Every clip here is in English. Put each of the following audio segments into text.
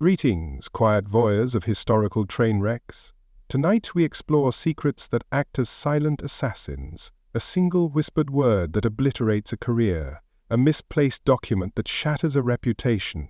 Greetings, quiet voyeurs of historical train wrecks. Tonight we explore secrets that act as silent assassins, a single whispered word that obliterates a career, a misplaced document that shatters a reputation.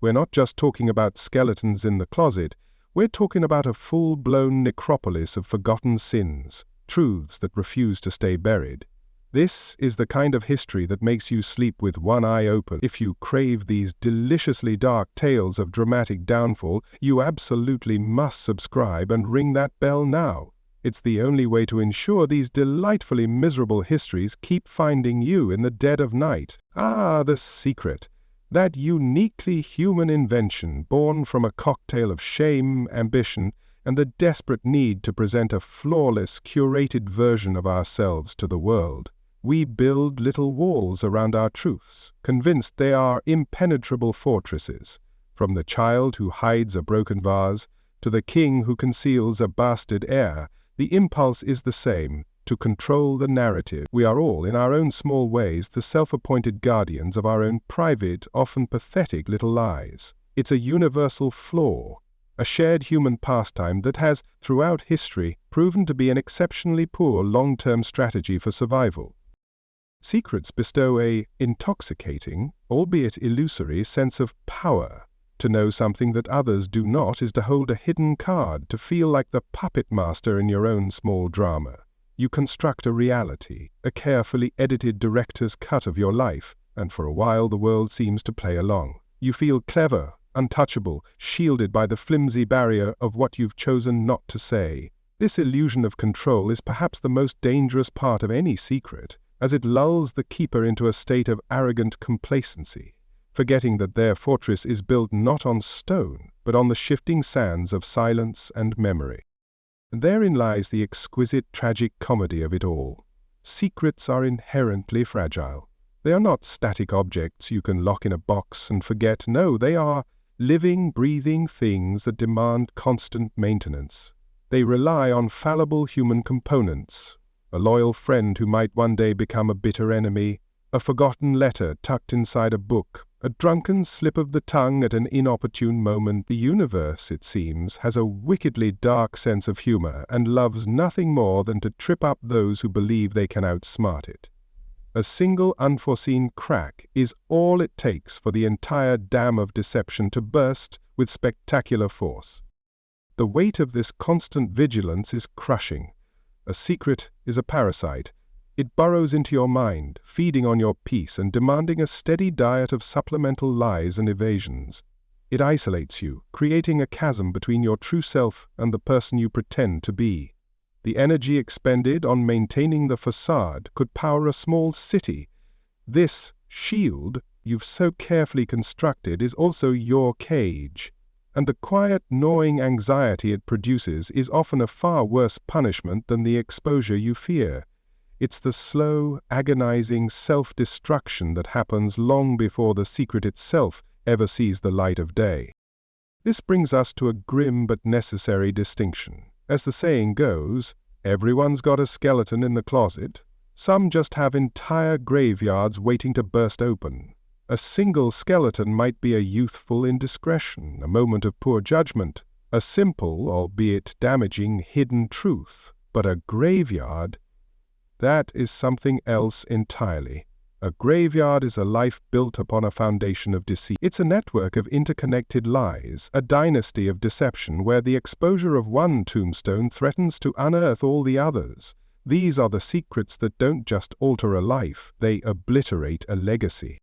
We're not just talking about skeletons in the closet, we're talking about a full-blown necropolis of forgotten sins, truths that refuse to stay buried. This is the kind of history that makes you sleep with one eye open. If you crave these deliciously dark tales of dramatic downfall, you absolutely must subscribe and ring that bell now. It's the only way to ensure these delightfully miserable histories keep finding you in the dead of night. Ah, the secret. That uniquely human invention born from a cocktail of shame, ambition, and the desperate need to present a flawless, curated version of ourselves to the world. We build little walls around our truths, convinced they are impenetrable fortresses. From the child who hides a broken vase to the king who conceals a bastard heir, the impulse is the same, to control the narrative. We are all, in our own small ways, the self-appointed guardians of our own private, often pathetic little lies. It's a universal flaw, a shared human pastime that has, throughout history, proven to be an exceptionally poor long-term strategy for survival. Secrets bestow a intoxicating, albeit illusory, sense of power. To know something that others do not is to hold a hidden card, to feel like the puppet master in your own small drama. You construct a reality, a carefully edited director's cut of your life, and for a while the world seems to play along. You feel clever, untouchable, shielded by the flimsy barrier of what you've chosen not to say. This illusion of control is perhaps the most dangerous part of any secret, as it lulls the keeper into a state of arrogant complacency, forgetting that their fortress is built not on stone, but on the shifting sands of silence and memory. And therein lies the exquisite tragic comedy of it all. Secrets are inherently fragile. They are not static objects you can lock in a box and forget. No, they are living, breathing things that demand constant maintenance. They rely on fallible human components. A loyal friend who might one day become a bitter enemy, a forgotten letter tucked inside a book, a drunken slip of the tongue at an inopportune moment. The universe, it seems, has a wickedly dark sense of humor and loves nothing more than to trip up those who believe they can outsmart it. A single unforeseen crack is all it takes for the entire dam of deception to burst with spectacular force. The weight of this constant vigilance is crushing. A secret is a parasite. It burrows into your mind, feeding on your peace and demanding a steady diet of supplemental lies and evasions. It isolates you, creating a chasm between your true self and the person you pretend to be. The energy expended on maintaining the facade could power a small city. This shield you've so carefully constructed is also your cage. And the quiet, gnawing anxiety it produces is often a far worse punishment than the exposure you fear. It's the slow, agonizing self-destruction that happens long before the secret itself ever sees the light of day. This brings us to a grim but necessary distinction. As the saying goes, everyone's got a skeleton in the closet. Some just have entire graveyards waiting to burst open. A single skeleton might be a youthful indiscretion, a moment of poor judgment, a simple, albeit damaging, hidden truth. But a graveyard, that is something else entirely. A graveyard is a life built upon a foundation of deceit. It's a network of interconnected lies, a dynasty of deception where the exposure of one tombstone threatens to unearth all the others. These are the secrets that don't just alter a life, they obliterate a legacy.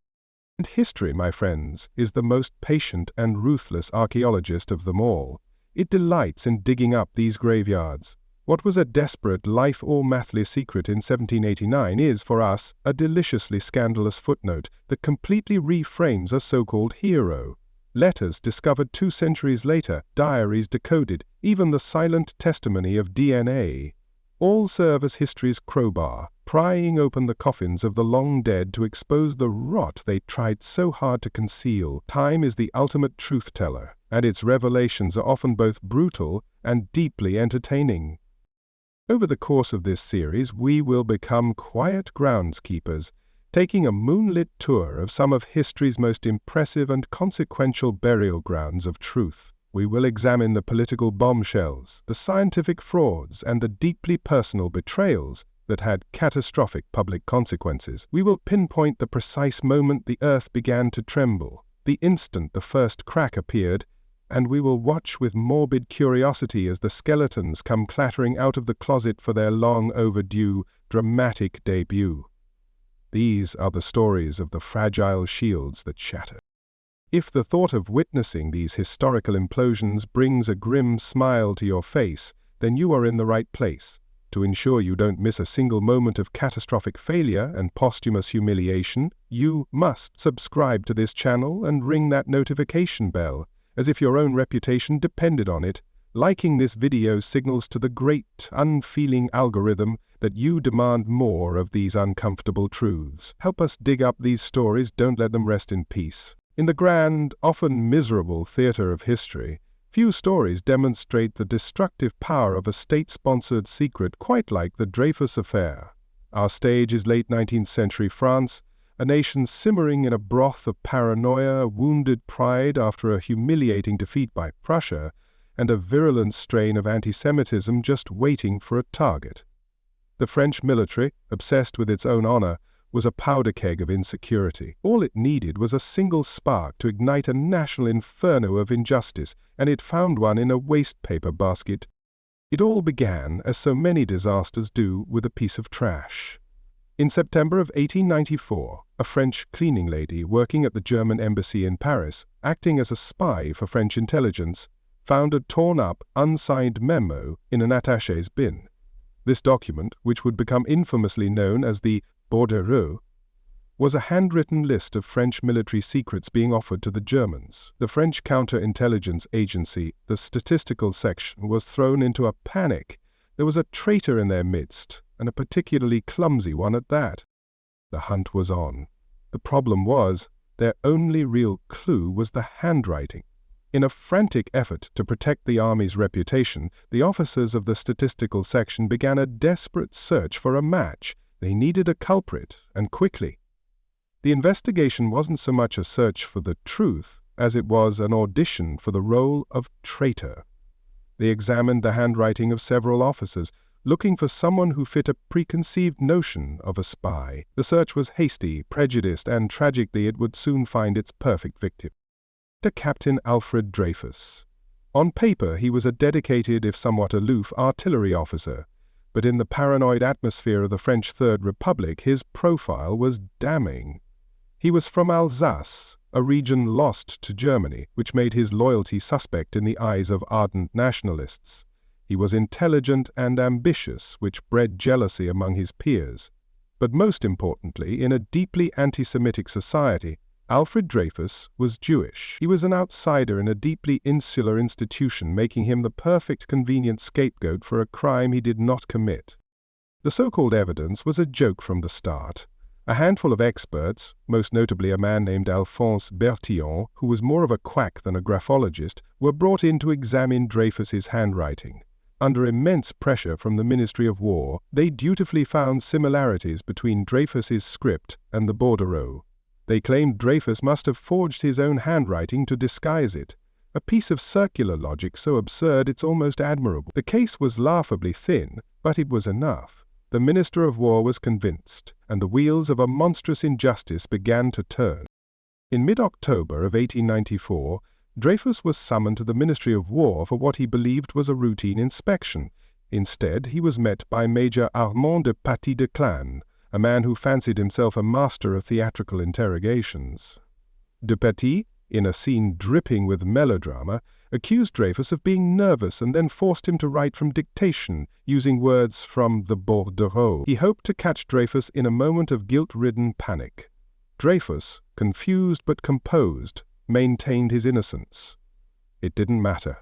And history, my friends, is the most patient and ruthless archaeologist of them all. It delights in digging up these graveyards. What was a desperate life-or-mathly secret in 1789 is, for us, a deliciously scandalous footnote that completely reframes a so-called hero. Letters discovered 2 centuries later, diaries decoded, even the silent testimony of DNA. All serve as history's crowbar, prying open the coffins of the long dead to expose the rot they tried so hard to conceal. Time is the ultimate truth-teller, and its revelations are often both brutal and deeply entertaining. Over the course of this series, we will become quiet groundskeepers, taking a moonlit tour of some of history's most impressive and consequential burial grounds of truth. We will examine the political bombshells, the scientific frauds, and the deeply personal betrayals that had catastrophic public consequences. We will pinpoint the precise moment the earth began to tremble, the instant the first crack appeared, and we will watch with morbid curiosity as the skeletons come clattering out of the closet for their long-overdue, dramatic debut. These are the stories of the fragile shields that shatter. If the thought of witnessing these historical implosions brings a grim smile to your face, then you are in the right place. To ensure you don't miss a single moment of catastrophic failure and posthumous humiliation, you must subscribe to this channel and ring that notification bell, as if your own reputation depended on it. Liking this video signals to the great, unfeeling algorithm that you demand more of these uncomfortable truths. Help us dig up these stories, don't let them rest in peace. In the grand, often miserable theater of history, few stories demonstrate the destructive power of a state-sponsored secret quite like the Dreyfus affair. Our stage is late 19th century France, a nation simmering in a broth of paranoia, wounded pride after a humiliating defeat by Prussia, and a virulent strain of anti-Semitism just waiting for a target. The French military, obsessed with its own honor, was a powder keg of insecurity. All it needed was a single spark to ignite a national inferno of injustice, and it found one in a wastepaper basket. It all began, as so many disasters do, with a piece of trash. In September of 1894, a French cleaning lady working at the German embassy in Paris, acting as a spy for French intelligence, found a torn-up, unsigned memo in an attaché's bin. This document, which would become infamously known as the Bordereau, was a handwritten list of French military secrets being offered to the Germans. The French counterintelligence agency, the statistical section, was thrown into a panic. There was a traitor in their midst, and a particularly clumsy one at that. The hunt was on. The problem was, their only real clue was the handwriting. In a frantic effort to protect the army's reputation, the officers of the statistical section began a desperate search for a match. They needed a culprit, and quickly. The investigation wasn't so much a search for the truth as it was an audition for the role of traitor. They examined the handwriting of several officers, looking for someone who fit a preconceived notion of a spy. The search was hasty, prejudiced, and tragically it would soon find its perfect victim. Captain Alfred Dreyfus. On paper, he was a dedicated, if somewhat aloof, artillery officer, but in the paranoid atmosphere of the French Third Republic, his profile was damning. He was from Alsace, a region lost to Germany, which made his loyalty suspect in the eyes of ardent nationalists. He was intelligent and ambitious, which bred jealousy among his peers. But most importantly, in a deeply anti-Semitic society, Alfred Dreyfus was Jewish. He was an outsider in a deeply insular institution, making him the perfect convenient scapegoat for a crime he did not commit. The so-called evidence was a joke from the start. A handful of experts, most notably a man named Alphonse Bertillon, who was more of a quack than a graphologist, were brought in to examine Dreyfus's handwriting. Under immense pressure from the Ministry of War, they dutifully found similarities between Dreyfus's script and the bordereau. They claimed Dreyfus must have forged his own handwriting to disguise it, a piece of circular logic so absurd it's almost admirable. The case was laughably thin, but it was enough. The Minister of War was convinced, and the wheels of a monstrous injustice began to turn. In mid-October of 1894, Dreyfus was summoned to the Ministry of War for what he believed was a routine inspection. Instead, he was met by Major Armand de Paty de Clan, a man who fancied himself a master of theatrical interrogations. De Paty, in a scene dripping with melodrama, accused Dreyfus of being nervous and then forced him to write from dictation, using words from the bordereau. He hoped to catch Dreyfus in a moment of guilt-ridden panic. Dreyfus, confused but composed, maintained his innocence. It didn't matter.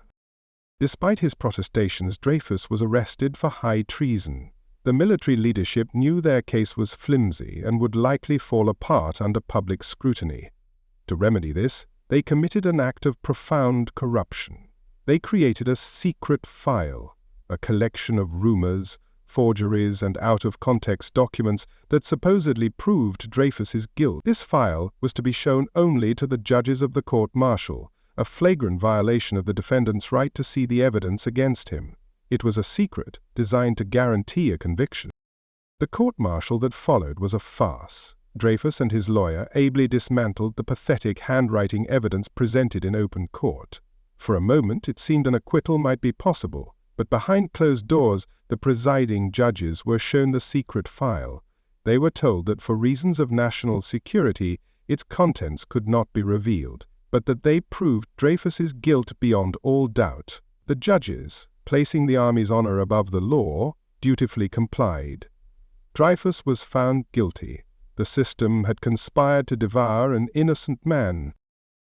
Despite his protestations, Dreyfus was arrested for high treason. The military leadership knew their case was flimsy and would likely fall apart under public scrutiny. To remedy this, they committed an act of profound corruption. They created a secret file, a collection of rumors, forgeries and out-of-context documents that supposedly proved Dreyfus's guilt. This file was to be shown only to the judges of the court-martial, a flagrant violation of the defendant's right to see the evidence against him. It was a secret designed to guarantee a conviction. The court-martial that followed was a farce. Dreyfus and his lawyer ably dismantled the pathetic handwriting evidence presented in open court. For a moment it seemed an acquittal might be possible, but behind closed doors the presiding judges were shown the secret file. They were told that for reasons of national security its contents could not be revealed, but that they proved Dreyfus's guilt beyond all doubt. The judges, placing the army's honor above the law, dutifully complied. Dreyfus was found guilty. The system had conspired to devour an innocent man.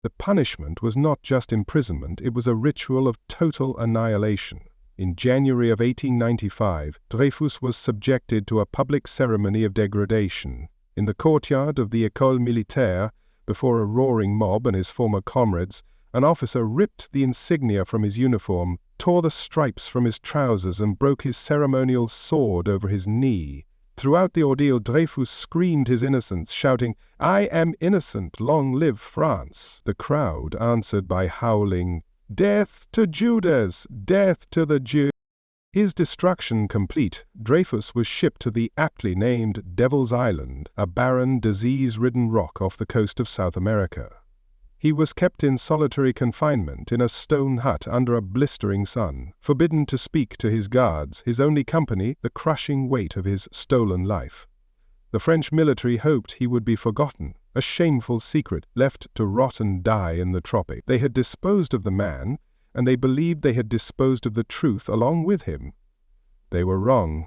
The punishment was not just imprisonment, it was a ritual of total annihilation. In January of 1895, Dreyfus was subjected to a public ceremony of degradation. In the courtyard of the École Militaire, before a roaring mob and his former comrades, an officer ripped the insignia from his uniform, tore the stripes from his trousers, and broke his ceremonial sword over his knee. Throughout the ordeal, Dreyfus screamed his innocence, shouting, "I am innocent, long live France!" The crowd answered by howling, "Death to Judas! Death to the Jew!" His destruction complete, Dreyfus was shipped to the aptly named Devil's Island, a barren, disease-ridden rock off the coast of South America. He was kept in solitary confinement in a stone hut under a blistering sun, forbidden to speak to his guards, his only company the crushing weight of his stolen life. The French military hoped he would be forgotten, a shameful secret left to rot and die in the tropics. They had disposed of the man, and they believed they had disposed of the truth along with him. They were wrong.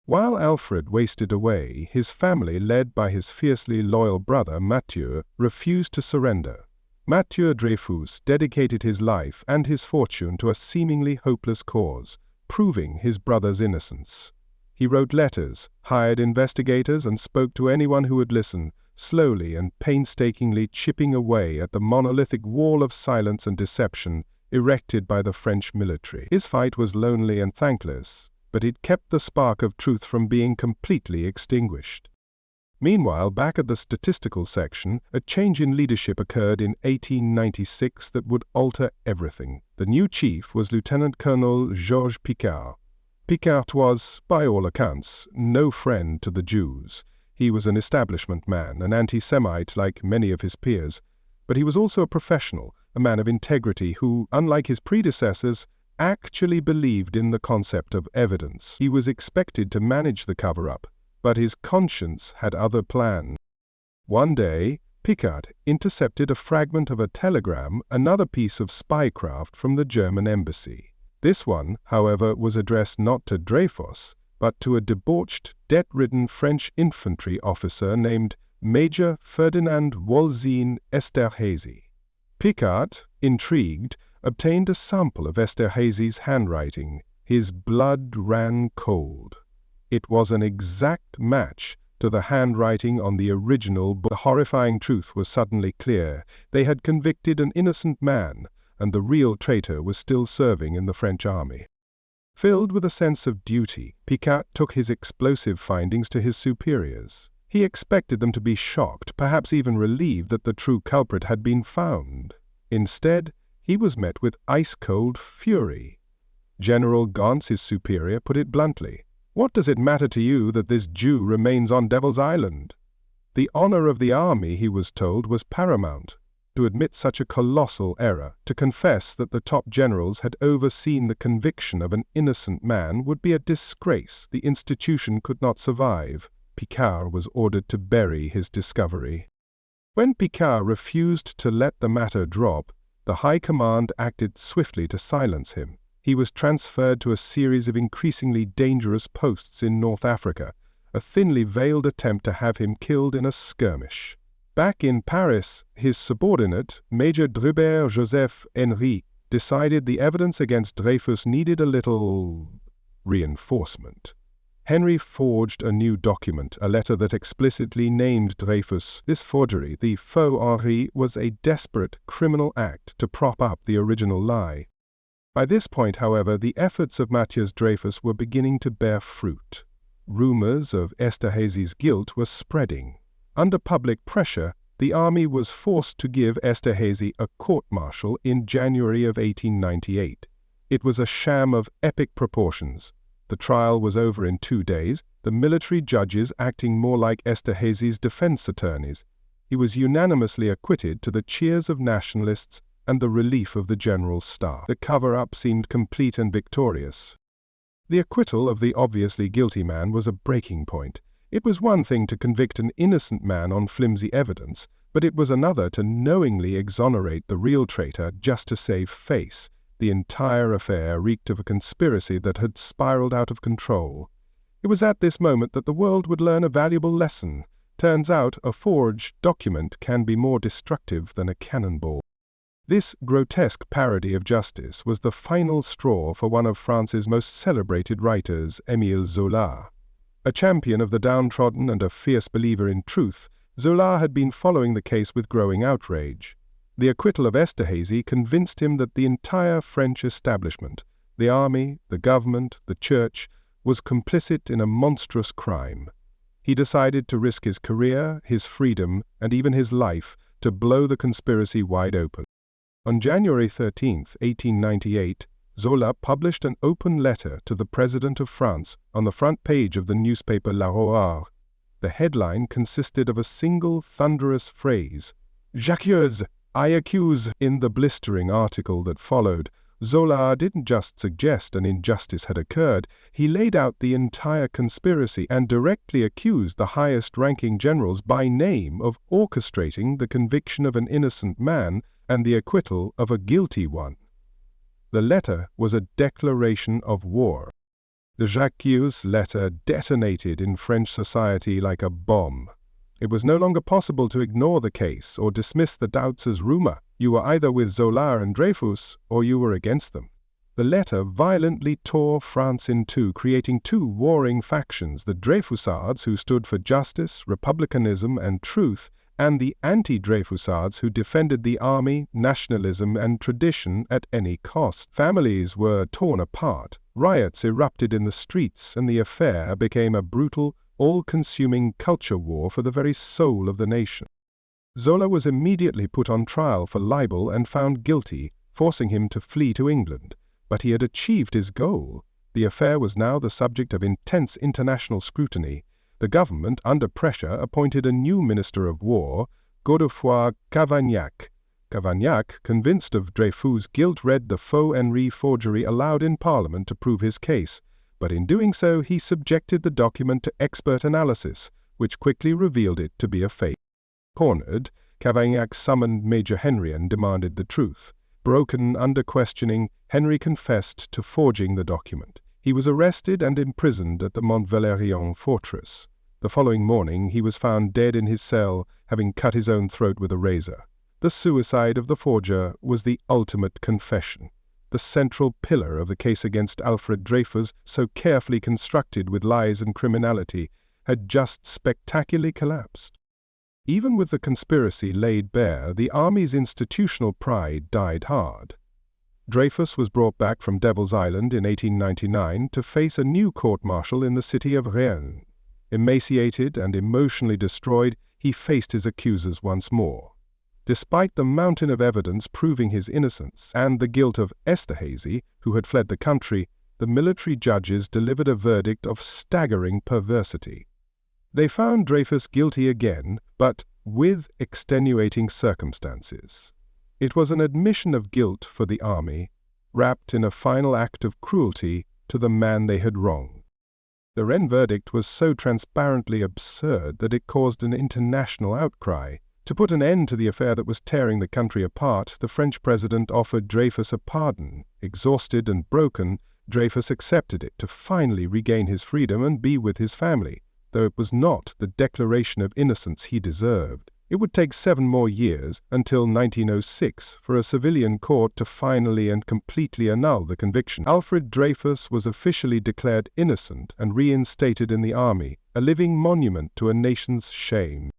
While Alfred wasted away, his family, led by his fiercely loyal brother Mathieu, refused to surrender. Mathieu Dreyfus dedicated his life and his fortune to a seemingly hopeless cause, proving his brother's innocence. He wrote letters, hired investigators, and spoke to anyone who would listen, slowly and painstakingly chipping away at the monolithic wall of silence and deception erected by the French military. His fight was lonely and thankless, but it kept the spark of truth from being completely extinguished. Meanwhile, back at the statistical section, a change in leadership occurred in 1896 that would alter everything. The new chief was Lieutenant Colonel Georges Picquart. Picquart was, by all accounts, no friend to the Jews. He was an establishment man, an anti-Semite like many of his peers, but he was also a professional, a man of integrity who, unlike his predecessors, actually believed in the concept of evidence. He was expected to manage the cover-up, but his conscience had other plans. One day, Picquart intercepted a fragment of a telegram, another piece of spycraft from the German embassy. This one, however, was addressed not to Dreyfus, but to a debauched, debt-ridden French infantry officer named Major Ferdinand Wolzin Esterhazy. Picquart, intrigued, obtained a sample of Esterhazy's handwriting. His blood ran cold. It was an exact match to the handwriting on the original book. The horrifying truth was suddenly clear. They had convicted an innocent man, and the real traitor was still serving in the French army. Filled with a sense of duty, Picquart took his explosive findings to his superiors. He expected them to be shocked, perhaps even relieved that the true culprit had been found. Instead, he was met with ice-cold fury. General Gauntz, his superior, put it bluntly. "What does it matter to you that this Jew remains on Devil's Island?" The honor of the army, he was told, was paramount. To admit such a colossal error, to confess that the top generals had overseen the conviction of an innocent man, would be a disgrace the institution could not survive. Picquart was ordered to bury his discovery. When Picquart refused to let the matter drop, the High Command acted swiftly to silence him. He was transferred to a series of increasingly dangerous posts in North Africa, a thinly veiled attempt to have him killed in a skirmish. Back in Paris, his subordinate, Major Drubert Joseph Henry, decided the evidence against Dreyfus needed a little reinforcement. Henry forged a new document, a letter that explicitly named Dreyfus. This forgery, the Faux Henri, was a desperate criminal act to prop up the original lie. By this point, however, the efforts of Matthias Dreyfus were beginning to bear fruit. Rumors of Esterhazy's guilt were spreading. Under public pressure, the army was forced to give Esterhazy a court-martial in January of 1898. It was a sham of epic proportions. The trial was over in 2 days, the military judges acting more like Esterhazy's defense attorneys. He was unanimously acquitted to the cheers of nationalists and the relief of the general's staff. The cover-up seemed complete and victorious. The acquittal of the obviously guilty man was a breaking point. It was one thing to convict an innocent man on flimsy evidence, but it was another to knowingly exonerate the real traitor just to save face. The entire affair reeked of a conspiracy that had spiraled out of control. It was at this moment that the world would learn a valuable lesson. Turns out a forged document can be more destructive than a cannonball. This grotesque parody of justice was the final straw for one of France's most celebrated writers, Émile Zola. A champion of the downtrodden and a fierce believer in truth, Zola had been following the case with growing outrage. The acquittal of Esterhazy convinced him that the entire French establishment, the army, the government, the church, was complicit in a monstrous crime. He decided to risk his career, his freedom, and even his life to blow the conspiracy wide open. On January 13, 1898, Zola published an open letter to the President of France on the front page of the newspaper La Roire. The headline consisted of a single thunderous phrase, "J'accuse, I accuse." In the blistering article that followed, Zola didn't just suggest an injustice had occurred, he laid out the entire conspiracy and directly accused the highest-ranking generals by name of orchestrating the conviction of an innocent man and the acquittal of a guilty one. The letter was a declaration of war. The J'accuse letter detonated in French society like a bomb. It was no longer possible to ignore the case or dismiss the doubts as rumor. You were either with Zola and Dreyfus, or you were against them. The letter violently tore France in two, creating two warring factions, the Dreyfusards, who stood for justice, republicanism, and truth, and the anti-Dreyfusards, who defended the army, nationalism, and tradition at any cost. Families were torn apart, riots erupted in the streets, and the affair became a brutal, all-consuming culture war for the very soul of the nation. Zola was immediately put on trial for libel and found guilty, forcing him to flee to England. But he had achieved his goal. The affair was now the subject of intense international scrutiny. The government, under pressure, appointed a new Minister of War, Godefroy Cavaignac. Cavaignac, convinced of Dreyfus' guilt, read the faux Henri forgery aloud in Parliament to prove his case, but in doing so he subjected the document to expert analysis, which quickly revealed it to be a fake. Cornered, Cavaignac summoned Major Henry and demanded the truth. Broken under questioning, Henry confessed to forging the document. He was arrested and imprisoned at the Mont Valérien fortress. The following morning he was found dead in his cell, having cut his own throat with a razor. The suicide of the forger was the ultimate confession. The central pillar of the case against Alfred Dreyfus, so carefully constructed with lies and criminality, had just spectacularly collapsed. Even with the conspiracy laid bare, the army's institutional pride died hard. Dreyfus was brought back from Devil's Island in 1899 to face a new court-martial in the city of Rennes. Emaciated and emotionally destroyed, he faced his accusers once more. Despite the mountain of evidence proving his innocence and the guilt of Esterhazy, who had fled the country, the military judges delivered a verdict of staggering perversity. They found Dreyfus guilty again, but with extenuating circumstances. It was an admission of guilt for the army, wrapped in a final act of cruelty to the man they had wronged. The Rennes verdict was so transparently absurd that it caused an international outcry. To put an end to the affair that was tearing the country apart, the French president offered Dreyfus a pardon. Exhausted and broken, Dreyfus accepted it to finally regain his freedom and be with his family, though it was not the declaration of innocence he deserved. It would take 7 more years, until 1906, for a civilian court to finally and completely annul the conviction. Alfred Dreyfus was officially declared innocent and reinstated in the army, a living monument to a nation's shame.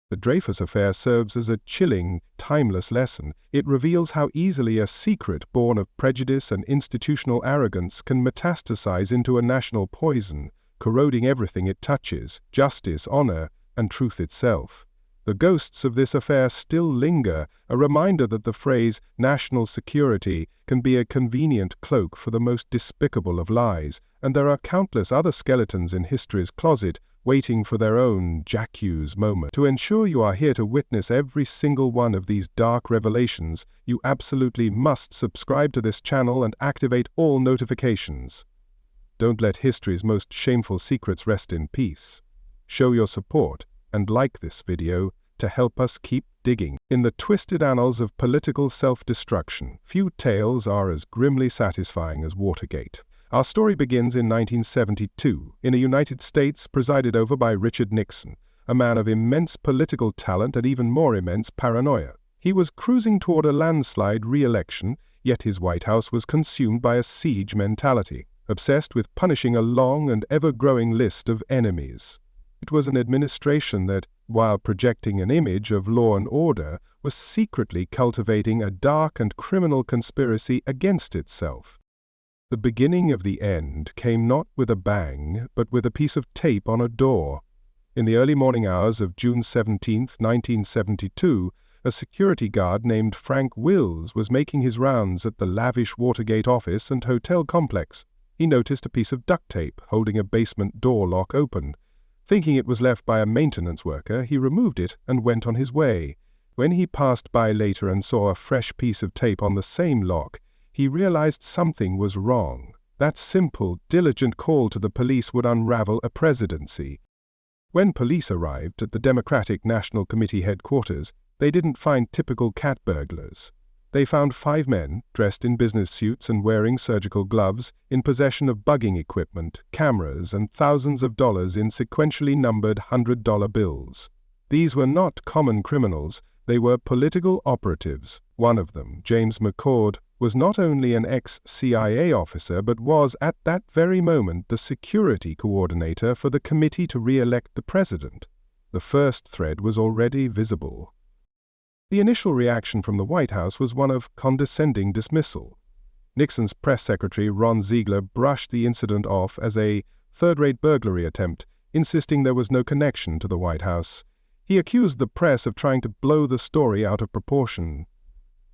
The Dreyfus affair serves as a chilling, timeless lesson. It reveals how easily a secret born of prejudice and institutional arrogance can metastasize into a national poison, corroding everything it touches: justice, honor, and truth itself. The ghosts of this affair still linger, a reminder that the phrase national security can be a convenient cloak for the most despicable of lies, and there are countless other skeletons in history's closet waiting for their own J'accuse moment. To ensure you are here to witness every single one of these dark revelations, you absolutely must subscribe to this channel and activate all notifications. Don't let history's most shameful secrets rest in peace. Show your support and like this video to help us keep digging. In the twisted annals of political self-destruction, few tales are as grimly satisfying as Watergate. Our story begins in 1972, in a United States presided over by Richard Nixon, a man of immense political talent and even more immense paranoia. He was cruising toward a landslide re-election, yet his White House was consumed by a siege mentality, obsessed with punishing a long and ever-growing list of enemies. It was an administration that, while projecting an image of law and order, was secretly cultivating a dark and criminal conspiracy against itself. The beginning of the end came not with a bang, but with a piece of tape on a door. In the early morning hours of June 17, 1972, a security guard named Frank Wills was making his rounds at the lavish Watergate office and hotel complex. He noticed a piece of duct tape holding a basement door lock open. Thinking it was left by a maintenance worker, he removed it and went on his way. When he passed by later and saw a fresh piece of tape on the same lock, he realized something was wrong. That simple, diligent call to the police would unravel a presidency. When police arrived at the Democratic National Committee headquarters, they didn't find typical cat burglars. They found 5 men, dressed in business suits and wearing surgical gloves, in possession of bugging equipment, cameras, and thousands of dollars in sequentially numbered $100 bills. These were not common criminals, they were political operatives. One of them, James McCord, was not only an ex-CIA officer but was, at that very moment, the security coordinator for the committee to re-elect the president. The first thread was already visible. The initial reaction from the White House was one of condescending dismissal. Nixon's press secretary, Ron Ziegler, brushed the incident off as a third-rate burglary attempt, insisting there was no connection to the White House. He accused the press of trying to blow the story out of proportion.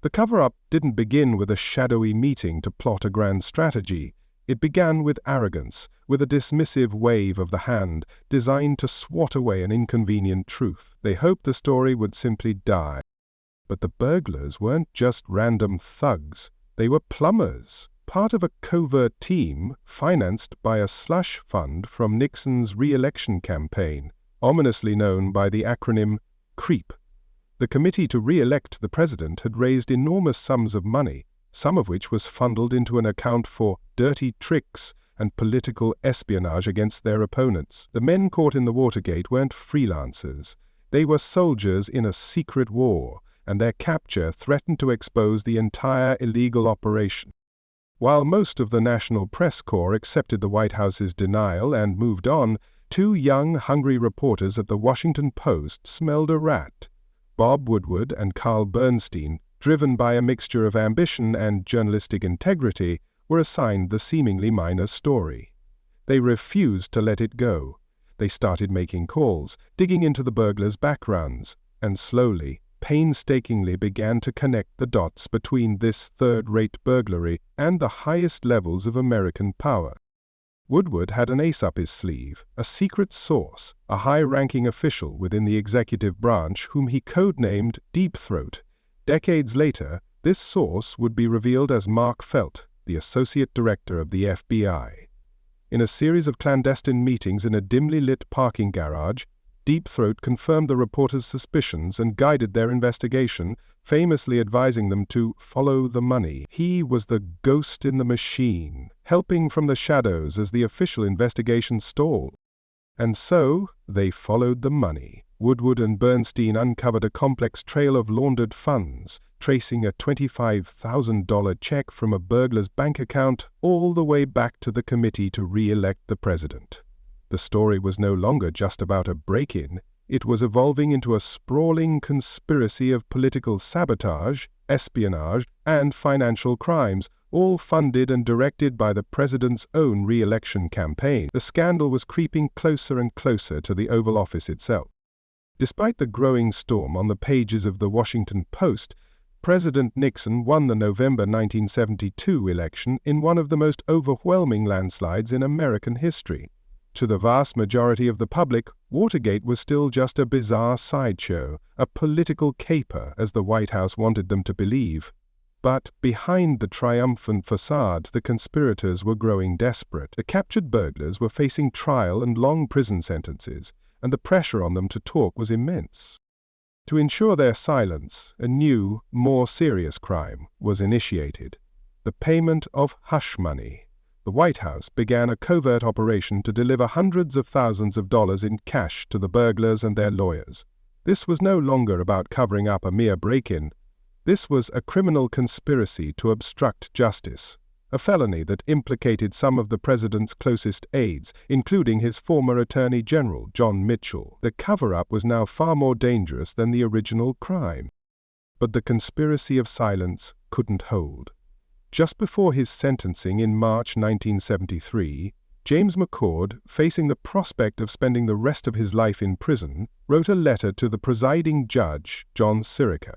The cover-up didn't begin with a shadowy meeting to plot a grand strategy. It began with arrogance, with a dismissive wave of the hand, designed to swat away an inconvenient truth. They hoped the story would simply die. But the burglars weren't just random thugs. They were plumbers, part of a covert team financed by a slush fund from Nixon's re-election campaign, ominously known by the acronym CREEP. The committee to re-elect the president had raised enormous sums of money, some of which was funneled into an account for dirty tricks and political espionage against their opponents. The men caught in the Watergate weren't freelancers. They were soldiers in a secret war, and their capture threatened to expose the entire illegal operation. While most of the National Press Corps accepted the White House's denial and moved on, 2 young, hungry reporters at the Washington Post smelled a rat. Bob Woodward and Carl Bernstein, driven by a mixture of ambition and journalistic integrity, were assigned the seemingly minor story. They refused to let it go. They started making calls, digging into the burglars' backgrounds, and slowly, painstakingly began to connect the dots between this third-rate burglary and the highest levels of American power. Woodward had an ace up his sleeve, a secret source, a high-ranking official within the executive branch whom he codenamed Deep Throat. Decades later, this source would be revealed as Mark Felt, the associate director of the FBI. In a series of clandestine meetings in a dimly lit parking garage, Deep Throat confirmed the reporters' suspicions and guided their investigation, famously advising them to follow the money. He was the ghost in the machine, helping from the shadows as the official investigation stalled. And so, they followed the money. Woodward and Bernstein uncovered a complex trail of laundered funds, tracing a $25,000 check from a burglar's bank account all the way back to the committee to re-elect the president. The story was no longer just about a break-in, it was evolving into a sprawling conspiracy of political sabotage, espionage, and financial crimes, all funded and directed by the president's own re-election campaign. The scandal was creeping closer and closer to the Oval Office itself. Despite the growing storm on the pages of the Washington Post, President Nixon won the November 1972 election in one of the most overwhelming landslides in American history. To the vast majority of the public, Watergate was still just a bizarre sideshow, a political caper, as the White House wanted them to believe. But behind the triumphant facade, the conspirators were growing desperate. The captured burglars were facing trial and long prison sentences, and the pressure on them to talk was immense. To ensure their silence, a new, more serious crime was initiated: the payment of hush money. The White House began a covert operation to deliver hundreds of thousands of dollars in cash to the burglars and their lawyers. This was no longer about covering up a mere break-in. This was a criminal conspiracy to obstruct justice, a felony that implicated some of the president's closest aides, including his former Attorney General, John Mitchell. The cover-up was now far more dangerous than the original crime. But the conspiracy of silence couldn't hold. Just before his sentencing in March 1973, James McCord, facing the prospect of spending the rest of his life in prison, wrote a letter to the presiding judge, John Sirica.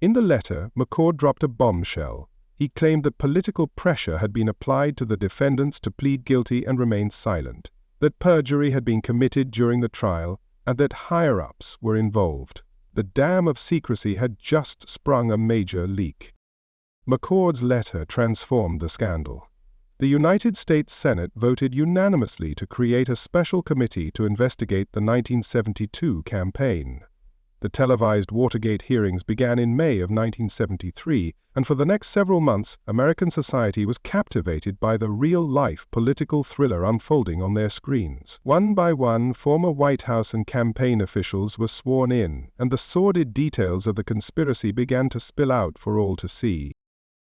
In the letter, McCord dropped a bombshell. He claimed that political pressure had been applied to the defendants to plead guilty and remain silent, that perjury had been committed during the trial, and that higher-ups were involved. The dam of secrecy had just sprung a major leak. McCord's letter transformed the scandal. The United States Senate voted unanimously to create a special committee to investigate the 1972 campaign. The televised Watergate hearings began in May of 1973, and for the next several months, American society was captivated by the real-life political thriller unfolding on their screens. One by one, former White House and campaign officials were sworn in, and the sordid details of the conspiracy began to spill out for all to see.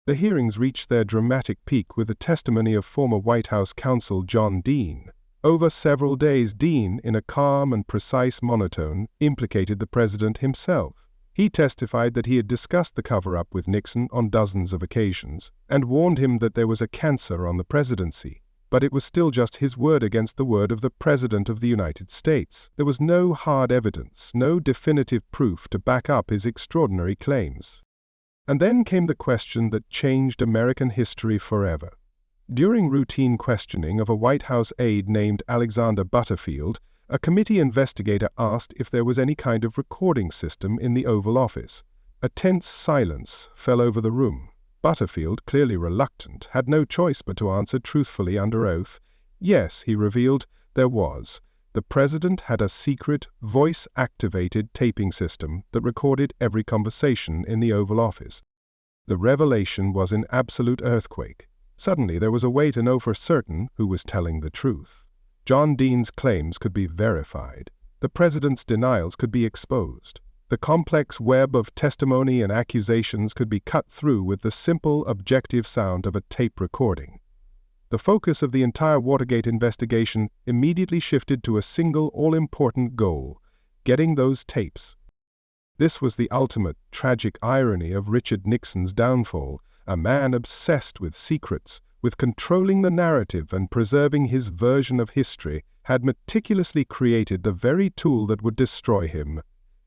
The hearings reached their dramatic peak with the testimony of former White House counsel John Dean. Over several days, Dean, in a calm and precise monotone, implicated the president himself. He testified that he had discussed the cover-up with Nixon on dozens of occasions, and warned him that there was a cancer on the presidency. But it was still just his word against the word of the President of the United States. There was no hard evidence, no definitive proof to back up his extraordinary claims. And then came the question that changed American history forever. During routine questioning of a White House aide named Alexander Butterfield, a committee investigator asked if there was any kind of recording system in the Oval Office. A tense silence fell over the room. Butterfield, clearly reluctant, had no choice but to answer truthfully under oath. Yes, he revealed, there was. The president had a secret, voice-activated taping system that recorded every conversation in the Oval Office. The revelation was an absolute earthquake. Suddenly there was a way to know for certain who was telling the truth. John Dean's claims could be verified. The president's denials could be exposed. The complex web of testimony and accusations could be cut through with the simple, objective sound of a tape recording. The focus of the entire Watergate investigation immediately shifted to a single, all-important goal: getting those tapes. This was the ultimate, tragic irony of Richard Nixon's downfall. A man obsessed with secrets, with controlling the narrative and preserving his version of history, had meticulously created the very tool that would destroy him.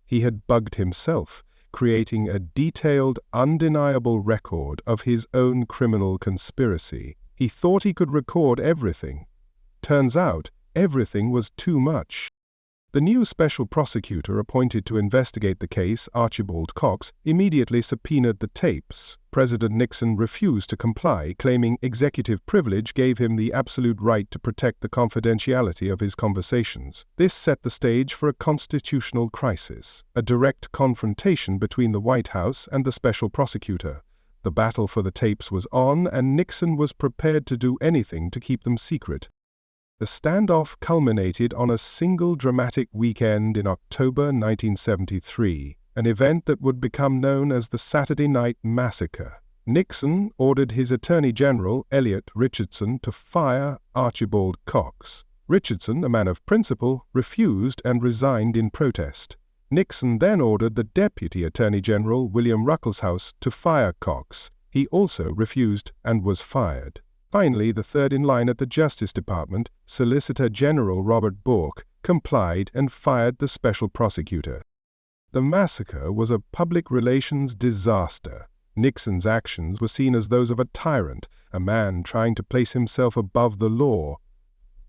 He had bugged himself, creating a detailed, undeniable record of his own criminal conspiracy. He thought he could record everything. Turns out, everything was too much. The new special prosecutor appointed to investigate the case, Archibald Cox, immediately subpoenaed the tapes. President Nixon refused to comply, claiming executive privilege gave him the absolute right to protect the confidentiality of his conversations. This set the stage for a constitutional crisis, a direct confrontation between the White House and the special prosecutor. The battle for the tapes was on, and Nixon was prepared to do anything to keep them secret. The standoff culminated on a single dramatic weekend in October 1973, an event that would become known as the Saturday Night Massacre. Nixon ordered his Attorney General, Elliot Richardson, to fire Archibald Cox. Richardson, a man of principle, refused and resigned in protest. Nixon then ordered the Deputy Attorney General, William Ruckelshaus, to fire Cox. He also refused and was fired. Finally, the third in line at the Justice Department, Solicitor General Robert Bork, complied and fired the special prosecutor. The massacre was a public relations disaster. Nixon's actions were seen as those of a tyrant, a man trying to place himself above the law.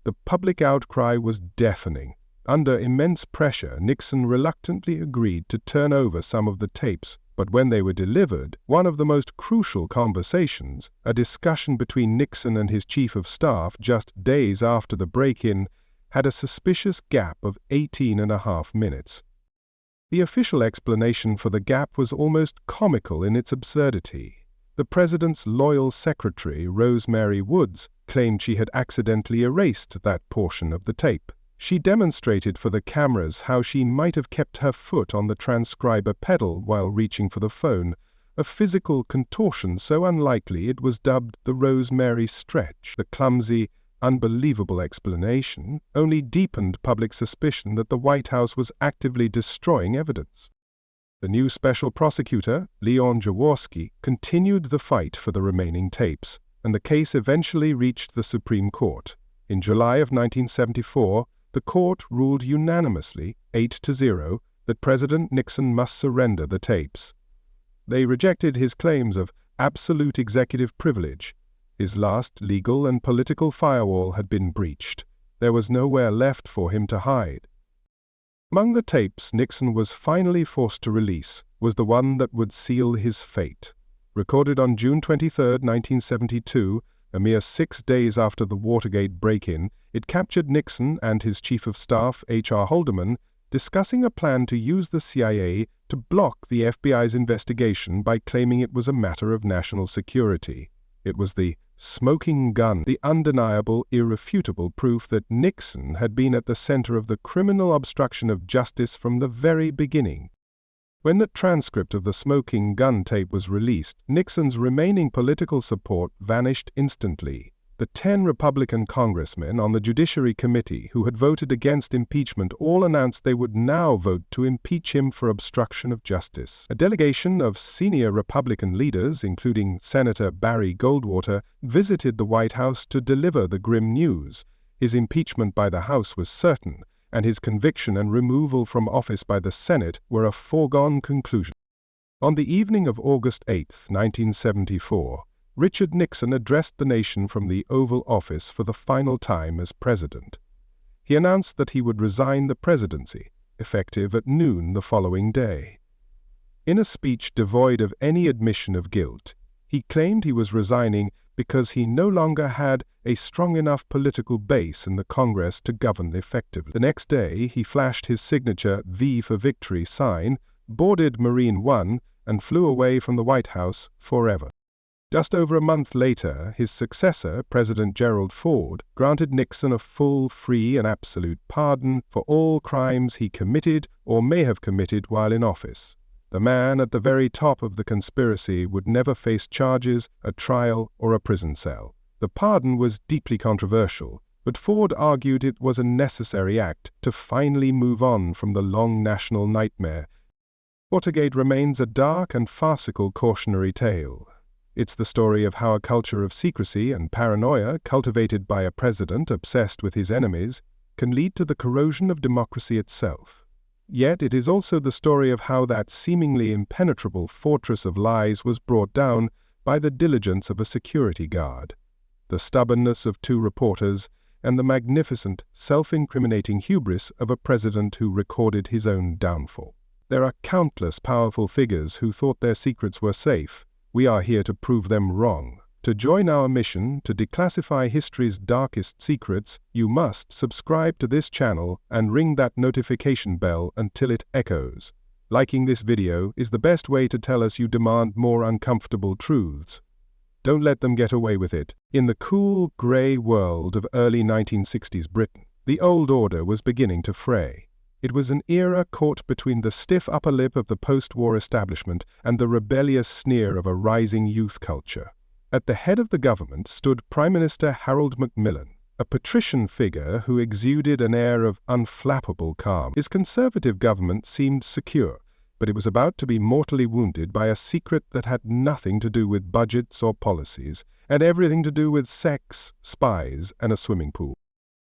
The public outcry was deafening. Under immense pressure, Nixon reluctantly agreed to turn over some of the tapes, but when they were delivered, one of the most crucial conversations, a discussion between Nixon and his chief of staff just days after the break-in, had a suspicious gap of 18.5 minutes. The official explanation for the gap was almost comical in its absurdity. The president's loyal secretary, Rosemary Woods, claimed she had accidentally erased that portion of the tape. She demonstrated for the cameras how she might have kept her foot on the transcriber pedal while reaching for the phone, a physical contortion so unlikely it was dubbed the Rosemary Stretch. The clumsy, unbelievable explanation only deepened public suspicion that the White House was actively destroying evidence. The new special prosecutor, Leon Jaworski, continued the fight for the remaining tapes, and the case eventually reached the Supreme Court. In July of 1974, the court ruled unanimously, 8-0, that President Nixon must surrender the tapes. They rejected his claims of absolute executive privilege. His last legal and political firewall had been breached. There was nowhere left for him to hide. Among the tapes Nixon was finally forced to release was the one that would seal his fate. Recorded on June 23, 1972, a mere 6 days after the Watergate break-in, it captured Nixon and his Chief of Staff, H.R. Haldeman, discussing a plan to use the CIA to block the FBI's investigation by claiming it was a matter of national security. It was the smoking gun, the undeniable, irrefutable proof that Nixon had been at the center of the criminal obstruction of justice from the very beginning. When the transcript of the smoking gun tape was released, Nixon's remaining political support vanished instantly. The 10 Republican congressmen on the Judiciary Committee who had voted against impeachment all announced they would now vote to impeach him for obstruction of justice. A delegation of senior Republican leaders, including Senator Barry Goldwater, visited the White House to deliver the grim news. His impeachment by the House was certain, and his conviction and removal from office by the Senate were a foregone conclusion. On the evening of August 8, 1974, Richard Nixon addressed the nation from the Oval Office for the final time as president. He announced that he would resign the presidency, effective at noon the following day. In a speech devoid of any admission of guilt, he claimed he was resigning because he no longer had a strong enough political base in the Congress to govern effectively. The next day, he flashed his signature V for Victory sign, boarded Marine One, and flew away from the White House forever. Just over a month later, his successor, President Gerald Ford, granted Nixon a full, free, and absolute pardon for all crimes he committed or may have committed while in office. The man at the very top of the conspiracy would never face charges, a trial, or a prison cell. The pardon was deeply controversial, but Ford argued it was a necessary act to finally move on from the long national nightmare. Watergate remains a dark and farcical cautionary tale. It's the story of how a culture of secrecy and paranoia cultivated by a president obsessed with his enemies can lead to the corrosion of democracy itself. Yet it is also the story of how that seemingly impenetrable fortress of lies was brought down by the diligence of a security guard, the stubbornness of 2 reporters, and the magnificent, self-incriminating hubris of a president who recorded his own downfall. There are countless powerful figures who thought their secrets were safe. We are here to prove them wrong. To join our mission to declassify history's darkest secrets, you must subscribe to this channel and ring that notification bell until it echoes. Liking this video is the best way to tell us you demand more uncomfortable truths. Don't let them get away with it. In the cool, grey world of early 1960s Britain, the old order was beginning to fray. It was an era caught between the stiff upper lip of the post-war establishment and the rebellious sneer of a rising youth culture. At the head of the government stood Prime Minister Harold Macmillan, a patrician figure who exuded an air of unflappable calm. His conservative government seemed secure, but it was about to be mortally wounded by a secret that had nothing to do with budgets or policies, and everything to do with sex, spies, and a swimming pool.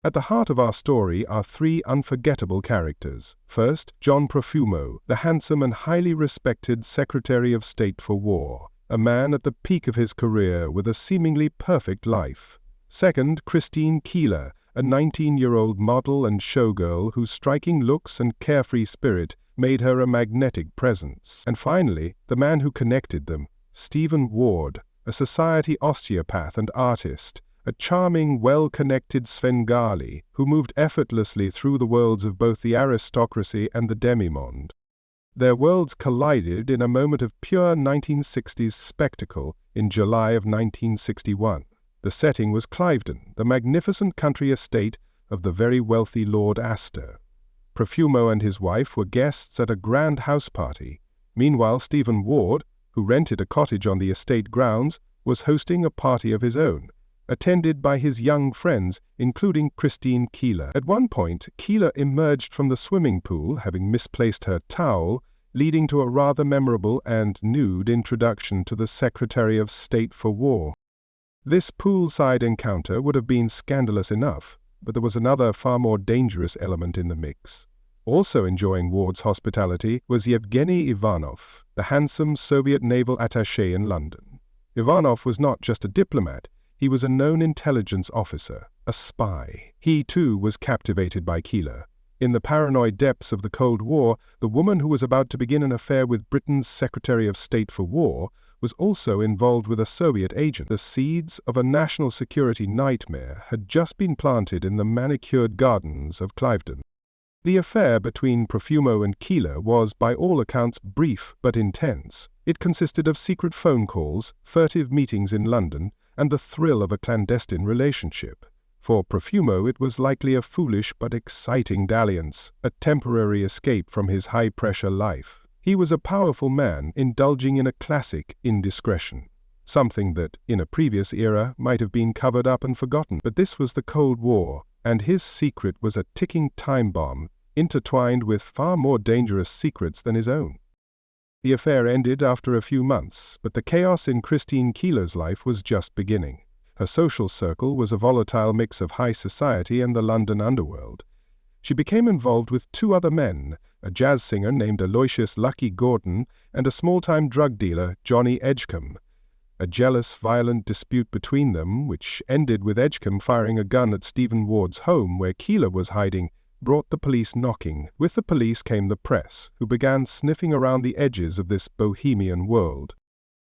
At the heart of our story are three unforgettable characters. First, John Profumo, the handsome and highly respected Secretary of State for War, a man at the peak of his career with a seemingly perfect life. Second, Christine Keeler, a 19-year-old model and showgirl whose striking looks and carefree spirit made her a magnetic presence. And finally, the man who connected them, Stephen Ward, a society osteopath and artist, a charming, well-connected Svengali who moved effortlessly through the worlds of both the aristocracy and the demimonde. Their worlds collided in a moment of pure 1960s spectacle in July of 1961. The setting was Cliveden, the magnificent country estate of the very wealthy Lord Astor. Profumo and his wife were guests at a grand house party. Meanwhile, Stephen Ward, who rented a cottage on the estate grounds, was hosting a party of his own, attended by his young friends, including Christine Keeler. At one point, Keeler emerged from the swimming pool, having misplaced her towel, leading to a rather memorable and nude introduction to the Secretary of State for War. This poolside encounter would have been scandalous enough, but there was another far more dangerous element in the mix. Also enjoying Ward's hospitality was Yevgeny Ivanov, the handsome Soviet naval attaché in London. Ivanov was not just a diplomat, he was a known intelligence officer, a spy. He, too, was captivated by Keeler. In the paranoid depths of the Cold War, the woman who was about to begin an affair with Britain's Secretary of State for War was also involved with a Soviet agent. The seeds of a national security nightmare had just been planted in the manicured gardens of Cliveden. The affair between Profumo and Keeler was, by all accounts, brief but intense. It consisted of secret phone calls, furtive meetings in London, and the thrill of a clandestine relationship. For Profumo it was likely a foolish but exciting dalliance, a temporary escape from his high-pressure life. He was a powerful man indulging in a classic indiscretion, something that, in a previous era, might have been covered up and forgotten. But this was the Cold War, and his secret was a ticking time bomb, intertwined with far more dangerous secrets than his own. The affair ended after a few months, but the chaos in Christine Keeler's life was just beginning. Her social circle was a volatile mix of high society and the London underworld. She became involved with two other men, a jazz singer named Aloysius Lucky Gordon and a small-time drug dealer, Johnny Edgecombe. A jealous, violent dispute between them, which ended with Edgecombe firing a gun at Stephen Ward's home where Keeler was hiding, brought the police knocking. With the police came the press, who began sniffing around the edges of this bohemian world.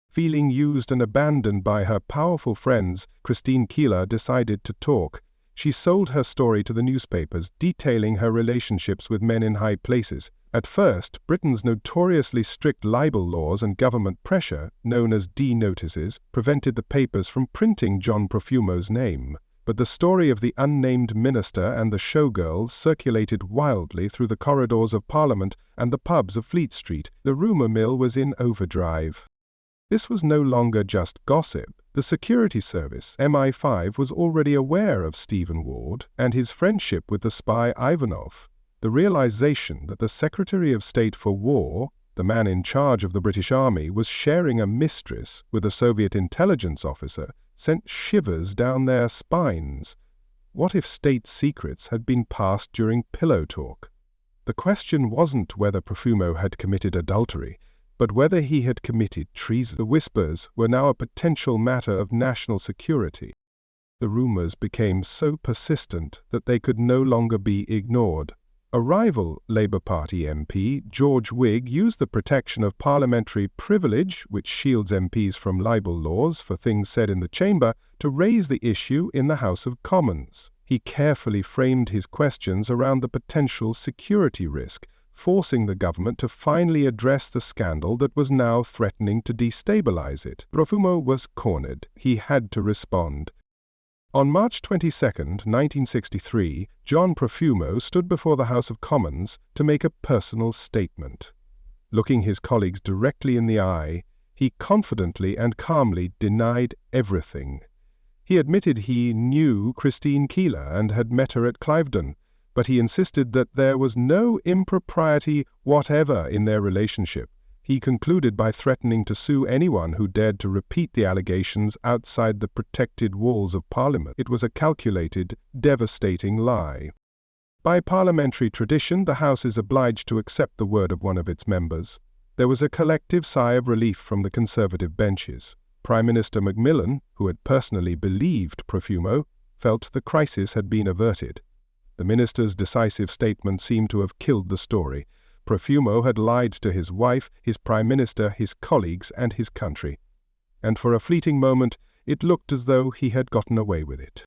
Feeling used and abandoned by her powerful friends, Christine Keeler decided to talk. She sold her story to the newspapers, detailing her relationships with men in high places. At first, Britain's notoriously strict libel laws and government pressure, known as D-notices, prevented the papers from printing John Profumo's name. But the story of the unnamed minister and the showgirl circulated wildly through the corridors of Parliament and the pubs of Fleet Street. The rumour mill was in overdrive. This was no longer just gossip. The security service, MI5, was already aware of Stephen Ward and his friendship with the spy Ivanov. The realization that the Secretary of State for War, the man in charge of the British Army, was sharing a mistress with a Soviet intelligence officer sent shivers down their spines. What if state secrets had been passed during pillow talk? The question wasn't whether Profumo had committed adultery, but whether he had committed treason. The whispers were now a potential matter of national security. The rumors became so persistent that they could no longer be ignored. A rival Labour Party MP, George Wigg, used the protection of parliamentary privilege, which shields MPs from libel laws for things said in the chamber, to raise the issue in the House of Commons. He carefully framed his questions around the potential security risk, forcing the government to finally address the scandal that was now threatening to destabilize it. Profumo was cornered. He had to respond. On March 22, 1963, John Profumo stood before the House of Commons to make a personal statement. Looking his colleagues directly in the eye, he confidently and calmly denied everything. He admitted he knew Christine Keeler and had met her at Cliveden, but he insisted that there was no impropriety whatever in their relationship. He concluded by threatening to sue anyone who dared to repeat the allegations outside the protected walls of Parliament. It was a calculated, devastating lie. By parliamentary tradition, the House is obliged to accept the word of one of its members. There was a collective sigh of relief from the Conservative benches. Prime Minister Macmillan, who had personally believed Profumo, felt the crisis had been averted. The minister's decisive statement seemed to have killed the story. Profumo had lied to his wife, his prime minister, his colleagues, and his country. And for a fleeting moment, it looked as though he had gotten away with it.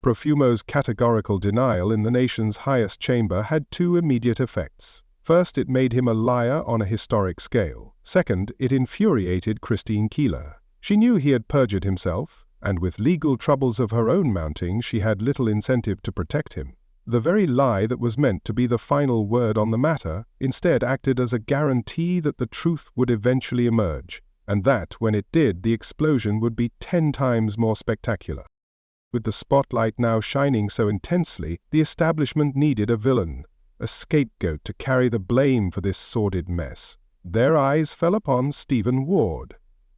Profumo's categorical denial in the nation's highest chamber had two immediate effects. First, it made him a liar on a historic scale. Second, it infuriated Christine Keeler. She knew he had perjured himself, and with legal troubles of her own mounting, she had little incentive to protect him. The very lie that was meant to be the final word on the matter instead acted as a guarantee that the truth would eventually emerge, and that, when it did, the explosion would be 10 times more spectacular. With the spotlight now shining so intensely, the establishment needed a villain, a scapegoat to carry the blame for this sordid mess. Their eyes fell upon Stephen Ward.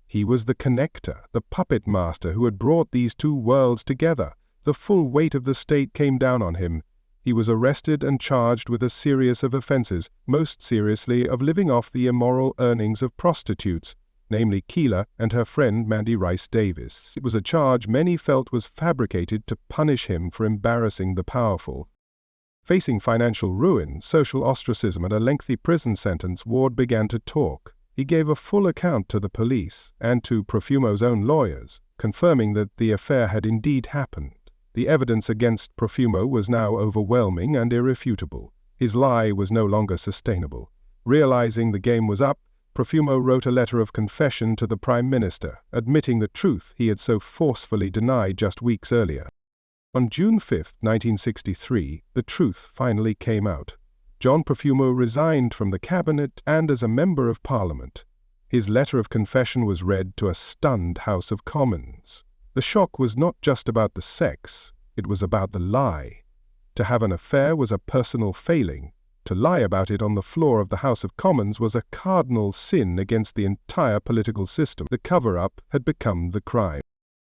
He was the connector, the puppet master who had brought these two worlds together. The full weight of the state came down on him. He was arrested and charged with a series of offences, most seriously of living off the immoral earnings of prostitutes, namely Keeler and her friend Mandy Rice Davis. It was a charge many felt was fabricated to punish him for embarrassing the powerful. Facing financial ruin, social ostracism, and a lengthy prison sentence, Ward began to talk. He gave a full account to the police and to Profumo's own lawyers, confirming that the affair had indeed happened. The evidence against Profumo was now overwhelming and irrefutable. His lie was no longer sustainable. Realizing the game was up, Profumo wrote a letter of confession to the Prime Minister, admitting the truth he had so forcefully denied just weeks earlier. On June 5, 1963, the truth finally came out. John Profumo resigned from the cabinet and as a member of Parliament. His letter of confession was read to a stunned House of Commons. The shock was not just about the sex, it was about the lie. To have an affair was a personal failing. To lie about it on the floor of the House of Commons was a cardinal sin against the entire political system. The cover-up had become the crime.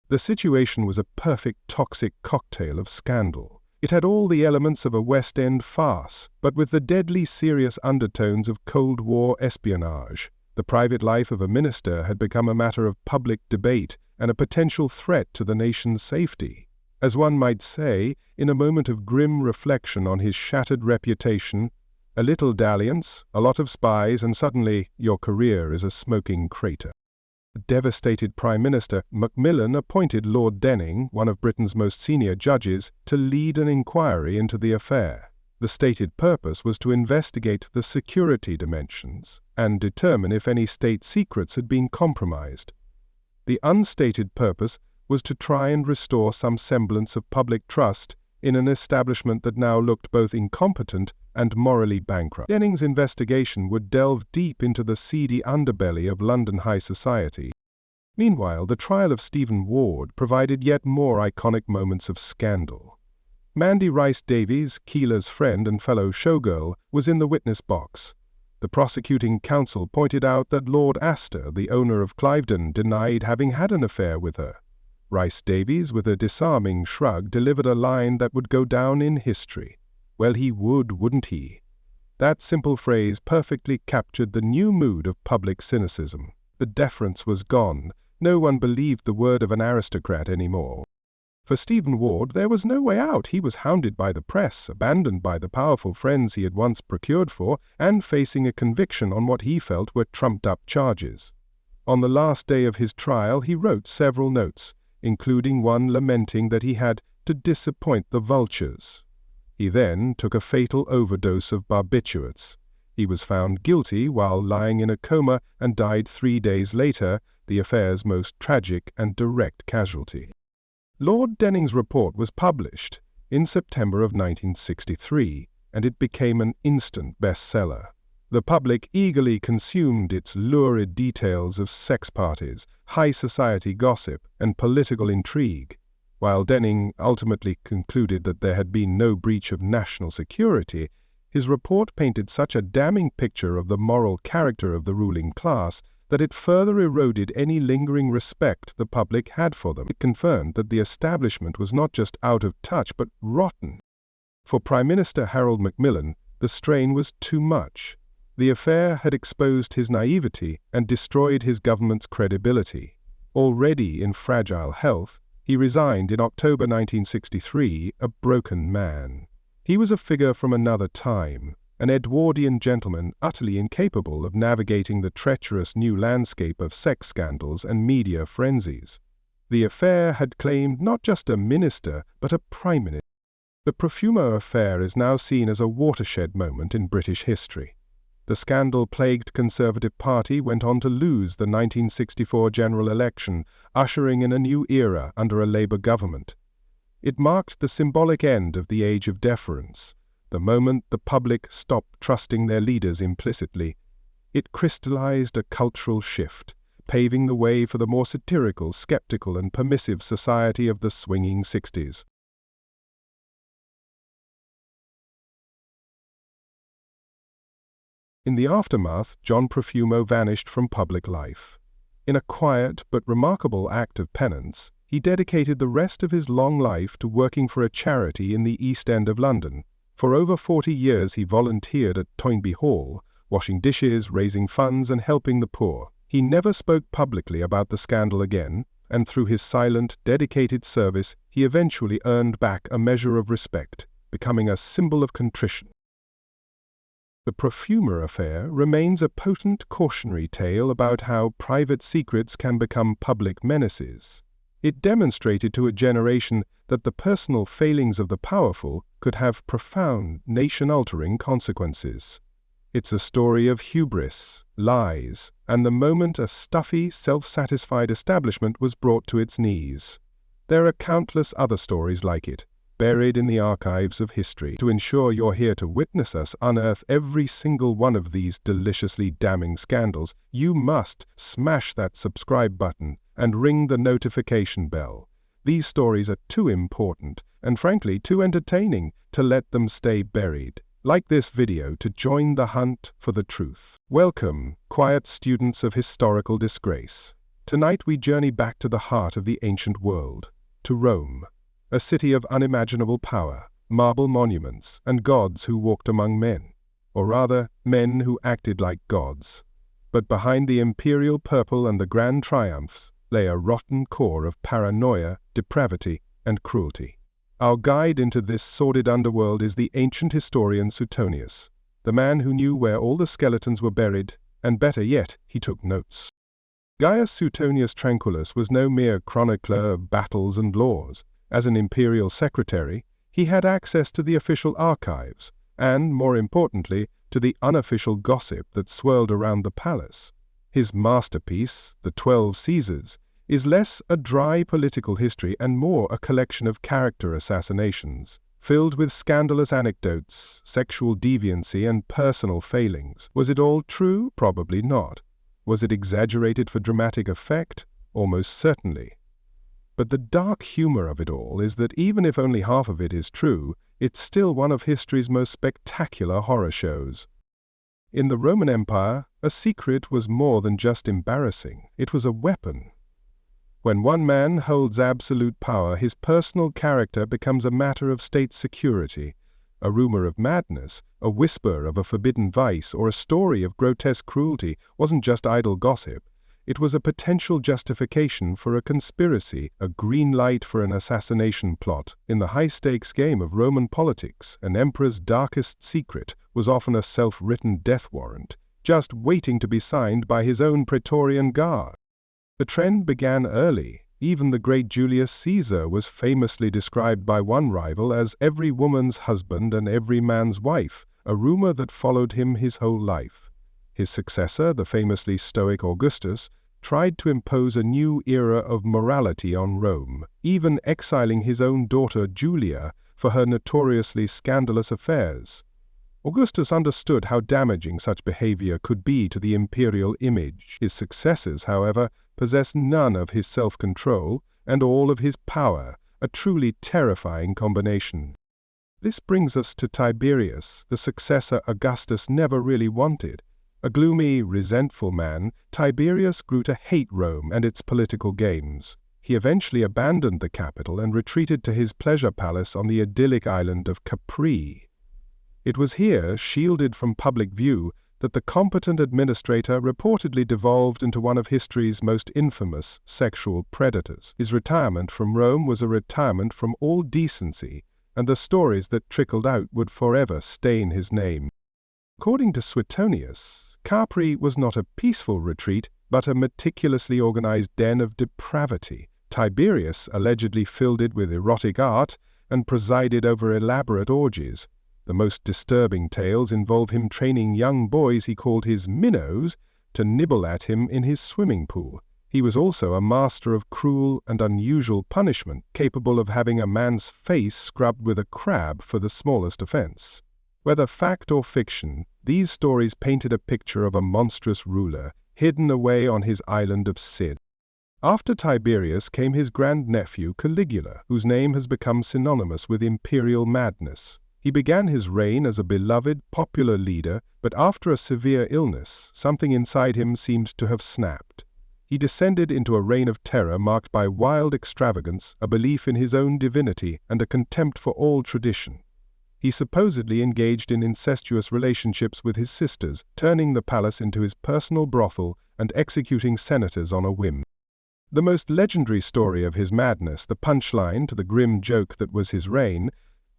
The situation was a perfect toxic cocktail of scandal. It had all the elements of a West End farce, but with the deadly serious undertones of Cold War espionage. The private life of a minister had become a matter of public debate and a potential threat to the nation's safety. As one might say, in a moment of grim reflection on his shattered reputation, a little dalliance, a lot of spies, and suddenly your career is a smoking crater. The devastated Prime Minister Macmillan appointed Lord Denning, one of Britain's most senior judges, to lead an inquiry into the affair. The stated purpose was to investigate the security dimensions and determine if any state secrets had been compromised. The unstated purpose was to try and restore some semblance of public trust in an establishment that now looked both incompetent and morally bankrupt. Denning's investigation would delve deep into the seedy underbelly of London high society. Meanwhile, the trial of Stephen Ward provided yet more iconic moments of scandal. Mandy Rice Davies, Keeler's friend and fellow showgirl, was in the witness box. The prosecuting counsel pointed out that Lord Astor, the owner of Cliveden, denied having had an affair with her. Rice Davies, with a disarming shrug, delivered a line that would go down in history. Well, he would, wouldn't he? That simple phrase perfectly captured the new mood of public cynicism. The deference was gone. No one believed the word of an aristocrat anymore. For Stephen Ward, there was no way out. He was hounded by the press, abandoned by the powerful friends he had once procured for, and facing a conviction on what he felt were trumped-up charges. On the last day of his trial, he wrote several notes, including one lamenting that he had to disappoint the vultures. He then took a fatal overdose of barbiturates. He was found guilty while lying in a coma and died 3 days later, the affair's most tragic and direct casualty. Lord Denning's report was published in September of 1963, and it became an instant bestseller. The public eagerly consumed its lurid details of sex parties, high society gossip, and political intrigue. While Denning ultimately concluded that there had been no breach of national security, his report painted such a damning picture of the moral character of the ruling class that it further eroded any lingering respect the public had for them. It confirmed that the establishment was not just out of touch but rotten. For Prime Minister Harold Macmillan, the strain was too much. The affair had exposed his naivety and destroyed his government's credibility. Already in fragile health, he resigned in October 1963, a broken man. He was a figure from another time, an Edwardian gentleman utterly incapable of navigating the treacherous new landscape of sex scandals and media frenzies. The affair had claimed not just a minister, but a prime minister. The Perfumer affair is now seen as a watershed moment in British history. The scandal-plagued Conservative Party went on to lose the 1964 general election, ushering in a new era under a Labour government. It marked the symbolic end of the age of deference, the moment the public stopped trusting their leaders implicitly. It crystallized a cultural shift, paving the way for the more satirical, skeptical and permissive society of the swinging 60s. In the aftermath, John Profumo vanished from public life. In a quiet but remarkable act of penance, he dedicated the rest of his long life to working for a charity in the East End of London. For over 40 years he volunteered at Toynbee Hall, washing dishes, raising funds and helping the poor. He never spoke publicly about the scandal again, and through his silent, dedicated service he eventually earned back a measure of respect, becoming a symbol of contrition. The Perfumer affair remains a potent cautionary tale about how private secrets can become public menaces. It demonstrated to a generation that the personal failings of the powerful could have profound, nation-altering consequences. It's a story of hubris, lies, and the moment a stuffy, self-satisfied establishment was brought to its knees. There are countless other stories like it, buried in the archives of history. To ensure you're here to witness us unearth every single one of these deliciously damning scandals, you must smash that subscribe button and ring the notification bell. These stories are too important, and frankly too entertaining, to let them stay buried. Like this video to join the hunt for the truth. Welcome, quiet students of historical disgrace. Tonight we journey back to the heart of the ancient world, to Rome. A city of unimaginable power, marble monuments, and gods who walked among men. Or rather, men who acted like gods. But behind the imperial purple and the grand triumphs lay a rotten core of paranoia, depravity, and cruelty. Our guide into this sordid underworld is the ancient historian Suetonius, the man who knew where all the skeletons were buried, and better yet, he took notes. Gaius Suetonius Tranquillus was no mere chronicler of battles and laws. As an imperial secretary, he had access to the official archives, and, more importantly, to the unofficial gossip that swirled around the palace. His masterpiece, The 12 Caesars, is less a dry political history and more a collection of character assassinations, filled with scandalous anecdotes, sexual deviancy, and personal failings. Was it all true? Probably not. Was it exaggerated for dramatic effect? Almost certainly. But the dark humor of it all is that even if only half of it is true, it's still one of history's most spectacular horror shows. In the Roman Empire, a secret was more than just embarrassing. It was a weapon. When one man holds absolute power, his personal character becomes a matter of state security. A rumor of madness, a whisper of a forbidden vice, or a story of grotesque cruelty wasn't just idle gossip. It was a potential justification for a conspiracy, a green light for an assassination plot. In the high-stakes game of Roman politics, an emperor's darkest secret was often a self-written death warrant, just waiting to be signed by his own Praetorian Guard. The trend began early. Even the great Julius Caesar was famously described by one rival as every woman's husband and every man's wife, a rumor that followed him his whole life. His successor, the famously stoic Augustus, tried to impose a new era of morality on Rome, even exiling his own daughter Julia for her notoriously scandalous affairs. Augustus understood how damaging such behavior could be to the imperial image. His successors, however, possessed none of his self-control and all of his power, a truly terrifying combination. This brings us to Tiberius, the successor Augustus never really wanted. A gloomy, resentful man, Tiberius grew to hate Rome and its political games. He eventually abandoned the capital and retreated to his pleasure palace on the idyllic island of Capri. It was here, shielded from public view, that the competent administrator reportedly devolved into one of history's most infamous sexual predators. His retirement from Rome was a retirement from all decency, and the stories that trickled out would forever stain his name. According to Suetonius, Capri was not a peaceful retreat, but a meticulously organized den of depravity. Tiberius allegedly filled it with erotic art and presided over elaborate orgies. The most disturbing tales involve him training young boys he called his minnows to nibble at him in his swimming pool. He was also a master of cruel and unusual punishment, capable of having a man's face scrubbed with a crab for the smallest offense. Whether fact or fiction, these stories painted a picture of a monstrous ruler, hidden away on his island of Sid. After Tiberius came his grandnephew Caligula, whose name has become synonymous with imperial madness. He began his reign as a beloved, popular leader, but after a severe illness, something inside him seemed to have snapped. He descended into a reign of terror marked by wild extravagance, a belief in his own divinity, and a contempt for all tradition. He supposedly engaged in incestuous relationships with his sisters, turning the palace into his personal brothel and executing senators on a whim. The most legendary story of his madness, the punchline to the grim joke that was his reign,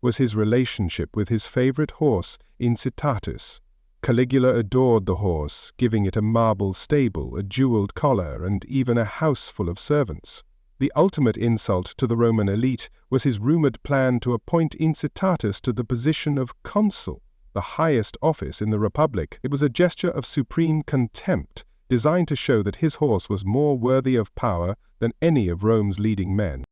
was his relationship with his favorite horse, Incitatus. Caligula adored the horse, giving it a marble stable, a jeweled collar, and even a house full of servants. The ultimate insult to the Roman elite was his rumored plan to appoint Incitatus to the position of consul, the highest office in the Republic. It was a gesture of supreme contempt, designed to show that his horse was more worthy of power than any of Rome's leading men.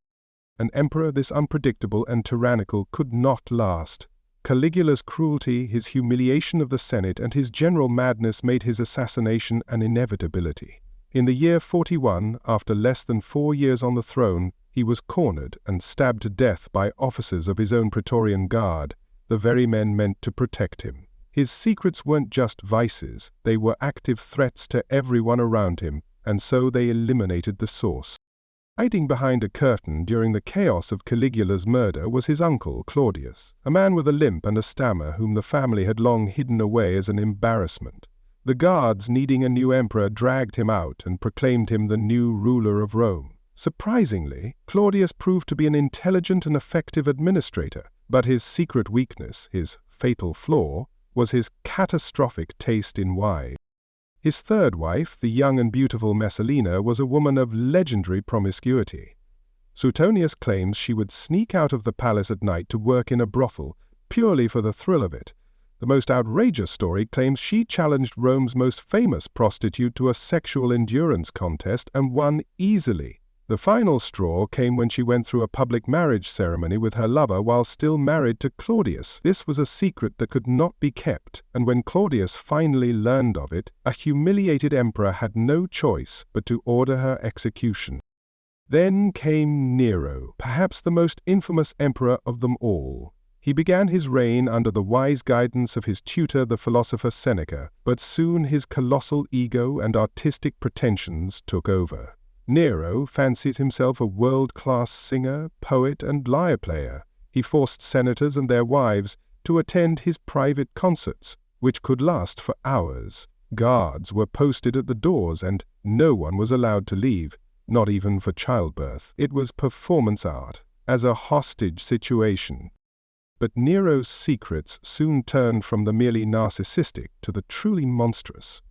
An emperor this unpredictable and tyrannical could not last. Caligula's cruelty, his humiliation of the Senate, and his general madness made his assassination an inevitability. In the year 41, after less than 4 years on the throne, he was cornered and stabbed to death by officers of his own Praetorian Guard, the very men meant to protect him. His secrets weren't just vices, they were active threats to everyone around him, and so they eliminated the source. Hiding behind a curtain during the chaos of Caligula's murder was his uncle, Claudius, a man with a limp and a stammer whom the family had long hidden away as an embarrassment. The guards, needing a new emperor, dragged him out and proclaimed him the new ruler of Rome. Surprisingly, Claudius proved to be an intelligent and effective administrator, but his secret weakness, his fatal flaw, was his catastrophic taste in wine. His third wife, the young and beautiful Messalina, was a woman of legendary promiscuity. Suetonius claims she would sneak out of the palace at night to work in a brothel, purely for the thrill of it. The most outrageous story claims she challenged Rome's most famous prostitute to a sexual endurance contest and won easily. The final straw came when she went through a public marriage ceremony with her lover while still married to Claudius. This was a secret that could not be kept, and when Claudius finally learned of it, a humiliated emperor had no choice but to order her execution. Then came Nero, perhaps the most infamous emperor of them all. He began his reign under the wise guidance of his tutor, the philosopher Seneca, but soon his colossal ego and artistic pretensions took over. Nero fancied himself a world-class singer, poet, and lyre player. He forced senators and their wives to attend his private concerts, which could last for hours. Guards were posted at the doors, and no one was allowed to leave, not even for childbirth. It was performance art, as a hostage situation. But Nero's secrets soon turned from the merely narcissistic to the truly monstrous.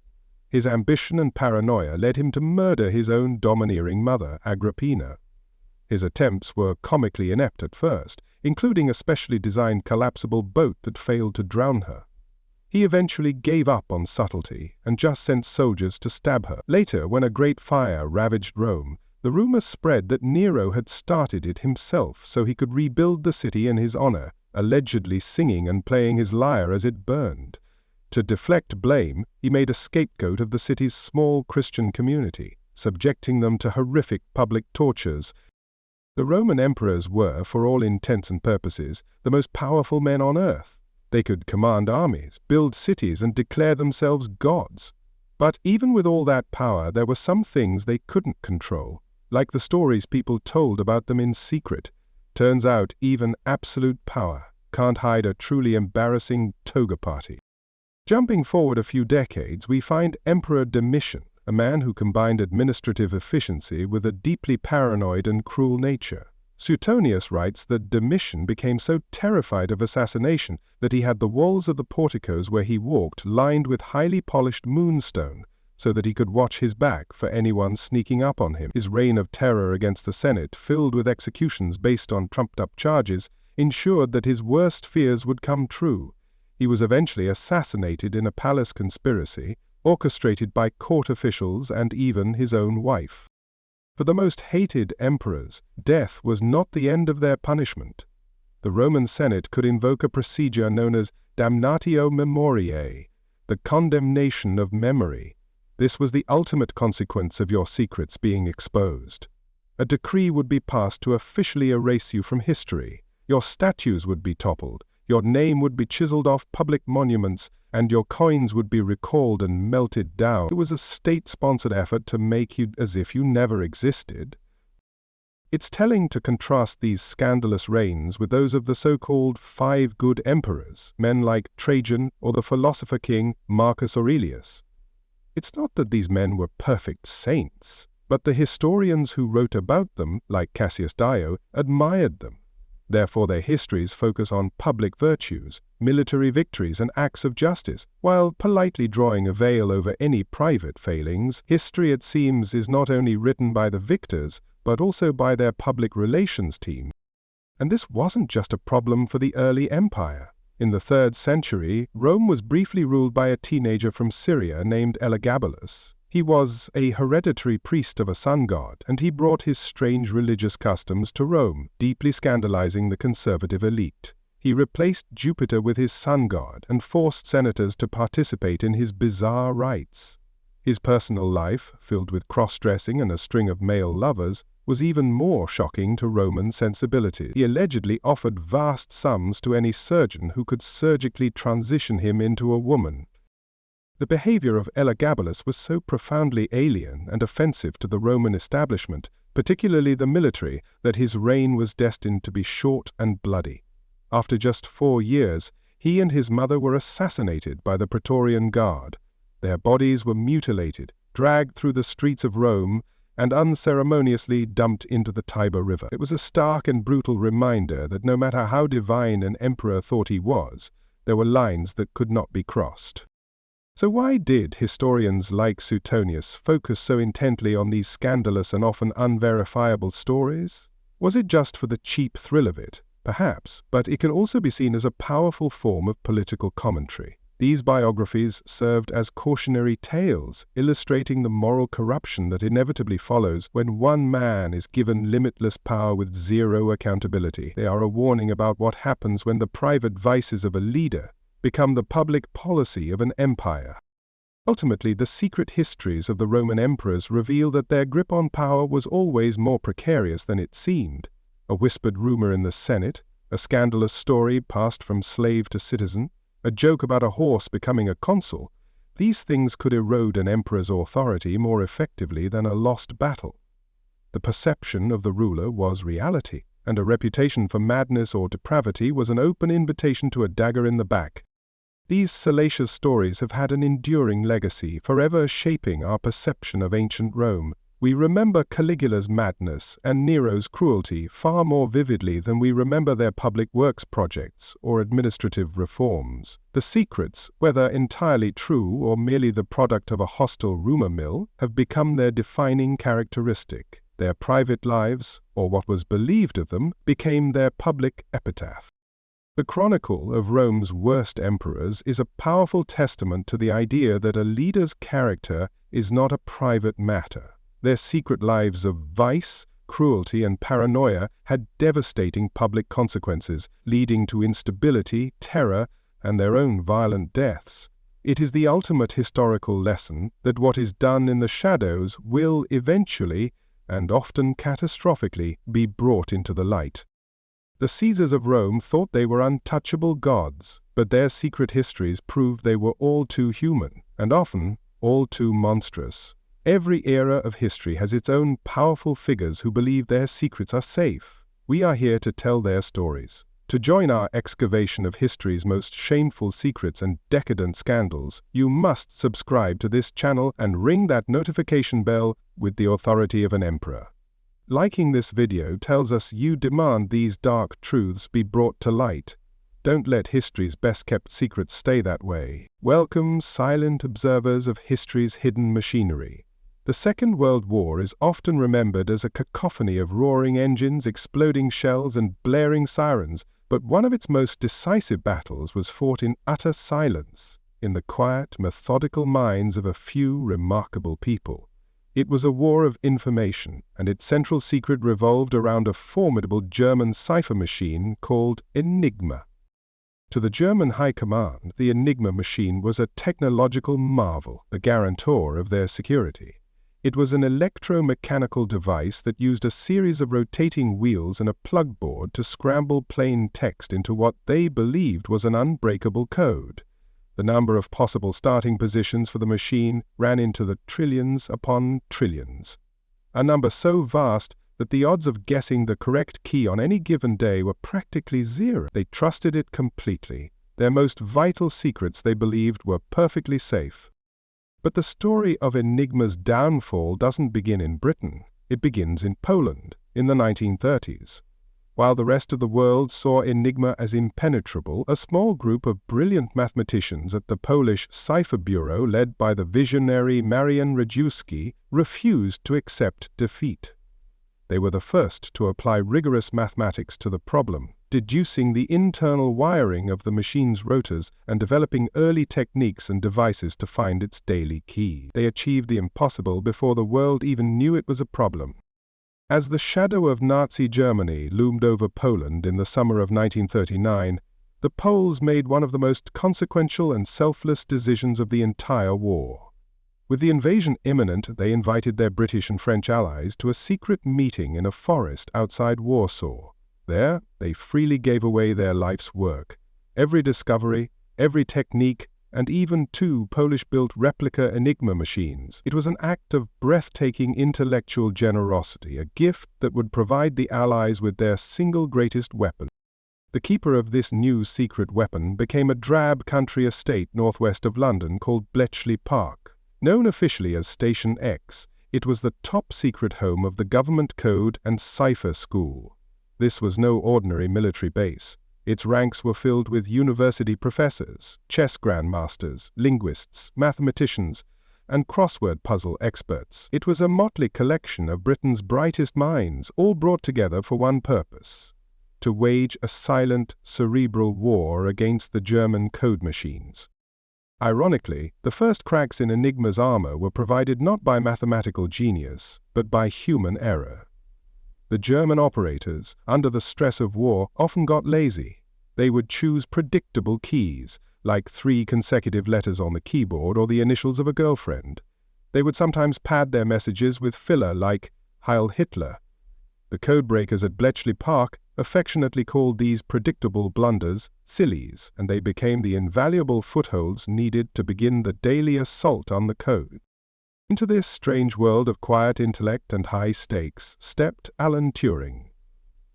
His ambition and paranoia led him to murder his own domineering mother, Agrippina. His attempts were comically inept at first, including a specially designed collapsible boat that failed to drown her. He eventually gave up on subtlety and just sent soldiers to stab her. Later, when a great fire ravaged Rome, the rumor spread that Nero had started it himself so he could rebuild the city in his honor, allegedly singing and playing his lyre as it burned. To deflect blame, he made a scapegoat of the city's small Christian community, subjecting them to horrific public tortures. The Roman emperors were, for all intents and purposes, the most powerful men on earth. They could command armies, build cities, and declare themselves gods. But even with all that power, there were some things they couldn't control, like the stories people told about them in secret. Turns out even absolute power can't hide a truly embarrassing toga party. Jumping forward a few decades, we find Emperor Domitian, a man who combined administrative efficiency with a deeply paranoid and cruel nature. Suetonius writes that Domitian became so terrified of assassination that he had the walls of the porticos where he walked lined with highly polished moonstone, so that he could watch his back for anyone sneaking up on him. His reign of terror against the Senate, filled with executions based on trumped-up charges, ensured that his worst fears would come true. He was eventually assassinated in a palace conspiracy, orchestrated by court officials and even his own wife. For the most hated emperors, death was not the end of their punishment. The Roman Senate could invoke a procedure known as damnatio memoriae, the condemnation of memory. This was the ultimate consequence of your secrets being exposed. A decree would be passed to officially erase you from history. Your statues would be toppled, your name would be chiseled off public monuments, and your coins would be recalled and melted down. It was a state-sponsored effort to make you as if you never existed. It's telling to contrast these scandalous reigns with those of the so-called 5 good emperors, men like Trajan or the philosopher king Marcus Aurelius. It's not that these men were perfect saints, but the historians who wrote about them, like Cassius Dio, admired them. Therefore their histories focus on public virtues, military victories, and acts of justice, while politely drawing a veil over any private failings. History, it seems, is not only written by the victors, but also by their public relations team. And this wasn't just a problem for the early empire. In the 3rd century, Rome was briefly ruled by a teenager from Syria named Elagabalus. He was a hereditary priest of a sun god, and he brought his strange religious customs to Rome, deeply scandalizing the conservative elite. He replaced Jupiter with his sun god and forced senators to participate in his bizarre rites. His personal life, filled with cross-dressing and a string of male lovers, was even more shocking to Roman sensibility. He allegedly offered vast sums to any surgeon who could surgically transition him into a woman. The behavior of Elagabalus was so profoundly alien and offensive to the Roman establishment, particularly the military, that his reign was destined to be short and bloody. After just 4 years, he and his mother were assassinated by the Praetorian Guard. Their bodies were mutilated, dragged through the streets of Rome, and unceremoniously dumped into the Tiber River. It was a stark and brutal reminder that no matter how divine an emperor thought he was, there were lines that could not be crossed. So why did historians like Suetonius focus so intently on these scandalous and often unverifiable stories? Was it just for the cheap thrill of it? Perhaps, but it can also be seen as a powerful form of political commentary. These biographies served as cautionary tales, illustrating the moral corruption that inevitably follows when one man is given limitless power with zero accountability. They are a warning about what happens when the private vices of a leader become the public policy of an empire. Ultimately, the secret histories of the Roman emperors reveal that their grip on power was always more precarious than it seemed. A whispered rumor in the Senate, a scandalous story passed from slave to citizen, a joke about a horse becoming a consul, these things could erode an emperor's authority more effectively than a lost battle. The perception of the ruler was reality, and a reputation for madness or depravity was an open invitation to a dagger in the back. These salacious stories have had an enduring legacy, forever shaping our perception of ancient Rome. We remember Caligula's madness and Nero's cruelty far more vividly than we remember their public works projects or administrative reforms. The secrets, whether entirely true or merely the product of a hostile rumor mill, have become their defining characteristic. Their private lives, or what was believed of them, became their public epitaph. The chronicle of Rome's worst emperors is a powerful testament to the idea that a leader's character is not a private matter. Their secret lives of vice, cruelty, and paranoia had devastating public consequences, leading to instability, terror, and their own violent deaths. It is the ultimate historical lesson that what is done in the shadows will eventually, and often catastrophically, be brought into the light. The Caesars of Rome thought they were untouchable gods, but their secret histories proved they were all too human, and often all too monstrous. Every era of history has its own powerful figures who believe their secrets are safe. We are here to tell their stories. To join our excavation of history's most shameful secrets and decadent scandals, you must subscribe to this channel and ring that notification bell with the authority of an emperor. Liking this video tells us you demand these dark truths be brought to light. Don't let history's best-kept secrets stay that way. Welcome, silent observers of history's hidden machinery. The Second World War is often remembered as a cacophony of roaring engines, exploding shells, and blaring sirens, but one of its most decisive battles was fought in utter silence, in the quiet, methodical minds of a few remarkable people. It was a war of information, and its central secret revolved around a formidable German cipher machine called Enigma. To the German High Command, the Enigma machine was a technological marvel, a guarantor of their security. It was an electromechanical device that used a series of rotating wheels and a plug board to scramble plain text into what they believed was an unbreakable code. The number of possible starting positions for the machine ran into the trillions upon trillions, a number so vast that the odds of guessing the correct key on any given day were practically zero. They trusted it completely. Their most vital secrets they believed were perfectly safe. But the story of Enigma's downfall doesn't begin in Britain. It begins in Poland, in the 1930s. While the rest of the world saw Enigma as impenetrable, a small group of brilliant mathematicians at the Polish Cipher Bureau, led by the visionary Marian Rejewski, refused to accept defeat. They were the first to apply rigorous mathematics to the problem, deducing the internal wiring of the machine's rotors and developing early techniques and devices to find its daily key. They achieved the impossible before the world even knew it was a problem. As the shadow of Nazi Germany loomed over Poland in the summer of 1939, the Poles made one of the most consequential and selfless decisions of the entire war. With the invasion imminent, they invited their British and French allies to a secret meeting in a forest outside Warsaw. There, they freely gave away their life's work, every discovery, every technique, and even 2 Polish-built replica Enigma machines. It was an act of breathtaking intellectual generosity, a gift that would provide the Allies with their single greatest weapon. The keeper of this new secret weapon became a drab country estate northwest of London called Bletchley Park. Known officially as Station X, it was the top-secret home of the Government Code and Cipher School. This was no ordinary military base. Its ranks were filled with university professors, chess grandmasters, linguists, mathematicians, and crossword puzzle experts. It was a motley collection of Britain's brightest minds, all brought together for one purpose: to wage a silent, cerebral war against the German code machines. Ironically, the first cracks in Enigma's armor were provided not by mathematical genius, but by human error. The German operators, under the stress of war, often got lazy. They would choose predictable keys, like 3 consecutive letters on the keyboard or the initials of a girlfriend. They would sometimes pad their messages with filler like Heil Hitler. The codebreakers at Bletchley Park affectionately called these predictable blunders sillies, and they became the invaluable footholds needed to begin the daily assault on the code. Into this strange world of quiet intellect and high stakes stepped Alan Turing.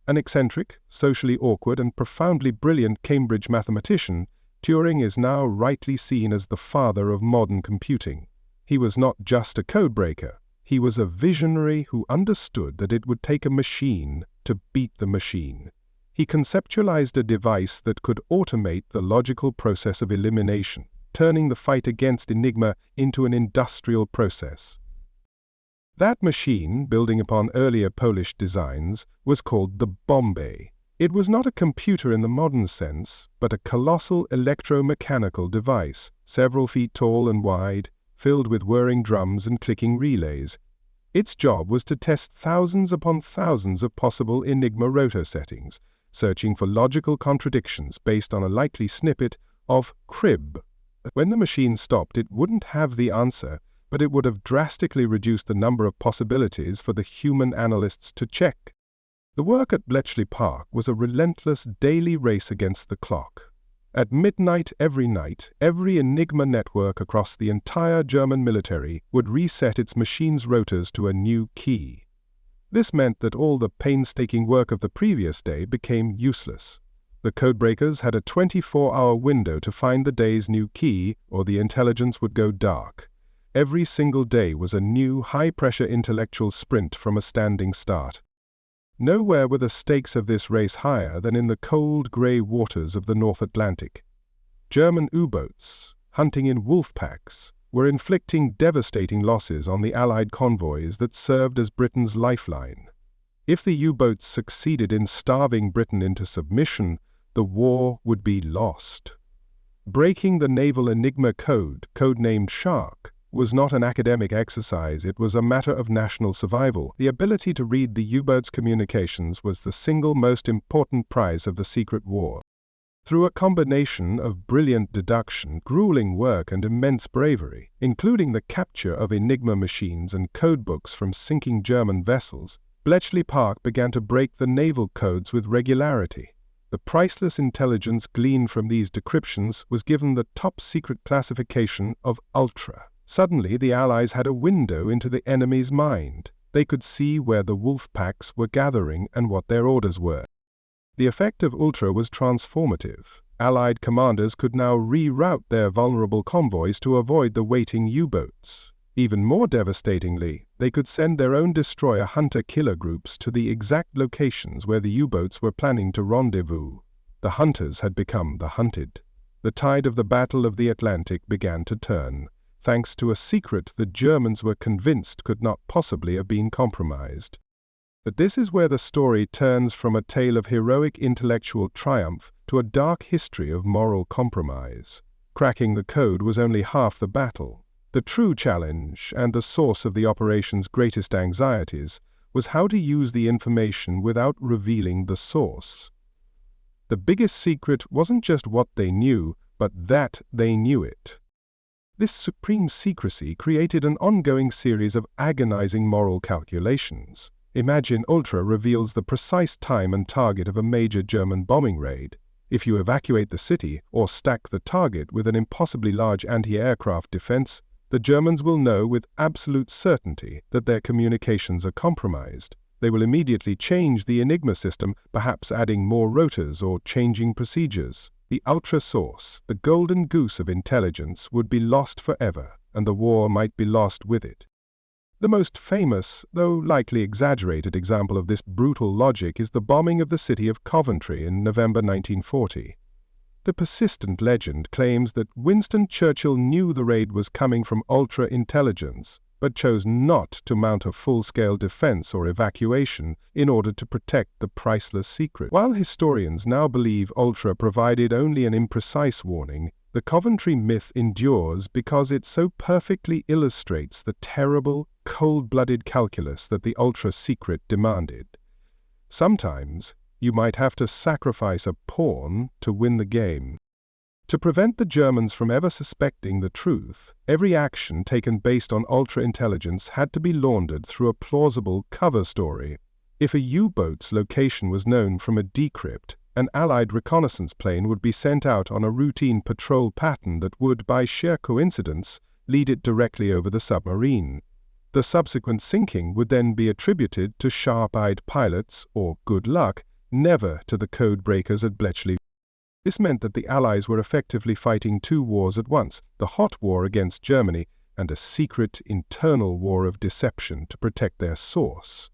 An eccentric, socially awkward, and profoundly brilliant Cambridge mathematician, Turing is now rightly seen as the father of modern computing. He was not just a codebreaker. He was a visionary who understood that it would take a machine to beat the machine. He conceptualized a device that could automate the logical process of elimination, turning the fight against Enigma into an industrial process. That machine, building upon earlier Polish designs, was called the Bombay. It was not a computer in the modern sense, but a colossal electromechanical device, several feet tall and wide, filled with whirring drums and clicking relays. Its job was to test thousands upon thousands of possible Enigma rotor settings, searching for logical contradictions based on a likely snippet of crib. When the machine stopped, it wouldn't have the answer, but it would have drastically reduced the number of possibilities for the human analysts to check. The work at Bletchley Park was a relentless daily race against the clock. At midnight every night, every Enigma network across the entire German military would reset its machine's rotors to a new key. This meant that all the painstaking work of the previous day became useless. The codebreakers had a 24-hour window to find the day's new key, or the intelligence would go dark. Every single day was a new, high-pressure intellectual sprint from a standing start. Nowhere were the stakes of this race higher than in the cold, grey waters of the North Atlantic. German U-boats, hunting in wolf packs, were inflicting devastating losses on the Allied convoys that served as Britain's lifeline. If the U-boats succeeded in starving Britain into submission, the war would be lost. Breaking the naval Enigma code, codenamed Shark, was not an academic exercise, it was a matter of national survival. The ability to read the U-boats' communications was the single most important prize of the secret war. Through a combination of brilliant deduction, grueling work, and immense bravery, including the capture of Enigma machines and codebooks from sinking German vessels, Bletchley Park began to break the naval codes with regularity. The priceless intelligence gleaned from these decryptions was given the top-secret classification of Ultra. Suddenly, the Allies had a window into the enemy's mind. They could see where the wolf packs were gathering and what their orders were. The effect of Ultra was transformative. Allied commanders could now reroute their vulnerable convoys to avoid the waiting U-boats. Even more devastatingly, they could send their own destroyer hunter-killer groups to the exact locations where the U-boats were planning to rendezvous. The hunters had become the hunted. The tide of the Battle of the Atlantic began to turn, thanks to a secret the Germans were convinced could not possibly have been compromised. But this is where the story turns from a tale of heroic intellectual triumph to a dark history of moral compromise. Cracking the code was only half the battle. The true challenge, and the source of the operation's greatest anxieties, was how to use the information without revealing the source. The biggest secret wasn't just what they knew, but that they knew it. This supreme secrecy created an ongoing series of agonizing moral calculations. Imagine Ultra reveals the precise time and target of a major German bombing raid. If you evacuate the city or stack the target with an impossibly large anti-aircraft defense, the Germans will know with absolute certainty that their communications are compromised. They will immediately change the Enigma system, perhaps adding more rotors or changing procedures. The Ultra source, the golden goose of intelligence, would be lost forever, and the war might be lost with it. The most famous, though likely exaggerated example of this brutal logic is the bombing of the city of Coventry in November 1940. The persistent legend claims that Winston Churchill knew the raid was coming from Ultra intelligence, but chose not to mount a full-scale defense or evacuation in order to protect the priceless secret. While historians now believe Ultra provided only an imprecise warning, the Coventry myth endures because it so perfectly illustrates the terrible, cold-blooded calculus that the Ultra secret demanded. Sometimes, you might have to sacrifice a pawn to win the game. To prevent the Germans from ever suspecting the truth, every action taken based on ultra-intelligence had to be laundered through a plausible cover story. If a U-boat's location was known from a decrypt, an Allied reconnaissance plane would be sent out on a routine patrol pattern that would, by sheer coincidence, lead it directly over the submarine. The subsequent sinking would then be attributed to sharp-eyed pilots, or good luck, never to the code breakers at Bletchley. This meant that the Allies were effectively fighting two wars at once, the hot war against Germany and a secret internal war of deception to protect their source.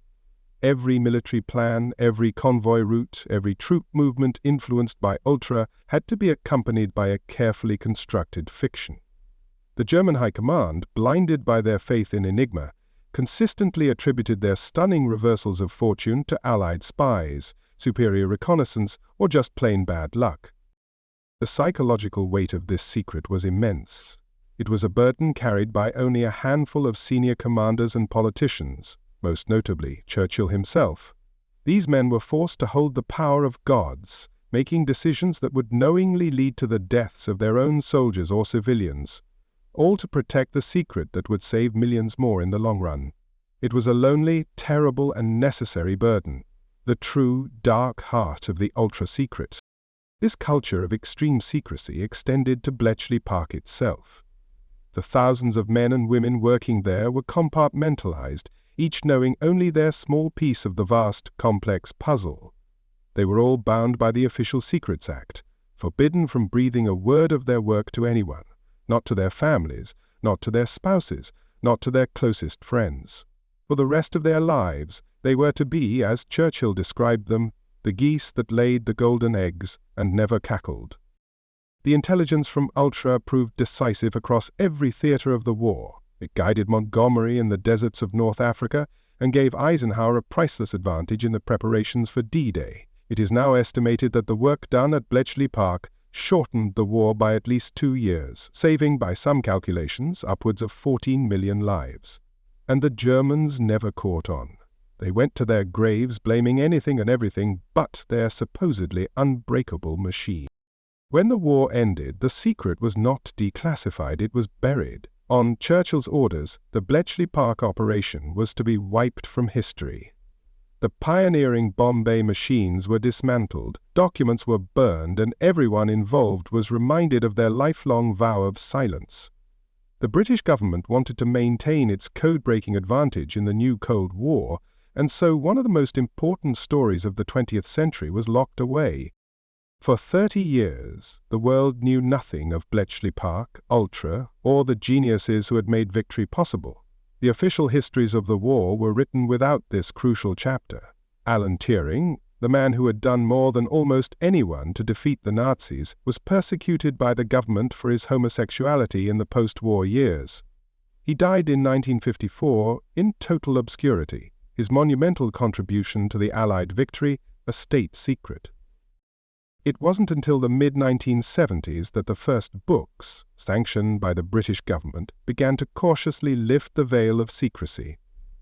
Every military plan, every convoy route, every troop movement influenced by Ultra had to be accompanied by a carefully constructed fiction. The German High Command, blinded by their faith in Enigma, consistently attributed their stunning reversals of fortune to Allied spies, superior reconnaissance, or just plain bad luck. The psychological weight of this secret was immense. It was a burden carried by only a handful of senior commanders and politicians, most notably Churchill himself. These men were forced to hold the power of gods, making decisions that would knowingly lead to the deaths of their own soldiers or civilians. all to protect the secret that would save millions more in the long run. It was a lonely, terrible, and necessary burden, the true, dark heart of the ultra-secret. This culture of extreme secrecy extended to Bletchley Park itself. The thousands of men and women working there were compartmentalized, each knowing only their small piece of the vast, complex puzzle. They were all bound by the Official Secrets Act, forbidden from breathing a word of their work to anyone, not to their families, not to their spouses, not to their closest friends. For the rest of their lives, they were to be, as Churchill described them, the geese that laid the golden eggs and never cackled. The intelligence from Ultra proved decisive across every theater of the war. It guided Montgomery in the deserts of North Africa and gave Eisenhower a priceless advantage in the preparations for D-Day. It is now estimated that the work done at Bletchley Park shortened the war by at least 2 years, saving, by some calculations, upwards of 14 million lives. And the Germans never caught on. They went to their graves blaming anything and everything but their supposedly unbreakable machine. When the war ended, the secret was not declassified, it was buried. On Churchill's orders, the Bletchley Park operation was to be wiped from history. The pioneering Bombay machines were dismantled, documents were burned, and everyone involved was reminded of their lifelong vow of silence. The British government wanted to maintain its code-breaking advantage in the new Cold War, and so one of the most important stories of the 20th century was locked away. For 30 years, the world knew nothing of Bletchley Park, Ultra, or the geniuses who had made victory possible. The official histories of the war were written without this crucial chapter. Alan Turing, the man who had done more than almost anyone to defeat the Nazis, was persecuted by the government for his homosexuality in the post-war years. He died in 1954 in total obscurity, his monumental contribution to the Allied victory a state secret. It wasn't until the mid-1970s that the first books, sanctioned by the British government, began to cautiously lift the veil of secrecy.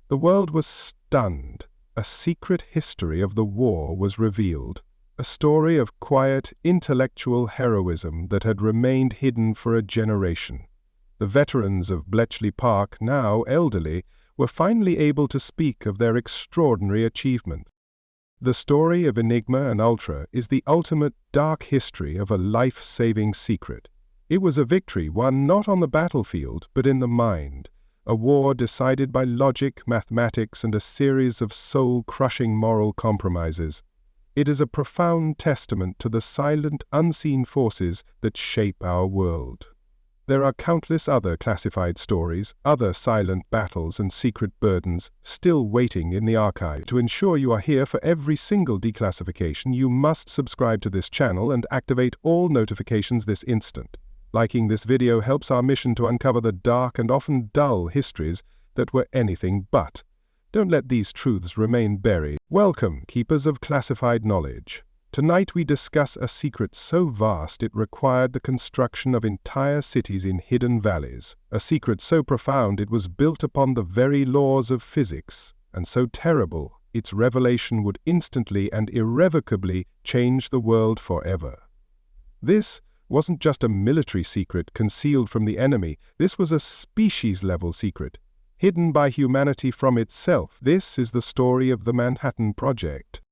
The world was stunned. A secret history of the war was revealed, a story of quiet, intellectual heroism that had remained hidden for a generation. The veterans of Bletchley Park, now elderly, were finally able to speak of their extraordinary achievement. The story of Enigma and Ultra is the ultimate dark history of a life-saving secret. It was a victory won not on the battlefield but in the mind, a war decided by logic, mathematics, and a series of soul-crushing moral compromises. It is a profound testament to the silent, unseen forces that shape our world. There are countless other classified stories, other silent battles and secret burdens, still waiting in the archive. To ensure you are here for every single declassification, you must subscribe to this channel and activate all notifications this instant. Liking this video helps our mission to uncover the dark and often dull histories that were anything but. Don't let these truths remain buried. Welcome, keepers of classified knowledge. Tonight we discuss a secret so vast it required the construction of entire cities in hidden valleys, a secret so profound it was built upon the very laws of physics, and so terrible its revelation would instantly and irrevocably change the world forever. This wasn't just a military secret concealed from the enemy, this was a species-level secret, hidden by humanity from itself. This is the story of the Manhattan Project.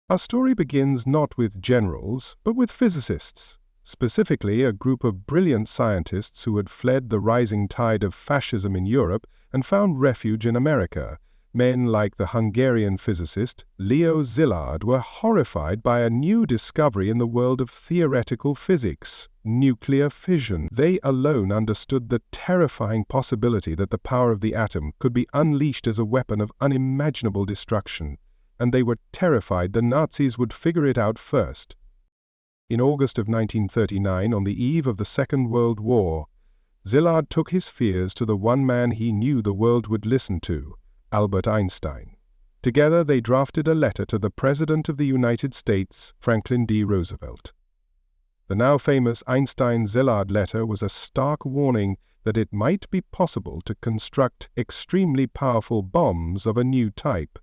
Our story begins not with generals, but with physicists, specifically a group of brilliant scientists who had fled the rising tide of fascism in Europe and found refuge in America. Men like the Hungarian physicist Leo Szilard were horrified by a new discovery in the world of theoretical physics, nuclear fission. They alone understood the terrifying possibility that the power of the atom could be unleashed as a weapon of unimaginable destruction, and they were terrified the Nazis would figure it out first. In August of 1939, on the eve of the Second World War, Szilard took his fears to the one man he knew the world would listen to, Albert Einstein. Together they drafted a letter to the President of the United States, Franklin D. Roosevelt. The now famous Einstein-Szilard letter was a stark warning that it might be possible to construct extremely powerful bombs of a new type,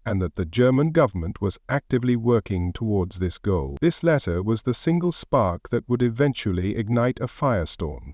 and that the German government was actively working towards this goal. This letter was the single spark that would eventually ignite a firestorm.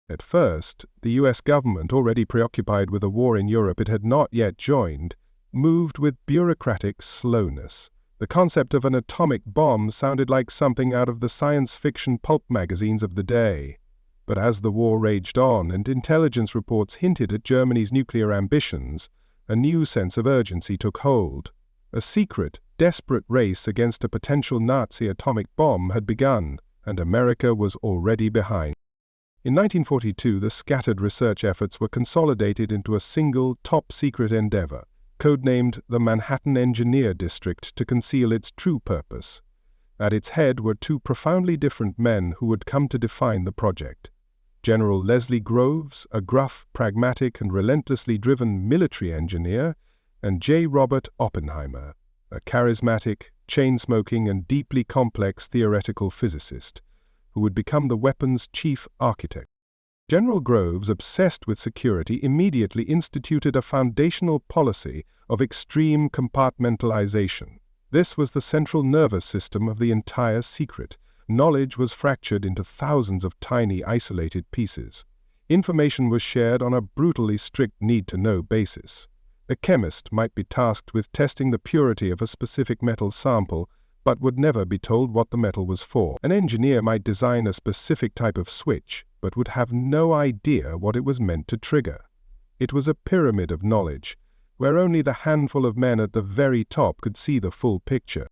At first, the US government, already preoccupied with a war in Europe it had not yet joined, moved with bureaucratic slowness. The concept of an atomic bomb sounded like something out of the science fiction pulp magazines of the day. But as the war raged on and intelligence reports hinted at Germany's nuclear ambitions, a new sense of urgency took hold. A secret, desperate race against a potential Nazi atomic bomb had begun, and America was already behind. In 1942, the scattered research efforts were consolidated into a single, top-secret endeavor, codenamed the Manhattan Engineer District to conceal its true purpose. At its head were two profoundly different men who would come to define the project. General Leslie Groves, a gruff, pragmatic, and relentlessly driven military engineer, and J. Robert Oppenheimer, a charismatic, chain-smoking, and deeply complex theoretical physicist, who would become the weapon's chief architect. General Groves, obsessed with security, immediately instituted a foundational policy of extreme compartmentalization. This was the central nervous system of the entire secret. Knowledge was fractured into thousands of tiny, isolated pieces. Information was shared on a brutally strict need-to-know basis. A chemist might be tasked with testing the purity of a specific metal sample, but would never be told what the metal was for. An engineer might design a specific type of switch, but would have no idea what it was meant to trigger. It was a pyramid of knowledge, where only the handful of men at the very top could see the full picture.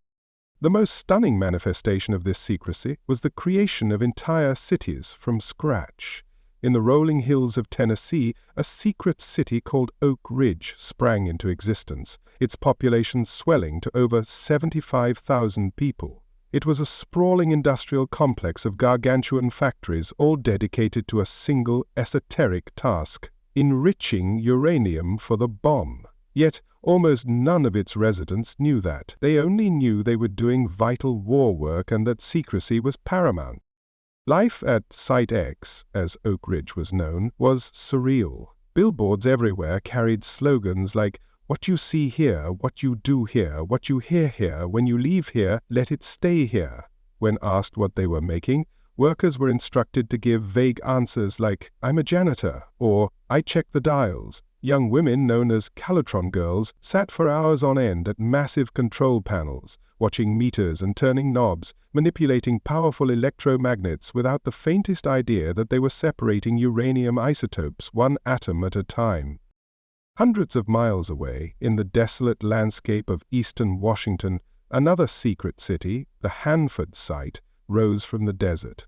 The most stunning manifestation of this secrecy was the creation of entire cities from scratch. In the rolling hills of Tennessee, a secret city called Oak Ridge sprang into existence, its population swelling to over 75,000 people. It was a sprawling industrial complex of gargantuan factories, all dedicated to a single esoteric task: enriching uranium for the bomb. Yet, almost none of its residents knew that. They only knew they were doing vital war work and that secrecy was paramount. Life at Site X, as Oak Ridge was known, was surreal. Billboards everywhere carried slogans like, "What you see here, what you do here, what you hear here, when you leave here, let it stay here." When asked what they were making, workers were instructed to give vague answers like, "I'm a janitor," or "I check the dials." Young women, known as Calotron girls, sat for hours on end at massive control panels, watching meters and turning knobs, manipulating powerful electromagnets without the faintest idea that they were separating uranium isotopes one atom at a time. Hundreds of miles away, in the desolate landscape of eastern Washington, another secret city, the Hanford site, rose from the desert.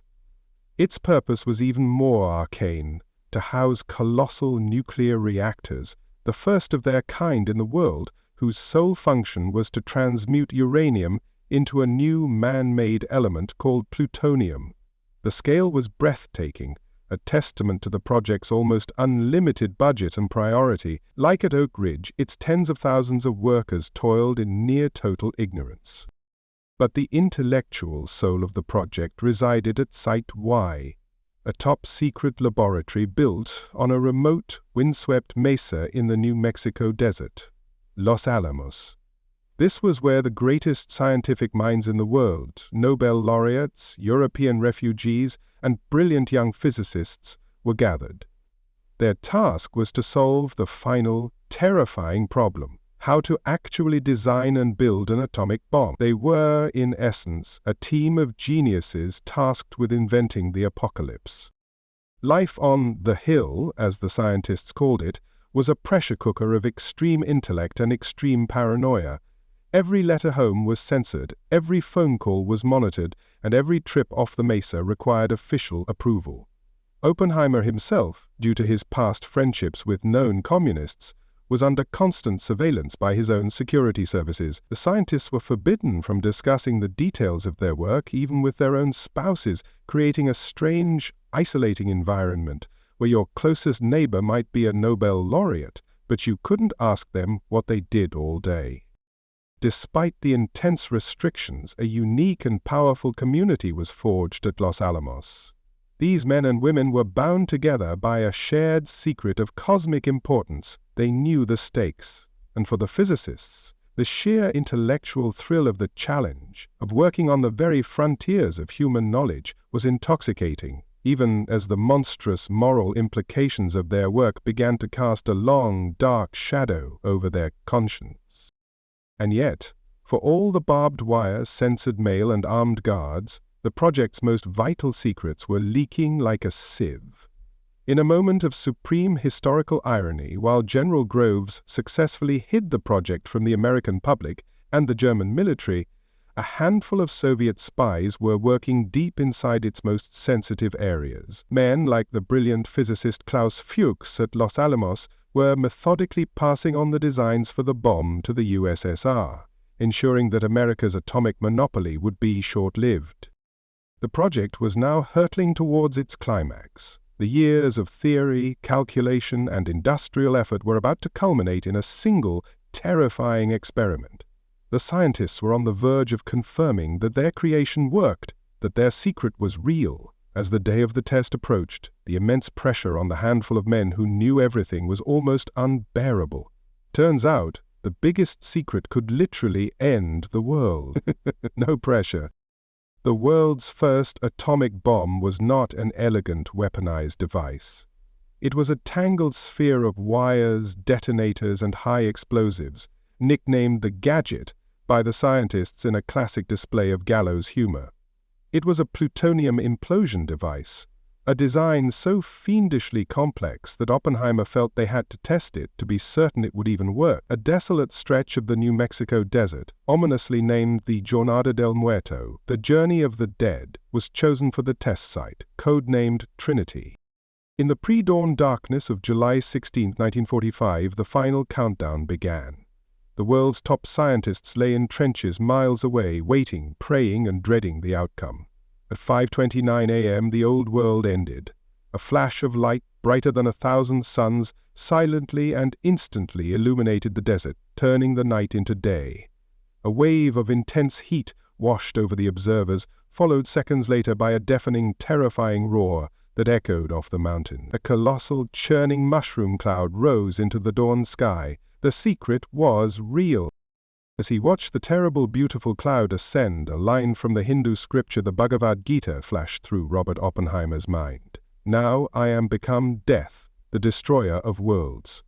Its purpose was even more arcane: to house colossal nuclear reactors, the first of their kind in the world, whose sole function was to transmute uranium into a new man-made element called plutonium. The scale was breathtaking, a testament to the project's almost unlimited budget and priority. Like at Oak Ridge, its tens of thousands of workers toiled in near-total ignorance. But the intellectual soul of the project resided at Site Y, a top-secret laboratory built on a remote, windswept mesa in the New Mexico desert, Los Alamos. This was where the greatest scientific minds in the world, Nobel laureates, European refugees, and brilliant young physicists, were gathered. Their task was to solve the final, terrifying problem: how to actually design and build an atomic bomb. They were, in essence, a team of geniuses tasked with inventing the apocalypse. Life on the Hill, as the scientists called it, was a pressure cooker of extreme intellect and extreme paranoia. Every letter home was censored, every phone call was monitored, and every trip off the mesa required official approval. Oppenheimer himself, due to his past friendships with known communists, was under constant surveillance by his own security services. The scientists were forbidden from discussing the details of their work, even with their own spouses, creating a strange, isolating environment where your closest neighbor might be a Nobel laureate, but you couldn't ask them what they did all day. Despite the intense restrictions, a unique and powerful community was forged at Los Alamos. These men and women were bound together by a shared secret of cosmic importance. They knew the stakes, and for the physicists, the sheer intellectual thrill of the challenge, of working on the very frontiers of human knowledge, was intoxicating. even as the monstrous moral implications of their work began to cast a long, dark shadow over their conscience. And yet, for all the barbed wire, censored mail, and armed guards, the project's most vital secrets were leaking like a sieve. In a moment of supreme historical irony, while General Groves successfully hid the project from the American public and the German military, a handful of Soviet spies were working deep inside its most sensitive areas. Men like the brilliant physicist Klaus Fuchs at Los Alamos were methodically passing on the designs for the bomb to the USSR, ensuring that America's atomic monopoly would be short-lived. The project was now hurtling towards its climax. The years of theory, calculation, and industrial effort were about to culminate in a single, terrifying experiment. The scientists were on the verge of confirming that their creation worked, that their secret was real. As the day of the test approached, the immense pressure on the handful of men who knew everything was almost unbearable. Turns out, the biggest secret could literally end the world. No pressure. The world's first atomic bomb was not an elegant weaponized device. It was a tangled sphere of wires, detonators, and high explosives, nicknamed the Gadget by the scientists in a classic display of gallows humor. It was a plutonium implosion device, a design so fiendishly complex that Oppenheimer felt they had to test it to be certain it would even work. A desolate stretch of the New Mexico desert, ominously named the Jornada del Muerto, the Journey of the Dead, was chosen for the test site, codenamed Trinity. In the pre-dawn darkness of July 16, 1945, the final countdown began. The world's top scientists lay in trenches miles away, waiting, praying, and dreading the outcome. At 5:29 a.m. the old world ended. A flash of light, brighter than 1,000 suns, silently and instantly illuminated the desert, turning the night into day. A wave of intense heat washed over the observers, followed seconds later by a deafening, terrifying roar that echoed off the mountain. A colossal, churning mushroom cloud rose into the dawn sky. The secret was real. As he watched the terrible, beautiful cloud ascend, a line from the Hindu scripture the Bhagavad Gita flashed through Robert Oppenheimer's mind. Now I am become death, the destroyer of worlds.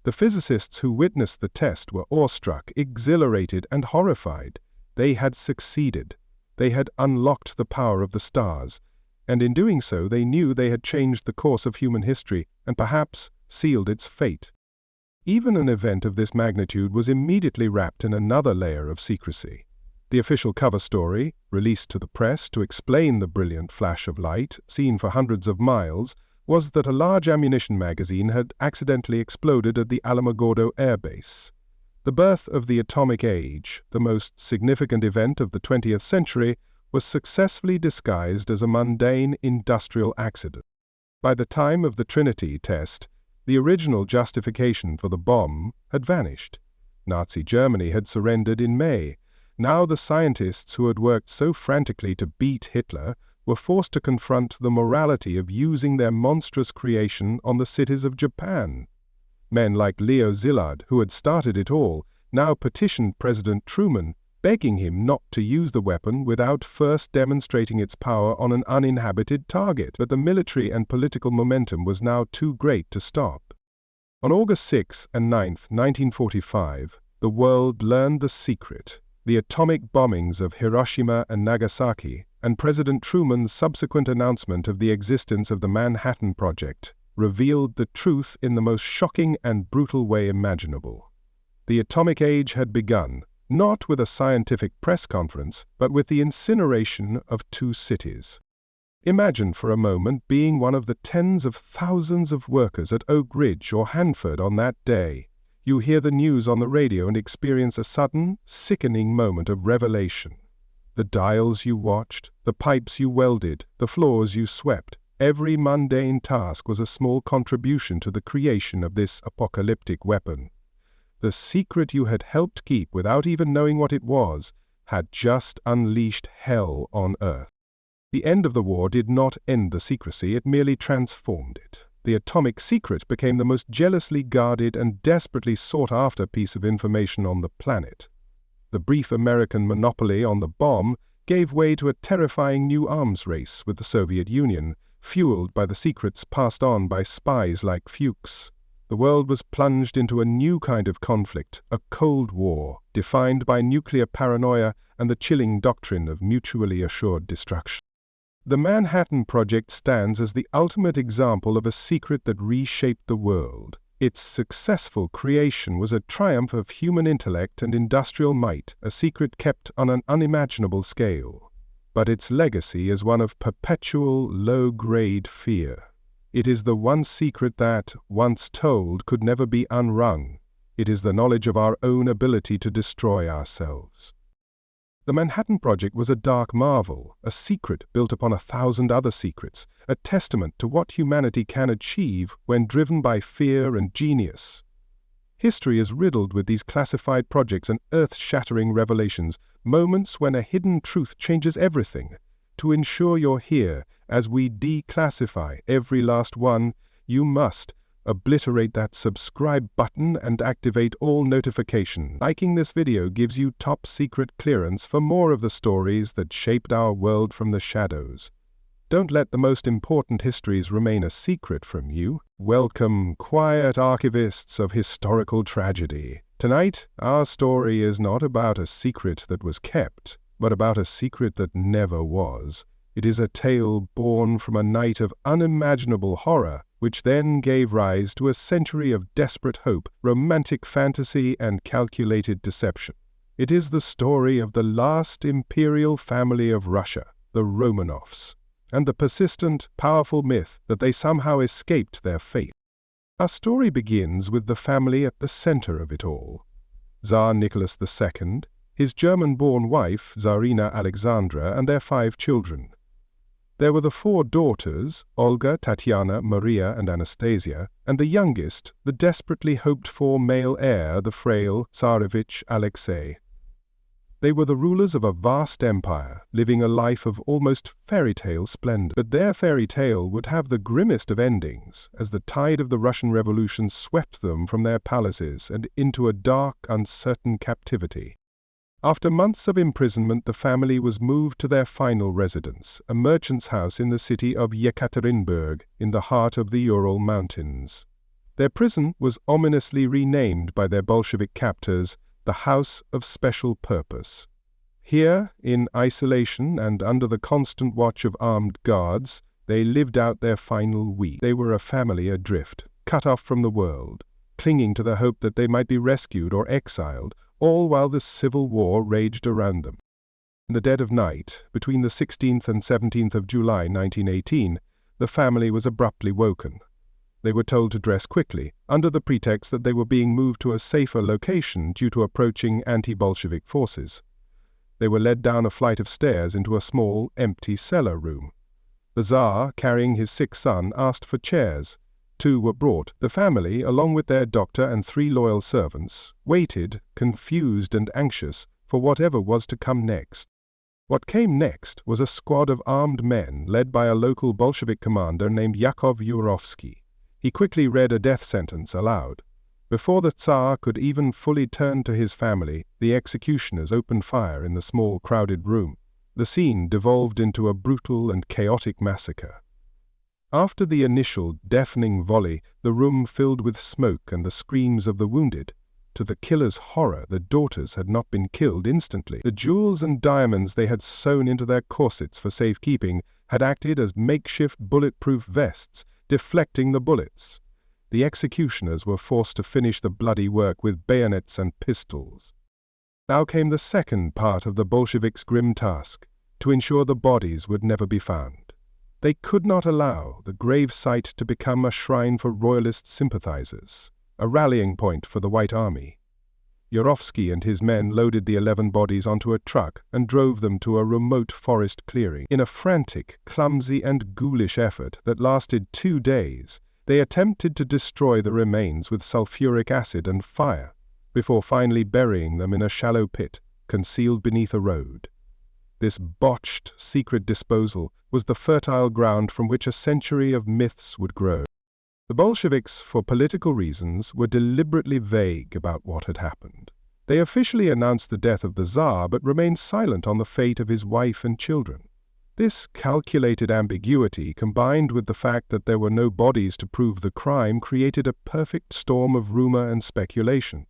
The physicists who witnessed the test were awestruck, exhilarated, and horrified. They had succeeded. They had unlocked the power of the stars, and in doing so they knew they had changed the course of human history and perhaps sealed its fate. Even an event of this magnitude was immediately wrapped in another layer of secrecy. The official cover story, released to the press to explain the brilliant flash of light, seen for hundreds of miles, was that a large ammunition magazine had accidentally exploded at the Alamogordo Air Base. The birth of the atomic age, the most significant event of the 20th century, was successfully disguised as a mundane industrial accident. By the time of the Trinity test, the original justification for the bomb had vanished. Nazi Germany had surrendered in May. Now the scientists who had worked so frantically to beat Hitler were forced to confront the morality of using their monstrous creation on the cities of Japan. Men like Leo Szilard, who had started it all, now petitioned President Truman, begging him not to use the weapon without first demonstrating its power on an uninhabited target. But the military and political momentum was now too great to stop. On August 6 and 9, 1945, the world learned the secret. The atomic bombings of Hiroshima and Nagasaki, and President Truman's subsequent announcement of the existence of the Manhattan Project, revealed the truth in the most shocking and brutal way imaginable. The atomic age had begun, not with a scientific press conference, but with the incineration of 2 cities. Imagine for a moment being one of the tens of thousands of workers at Oak Ridge or Hanford on that day. You hear the news on the radio and experience a sudden, sickening moment of revelation. The dials you watched, the pipes you welded, the floors you swept, every mundane task was a small contribution to the creation of this apocalyptic weapon. The secret you had helped keep without even knowing what it was had just unleashed hell on Earth. The end of the war did not end the secrecy, it merely transformed it. The atomic secret became the most jealously guarded and desperately sought-after piece of information on the planet. The brief American monopoly on the bomb gave way to a terrifying new arms race with the Soviet Union, fueled by the secrets passed on by spies like Fuchs. The world was plunged into a new kind of conflict, a Cold War, defined by nuclear paranoia and the chilling doctrine of mutually assured destruction. The Manhattan Project stands as the ultimate example of a secret that reshaped the world. Its successful creation was a triumph of human intellect and industrial might, a secret kept on an unimaginable scale. But its legacy is one of perpetual, low-grade fear. It is the one secret that, once told, could never be unwrung. It is the knowledge of our own ability to destroy ourselves. The Manhattan Project was a dark marvel, a secret built upon 1,000 other secrets, a testament to what humanity can achieve when driven by fear and genius. History is riddled with these classified projects and earth-shattering revelations, moments when a hidden truth changes everything. To ensure you're here, as we declassify every last one, you must obliterate that subscribe button and activate all notifications. Liking this video gives you top secret clearance for more of the stories that shaped our world from the shadows. Don't let the most important histories remain a secret from you. Welcome, quiet archivists of historical tragedy. Tonight, our story is not about a secret that was kept, but about a secret that never was. It is a tale born from a night of unimaginable horror, which then gave rise to a century of desperate hope, romantic fantasy, and calculated deception. It is the story of the last imperial family of Russia, the Romanovs, and the persistent, powerful myth that they somehow escaped their fate. Our story begins with the family at the center of it all. Tsar Nicholas II, his German-born wife, Tsarina Alexandra, and their 5 children. There were the 4 daughters, Olga, Tatiana, Maria, and Anastasia, and the youngest, the desperately hoped-for male heir, the frail Tsarevich Alexei. They were the rulers of a vast empire, living a life of almost fairy-tale splendor. But their fairy tale would have the grimmest of endings, as the tide of the Russian Revolution swept them from their palaces and into a dark, uncertain captivity. After months of imprisonment, the family was moved to their final residence, a merchant's house in the city of Yekaterinburg, in the heart of the Ural Mountains. Their prison was ominously renamed by their Bolshevik captors the House of Special Purpose. Here, in isolation and under the constant watch of armed guards, they lived out their final week. They were a family adrift, cut off from the world, clinging to the hope that they might be rescued or exiled, all while the civil war raged around them. In the dead of night, between the 16th and 17th of July 1918, the family was abruptly woken. They were told to dress quickly, under the pretext that they were being moved to a safer location due to approaching anti-Bolshevik forces. They were led down a flight of stairs into a small, empty cellar room. The Tsar, carrying his sick son, asked for chairs. 2 were brought. The family, along with their doctor and 3 loyal servants, waited, confused and anxious, for whatever was to come next. What came next was a squad of armed men led by a local Bolshevik commander named Yakov Yurovsky. He quickly read a death sentence aloud. Before the Tsar could even fully turn to his family, the executioners opened fire in the small, crowded room. The scene devolved into a brutal and chaotic massacre. After the initial, deafening volley, the room filled with smoke and the screams of the wounded. To the killer's horror, the daughters had not been killed instantly. The jewels and diamonds they had sewn into their corsets for safekeeping had acted as makeshift bulletproof vests, deflecting the bullets. The executioners were forced to finish the bloody work with bayonets and pistols. Now came the second part of the Bolsheviks' grim task, to ensure the bodies would never be found. They could not allow the grave site to become a shrine for royalist sympathizers, a rallying point for the White Army. Yurovsky and his men loaded the 11 bodies onto a truck and drove them to a remote forest clearing. In a frantic, clumsy and ghoulish effort that lasted 2 days, they attempted to destroy the remains with sulfuric acid and fire, before finally burying them in a shallow pit concealed beneath a road. This botched, secret disposal was the fertile ground from which a century of myths would grow. The Bolsheviks, for political reasons, were deliberately vague about what had happened. They officially announced the death of the Tsar but remained silent on the fate of his wife and children. This calculated ambiguity, combined with the fact that there were no bodies to prove the crime, created a perfect storm of rumor and speculation.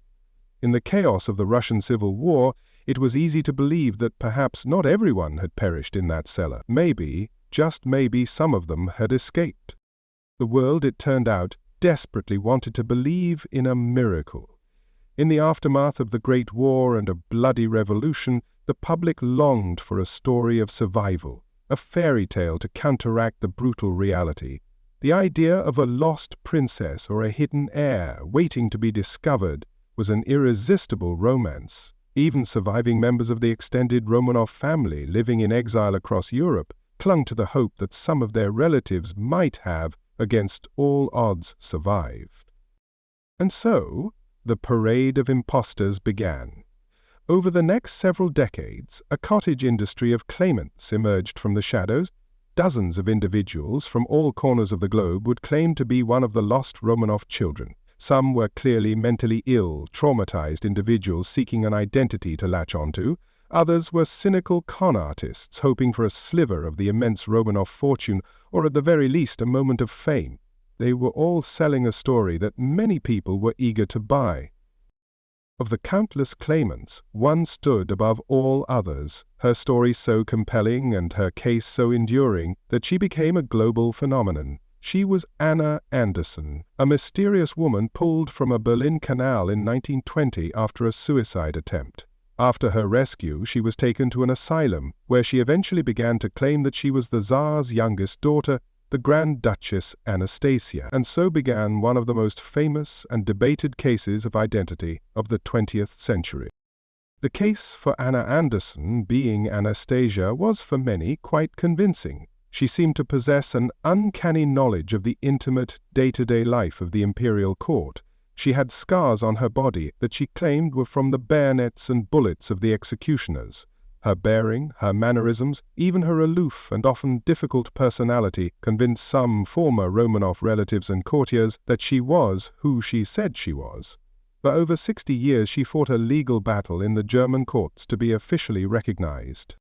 In the chaos of the Russian Civil War, it was easy to believe that perhaps not everyone had perished in that cellar. Maybe, just maybe, some of them had escaped. The world, it turned out, desperately wanted to believe in a miracle. In the aftermath of the Great War and a bloody revolution, the public longed for a story of survival, a fairy tale to counteract the brutal reality. The idea of a lost princess or a hidden heir waiting to be discovered was an irresistible romance. Even surviving members of the extended Romanov family living in exile across Europe clung to the hope that some of their relatives might have, against all odds, survived. And so, the parade of imposters began. Over the next several decades, a cottage industry of claimants emerged from the shadows. Dozens of individuals from all corners of the globe would claim to be one of the lost Romanov children. Some were clearly mentally ill, traumatized individuals seeking an identity to latch onto. Others were cynical con artists hoping for a sliver of the immense Romanov fortune, or at the very least a moment of fame. They were all selling a story that many people were eager to buy. Of the countless claimants, one stood above all others, her story so compelling and her case so enduring that she became a global phenomenon. She was Anna Anderson, a mysterious woman pulled from a Berlin canal in 1920 after a suicide attempt. After her rescue, she was taken to an asylum, where she eventually began to claim that she was the Tsar's youngest daughter, the Grand Duchess Anastasia, and so began one of the most famous and debated cases of identity of the 20th century. The case for Anna Anderson, being Anastasia, was for many quite convincing. She seemed to possess an uncanny knowledge of the intimate, day-to-day life of the imperial court. She had scars on her body that she claimed were from the bayonets and bullets of the executioners. Her bearing, her mannerisms, even her aloof and often difficult personality convinced some former Romanov relatives and courtiers that she was who she said she was. For over 60 years she fought a legal battle in the German courts to be officially recognized.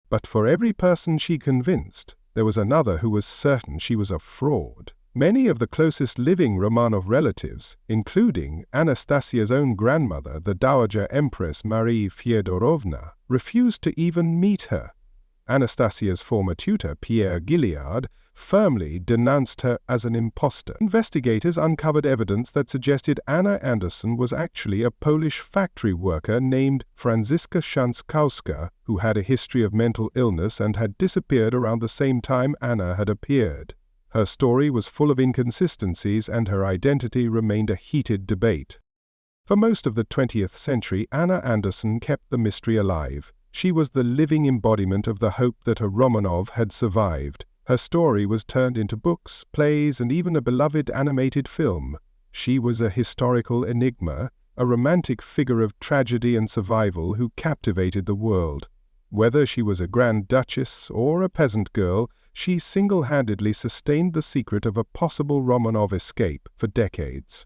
But for every person she convinced, there was another who was certain she was a fraud. Many of the closest living Romanov relatives, including Anastasia's own grandmother, the Dowager Empress Marie Fyodorovna, refused to even meet her. Anastasia's former tutor, Pierre Gilliard, firmly denounced her as an impostor. Investigators uncovered evidence that suggested Anna Anderson was actually a Polish factory worker named Franziska Szankowska, who had a history of mental illness and had disappeared around the same time Anna had appeared. Her story was full of inconsistencies and her identity remained a heated debate. For most of the 20th century, Anna Anderson kept the mystery alive. She was the living embodiment of the hope that a Romanov had survived. Her story was turned into books, plays, and even a beloved animated film. She was a historical enigma, a romantic figure of tragedy and survival who captivated the world. Whether she was a Grand Duchess or a peasant girl, she single-handedly sustained the secret of a possible Romanov escape for decades.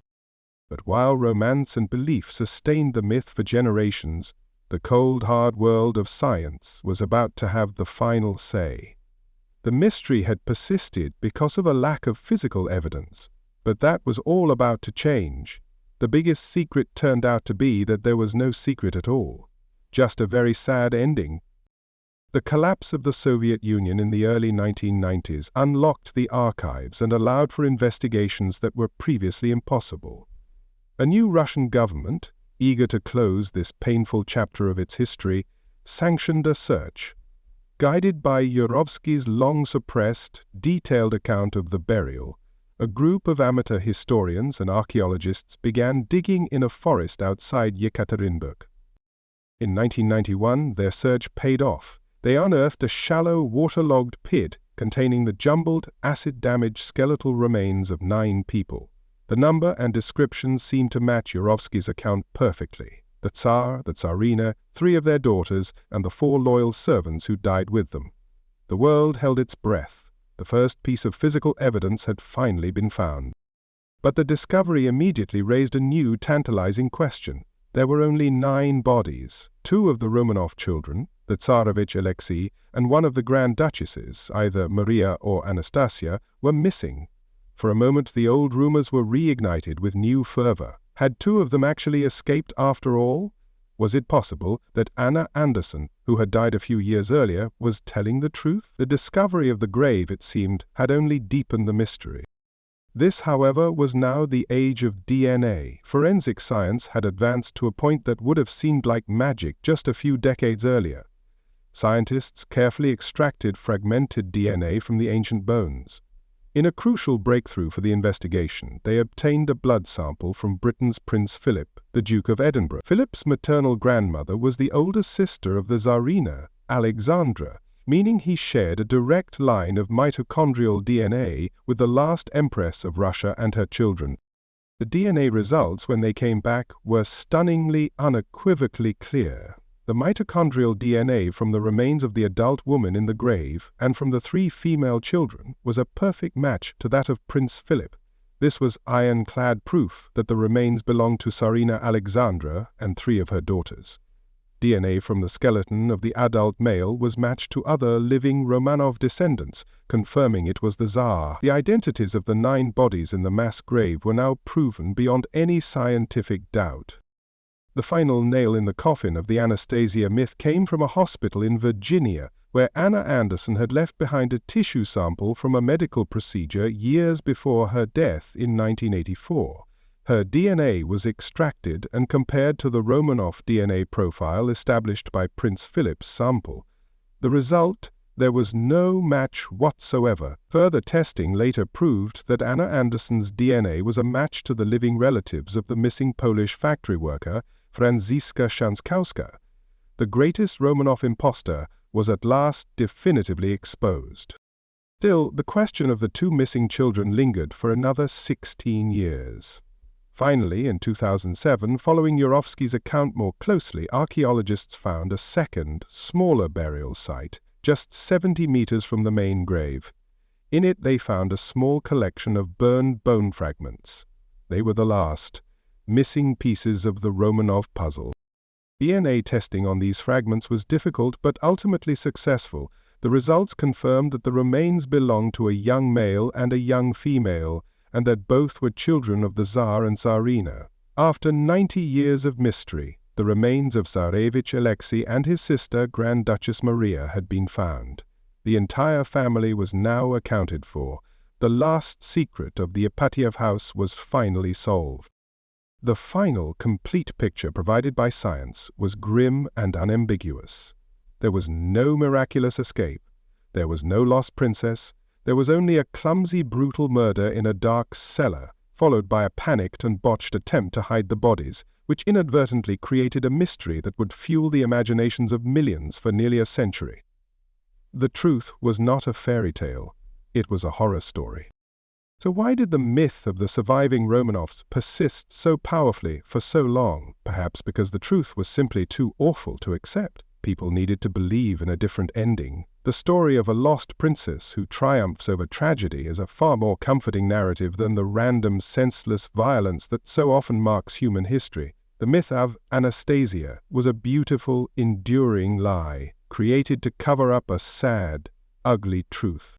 But while romance and belief sustained the myth for generations, the cold, hard world of science was about to have the final say. The mystery had persisted because of a lack of physical evidence, but that was all about to change. The biggest secret turned out to be that there was no secret at all, just a very sad ending. The collapse of the Soviet Union in the early 1990s unlocked the archives and allowed for investigations that were previously impossible. A new Russian government, eager to close this painful chapter of its history, sanctioned a search. Guided by Yurovsky's long-suppressed, detailed account of the burial, a group of amateur historians and archaeologists began digging in a forest outside Yekaterinburg. In 1991, their search paid off. They unearthed a shallow, waterlogged pit containing the jumbled, acid-damaged skeletal remains of 9 people. The number and description seemed to match Yurovsky's account perfectly. The Tsar, the Tsarina, 3 of their daughters, and the 4 loyal servants who died with them. The world held its breath. The first piece of physical evidence had finally been found. But the discovery immediately raised a new, tantalizing question. There were only 9 bodies. 2 of the Romanov children, the Tsarevich Alexei, and one of the Grand Duchesses, either Maria or Anastasia, were missing. For a moment the old rumors were reignited with new fervor. Had 2 of them actually escaped after all? Was it possible that Anna Anderson, who had died a few years earlier, was telling the truth? The discovery of the grave, it seemed, had only deepened the mystery. This, however, was now the age of DNA. Forensic science had advanced to a point that would have seemed like magic just a few decades earlier. Scientists carefully extracted fragmented DNA from the ancient bones. In a crucial breakthrough for the investigation, they obtained a blood sample from Britain's Prince Philip, the Duke of Edinburgh. Philip's maternal grandmother was the older sister of the Tsarina, Alexandra, meaning he shared a direct line of mitochondrial DNA with the last empress of Russia and her children. The DNA results, when they came back, were stunningly, unequivocally clear. The mitochondrial DNA from the remains of the adult woman in the grave and from the 3 female children was a perfect match to that of Prince Philip. This was ironclad proof that the remains belonged to Tsarina Alexandra and 3 of her daughters. DNA from the skeleton of the adult male was matched to other living Romanov descendants, confirming it was the Tsar. The identities of the 9 bodies in the mass grave were now proven beyond any scientific doubt. The final nail in the coffin of the Anastasia myth came from a hospital in Virginia, where Anna Anderson had left behind a tissue sample from a medical procedure years before her death in 1984. Her DNA was extracted and compared to the Romanov DNA profile established by Prince Philip's sample. The result? There was no match whatsoever. Further testing later proved that Anna Anderson's DNA was a match to the living relatives of the missing Polish factory worker, Franciszka Szankowska. The greatest Romanov impostor was at last definitively exposed. Still, the question of the 2 missing children lingered for another 16 years. Finally, in 2007, following Yurovsky's account more closely, archaeologists found a second, smaller burial site, just 70 meters from the main grave. In it they found a small collection of burned bone fragments. They were the last, missing pieces of the Romanov puzzle. DNA testing on these fragments was difficult but ultimately successful. The results confirmed that the remains belonged to a young male and a young female, and that both were children of the Tsar and Tsarina. After 90 years of mystery, the remains of Tsarevich Alexei and his sister, Grand Duchess Maria, had been found. The entire family was now accounted for. The last secret of the Ipatiev house was finally solved. The final, complete picture provided by science was grim and unambiguous. There was no miraculous escape. There was no lost princess. There was only a clumsy, brutal murder in a dark cellar, followed by a panicked and botched attempt to hide the bodies, which inadvertently created a mystery that would fuel the imaginations of millions for nearly a century. The truth was not a fairy tale. It was a horror story. So why did the myth of the surviving Romanovs persist so powerfully for so long? Perhaps because the truth was simply too awful to accept. People needed to believe in a different ending. The story of a lost princess who triumphs over tragedy is a far more comforting narrative than the random, senseless violence that so often marks human history. The myth of Anastasia was a beautiful, enduring lie, created to cover up a sad, ugly truth.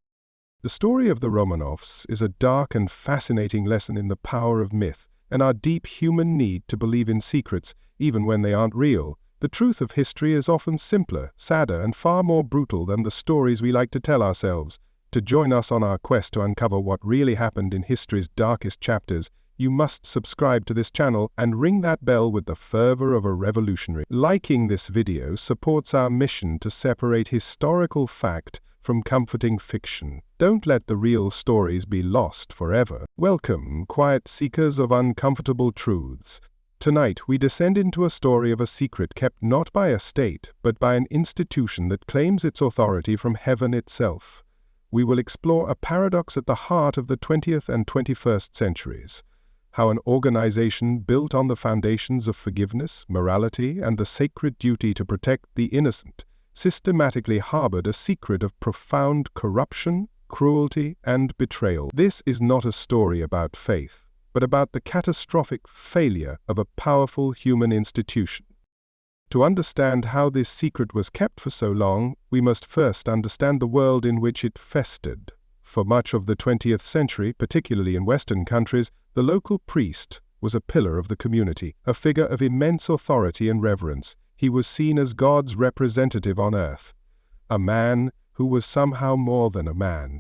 The story of the Romanovs is a dark and fascinating lesson in the power of myth and our deep human need to believe in secrets, even when they aren't real. The truth of history is often simpler, sadder, and far more brutal than the stories we like to tell ourselves. To join us on our quest to uncover what really happened in history's darkest chapters, you must subscribe to this channel and ring that bell with the fervor of a revolutionary. Liking this video supports our mission to separate historical fact from comforting fiction. Don't let the real stories be lost forever. Welcome, quiet seekers of uncomfortable truths. Tonight, we descend into a story of a secret kept not by a state, but by an institution that claims its authority from heaven itself. We will explore a paradox at the heart of the 20th and 21st centuries. How an organization built on the foundations of forgiveness, morality, and the sacred duty to protect the innocent systematically harbored a secret of profound corruption, cruelty, and betrayal. This is not a story about faith. but about the catastrophic failure of a powerful human institution. To understand how this secret was kept for so long, we must first understand the world in which it festered. For much of the 20th century, particularly in Western countries, the local priest was a pillar of the community, a figure of immense authority and reverence. He was seen as God's representative on earth, a man who was somehow more than a man.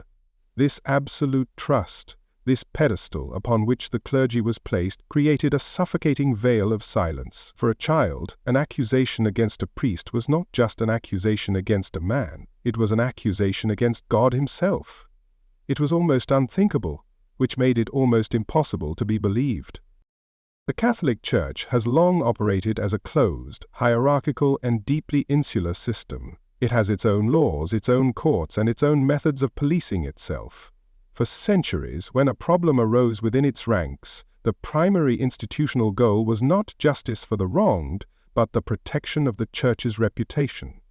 This absolute trust, this pedestal upon which the clergy was placed, created a suffocating veil of silence. For a child, an accusation against a priest was not just an accusation against a man, it was an accusation against God himself. It was almost unthinkable, which made it almost impossible to be believed. The Catholic Church has long operated as a closed, hierarchical, and deeply insular system. It has its own laws, its own courts, and its own methods of policing itself. For centuries, when a problem arose within its ranks, the primary institutional goal was not justice for the wronged, but the protection of the Church's reputation.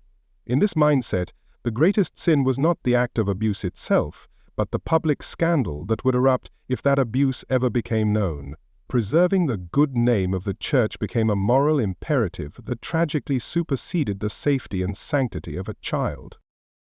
In this mindset, the greatest sin was not the act of abuse itself, but the public scandal that would erupt if that abuse ever became known. Preserving the good name of the Church became a moral imperative that tragically superseded the safety and sanctity of a child.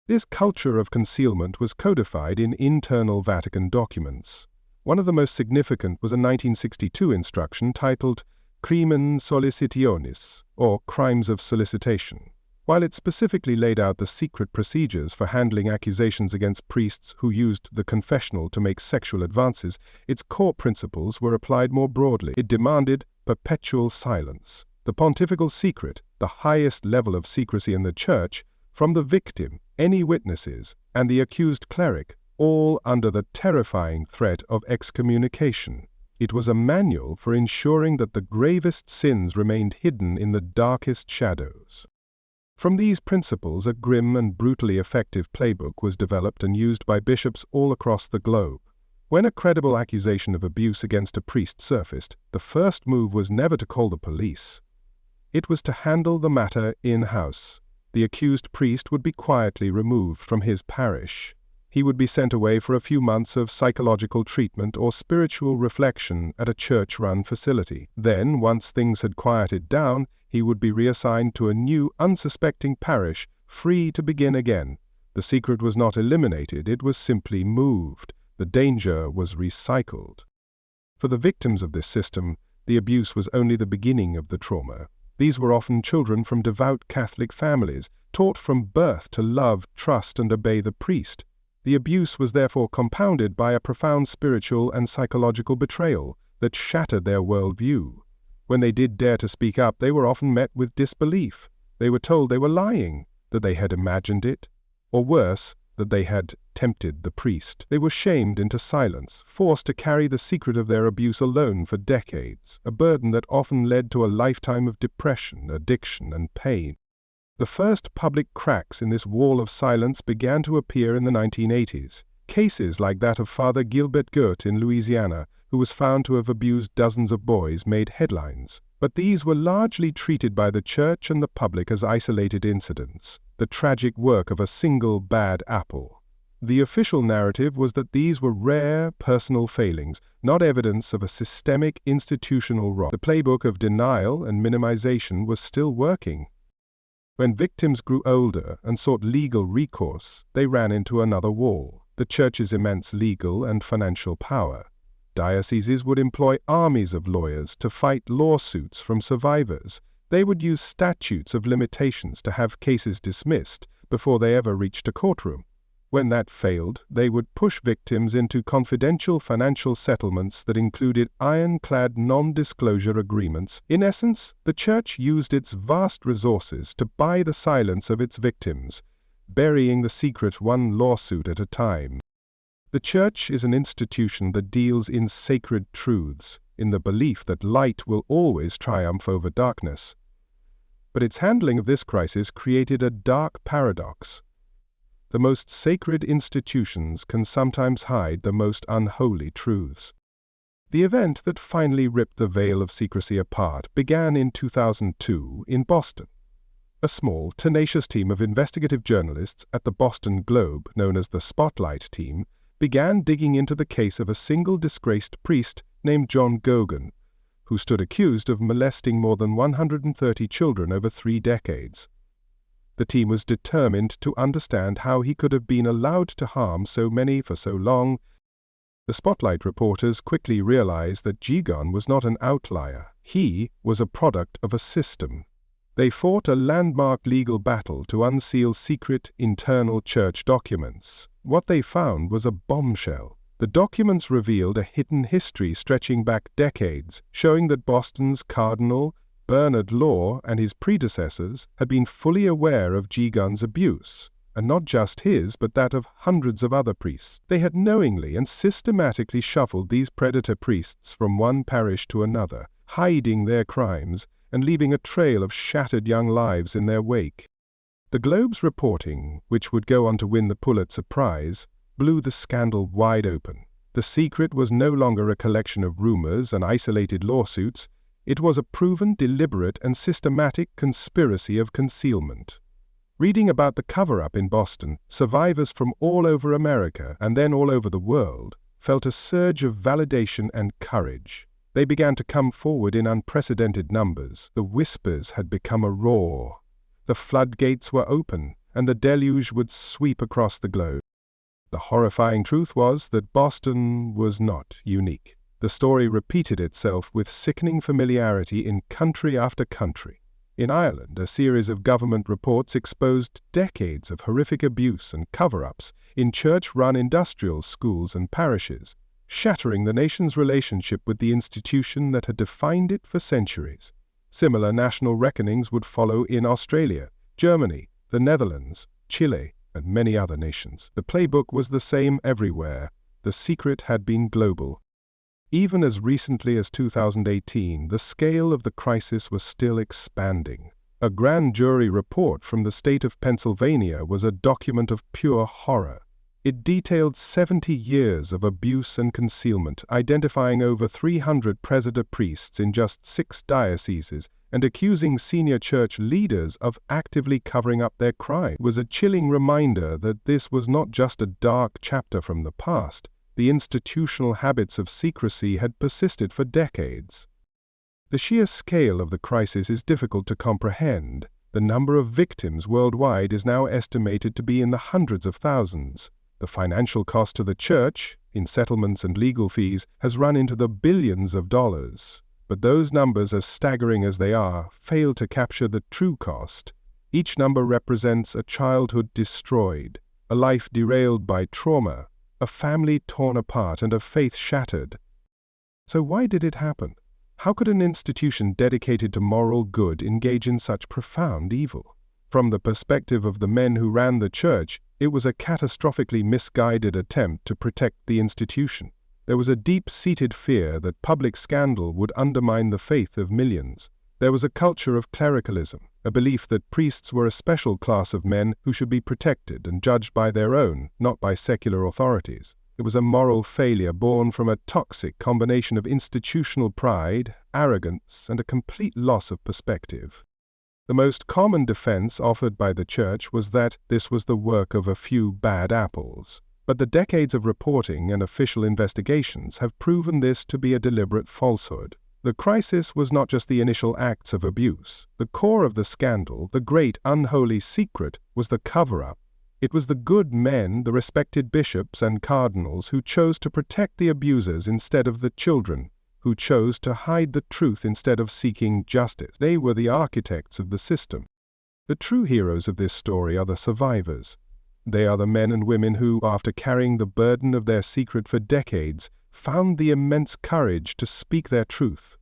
This culture of concealment was codified in internal Vatican documents. One of the most significant was a 1962 instruction titled Crimen Sollicitationis, or Crimes of Solicitation. While it specifically laid out the secret procedures for handling accusations against priests who used the confessional to make sexual advances, its core principles were applied more broadly. It demanded perpetual silence, the pontifical secret, the highest level of secrecy in the Church, from the victim, any witnesses, and the accused cleric, all under the terrifying threat of excommunication. It was a manual for ensuring that the gravest sins remained hidden in the darkest shadows. From these principles, a grim and brutally effective playbook was developed and used by bishops all across the globe. When a credible accusation of abuse against a priest surfaced, the first move was never to call the police. It was to handle the matter in-house. The accused priest would be quietly removed from his parish. He would be sent away for a few months of psychological treatment or spiritual reflection at a church-run facility. Then, once things had quieted down, he would be reassigned to a new, unsuspecting parish, free to begin again. The secret was not eliminated, it was simply moved. The danger was recycled. For the victims of this system, the abuse was only the beginning of the trauma. These were often children from devout Catholic families, taught from birth to love, trust, and obey the priest. The abuse was therefore compounded by a profound spiritual and psychological betrayal that shattered their worldview. When they did dare to speak up, they were often met with disbelief. They were told they were lying, that they had imagined it, or worse, that they had tempted the priest. They were shamed into silence, forced to carry the secret of their abuse alone for decades, a burden that often led to a lifetime of depression, addiction, and pain. The first public cracks in this wall of silence began to appear in the 1980s. Cases like that of Father Gilbert Goethe in Louisiana, who was found to have abused dozens of boys, made headlines. But these were largely treated by the Church and the public as isolated incidents, the tragic work of a single bad apple. The official narrative was that these were rare, personal failings, not evidence of a systemic institutional rot. The playbook of denial and minimization was still working. When victims grew older and sought legal recourse, they ran into another wall: the Church's immense legal and financial power. Dioceses would employ armies of lawyers to fight lawsuits from survivors. They would use statutes of limitations to have cases dismissed before they ever reached a courtroom. When that failed, they would push victims into confidential financial settlements that included ironclad non-disclosure agreements. In essence, the Church used its vast resources to buy the silence of its victims, burying the secret one lawsuit at a time. The Church is an institution that deals in sacred truths, in the belief that light will always triumph over darkness. But its handling of this crisis created a dark paradox. The most sacred institutions can sometimes hide the most unholy truths. The event that finally ripped the veil of secrecy apart began in 2002 in Boston. A small, tenacious team of investigative journalists at the Boston Globe, known as the Spotlight Team, began digging into the case of a single disgraced priest named John Gogan, who stood accused of molesting more than 130 children over 3 decades. The team was determined to understand how he could have been allowed to harm so many for so long. The Spotlight reporters quickly realized that Gogan was not an outlier. He was a product of a system. They fought a landmark legal battle to unseal secret internal church documents. What they found was a bombshell. The documents revealed a hidden history stretching back decades, showing that Boston's Cardinal Bernard Law and his predecessors had been fully aware of Gogan's abuse, and not just his, but that of hundreds of other priests. They had knowingly and systematically shuffled these predator priests from one parish to another, hiding their crimes and leaving a trail of shattered young lives in their wake. The Globe's reporting, which would go on to win the Pulitzer Prize, blew the scandal wide open. The secret was no longer a collection of rumors and isolated lawsuits. It was a proven, deliberate, and systematic conspiracy of concealment. Reading about the cover-up in Boston, survivors from all over America and then all over the world felt a surge of validation and courage. They began to come forward in unprecedented numbers. The whispers had become a roar. The floodgates were open, and the deluge would sweep across the globe. The horrifying truth was that Boston was not unique. The story repeated itself with sickening familiarity in country after country. In Ireland, a series of government reports exposed decades of horrific abuse and cover-ups in church-run industrial schools and parishes, shattering the nation's relationship with the institution that had defined it for centuries. Similar national reckonings would follow in Australia, Germany, the Netherlands, Chile, and many other nations. The playbook was the same everywhere. The secret had been global. Even as recently as 2018, the scale of the crisis was still expanding. A grand jury report from the state of Pennsylvania was a document of pure horror. It detailed 70 years of abuse and concealment, identifying over 300 predator priests in just 6 dioceses and accusing senior church leaders of actively covering up their crime. It was a chilling reminder that this was not just a dark chapter from the past. The institutional habits of secrecy had persisted for decades. The sheer scale of the crisis is difficult to comprehend. The number of victims worldwide is now estimated to be in the hundreds of thousands. The financial cost to the church, in settlements and legal fees, has run into the billions of dollars. But those numbers, as staggering as they are, fail to capture the true cost. Each number represents a childhood destroyed, a life derailed by trauma, a family torn apart, and a faith shattered. So why did it happen? How could an institution dedicated to moral good engage in such profound evil? From the perspective of the men who ran the church, it was a catastrophically misguided attempt to protect the institution. There was a deep-seated fear that public scandal would undermine the faith of millions. There was a culture of clericalism, a belief that priests were a special class of men who should be protected and judged by their own, not by secular authorities. It was a moral failure born from a toxic combination of institutional pride, arrogance, and a complete loss of perspective. The most common defense offered by the church was that this was the work of a few bad apples. But the decades of reporting and official investigations have proven this to be a deliberate falsehood. The crisis was not just the initial acts of abuse. The core of the scandal, the great unholy secret, was the cover-up. It was the good men, the respected bishops and cardinals, who chose to protect the abusers instead of the children, who chose to hide the truth instead of seeking justice. They were the architects of the system. The true heroes of this story are the survivors. They are the men and women who, after carrying the burden of their secret for decades, found the immense courage to speak their truth.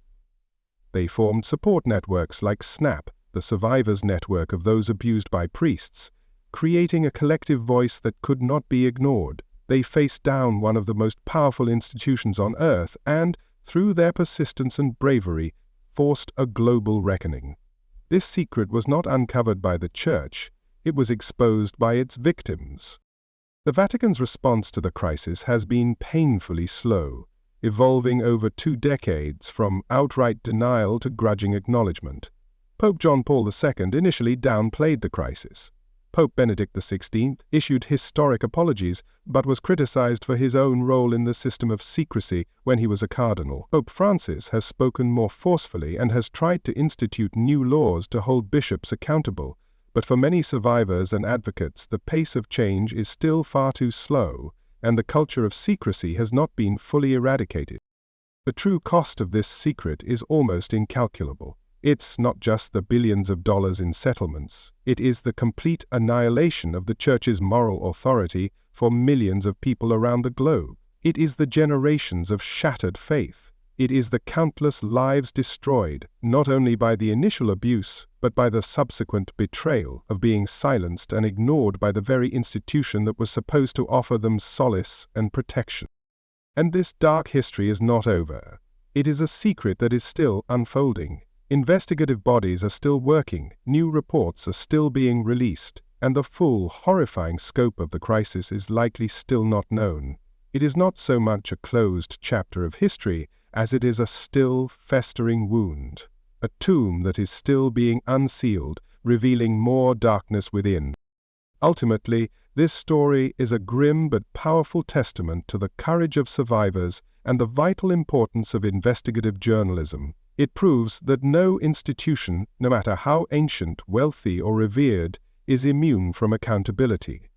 They formed support networks like SNAP, the survivors network of those abused by priests, creating a collective voice that could not be ignored. They faced down one of the most powerful institutions on earth and, through their persistence and bravery, forced a global reckoning. This secret was not uncovered by the Church, it was exposed by its victims. The Vatican's response to the crisis has been painfully slow, evolving over 2 decades from outright denial to grudging acknowledgement. Pope John Paul II initially downplayed the crisis. Pope Benedict XVI issued historic apologies, but was criticized for his own role in the system of secrecy when he was a cardinal. Pope Francis has spoken more forcefully and has tried to institute new laws to hold bishops accountable, but for many survivors and advocates, the pace of change is still far too slow, and the culture of secrecy has not been fully eradicated. The true cost of this secret is almost incalculable. It's not just the billions of dollars in settlements, it is the complete annihilation of the Church's moral authority for millions of people around the globe. It is the generations of shattered faith. It is the countless lives destroyed, not only by the initial abuse, but by the subsequent betrayal of being silenced and ignored by the very institution that was supposed to offer them solace and protection. And this dark history is not over. It is a secret that is still unfolding. Investigative bodies are still working, new reports are still being released, and the full, horrifying scope of the crisis is likely still not known. It is not so much a closed chapter of history as it is a still, festering wound, a tomb that is still being unsealed, revealing more darkness within. Ultimately, this story is a grim but powerful testament to the courage of survivors and the vital importance of investigative journalism. It proves that no institution, no matter how ancient, wealthy, or revered, is immune from accountability.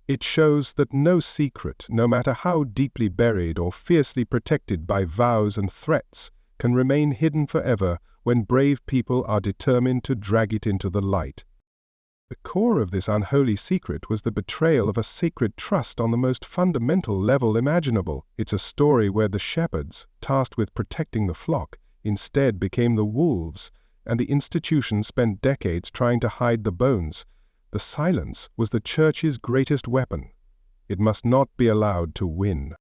It shows that no secret, no matter how deeply buried or fiercely protected by vows and threats, can remain hidden forever when brave people are determined to drag it into the light. The core of this unholy secret was the betrayal of a sacred trust on the most fundamental level imaginable. It's a story where the shepherds, tasked with protecting the flock, instead became the wolves, and the institution spent decades trying to hide the bones. The silence was the Church's greatest weapon. It must not be allowed to win.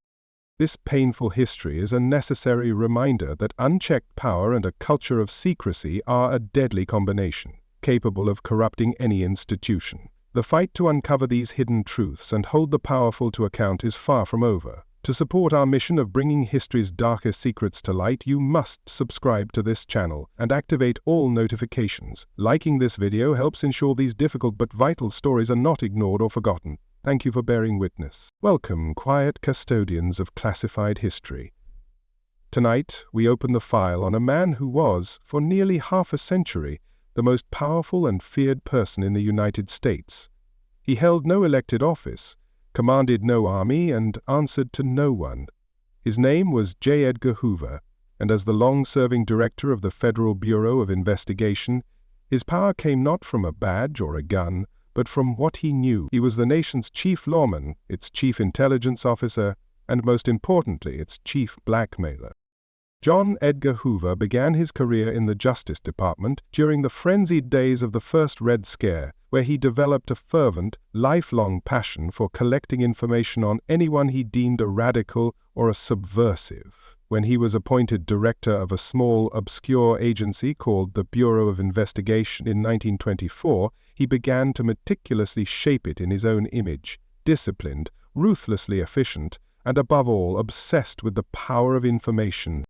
This painful history is a necessary reminder that unchecked power and a culture of secrecy are a deadly combination, capable of corrupting any institution. The fight to uncover these hidden truths and hold the powerful to account is far from over. To support our mission of bringing history's darkest secrets to light, you must subscribe to this channel and activate all notifications. Liking this video helps ensure these difficult but vital stories are not ignored or forgotten. Thank you for bearing witness. Welcome, quiet custodians of classified history. Tonight, we open the file on a man who was, for nearly half a century, the most powerful and feared person in the United States. He held no elected office, commanded no army, and answered to no one. His name was J. Edgar Hoover, and as the long-serving director of the Federal Bureau of Investigation, his power came not from a badge or a gun, but from what he knew. He was the nation's chief lawman, its chief intelligence officer, and most importantly, its chief blackmailer. John Edgar Hoover began his career in the Justice Department during the frenzied days of the first Red Scare, where he developed a fervent, lifelong passion for collecting information on anyone he deemed a radical or a subversive. When he was appointed director of a small, obscure agency called the Bureau of Investigation in 1924, he began to meticulously shape it in his own image, disciplined, ruthlessly efficient, and above all, obsessed with the power of information.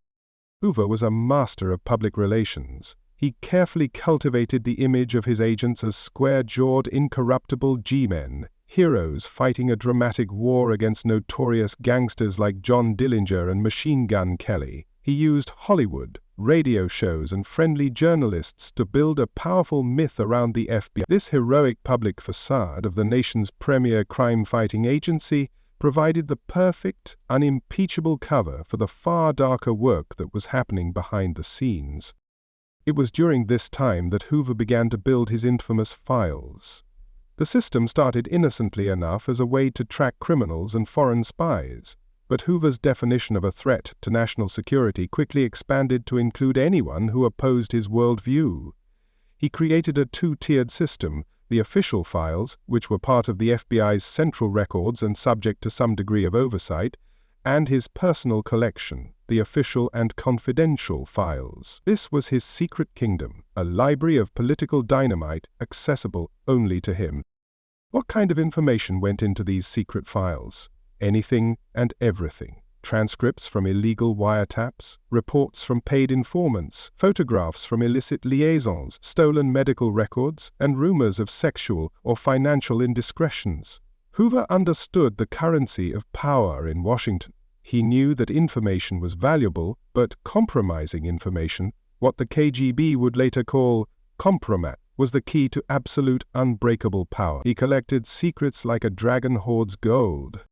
Hoover was a master of public relations. He carefully cultivated the image of his agents as square-jawed, incorruptible G-men, heroes fighting a dramatic war against notorious gangsters like John Dillinger and Machine Gun Kelly. He used Hollywood, radio shows, and friendly journalists to build a powerful myth around the FBI. This heroic public facade of the nation's premier crime-fighting agency provided the perfect, unimpeachable cover for the far darker work that was happening behind the scenes. It was during this time that Hoover began to build his infamous files. The system started innocently enough as a way to track criminals and foreign spies, but Hoover's definition of a threat to national security quickly expanded to include anyone who opposed his worldview. He created a two-tiered system: the official files, which were part of the FBI's central records and subject to some degree of oversight, and his personal collection, the official and confidential files. This was his secret kingdom, a library of political dynamite accessible only to him. What kind of information went into these secret files? Anything and everything. transcripts from illegal wiretaps, reports from paid informants, photographs from illicit liaisons, stolen medical records, and rumors of sexual or financial indiscretions. Hoover understood the currency of power in Washington. He knew that information was valuable, but compromising information, what the KGB would later call compromat, was the key to absolute unbreakable power. He collected secrets like a dragon hoards gold.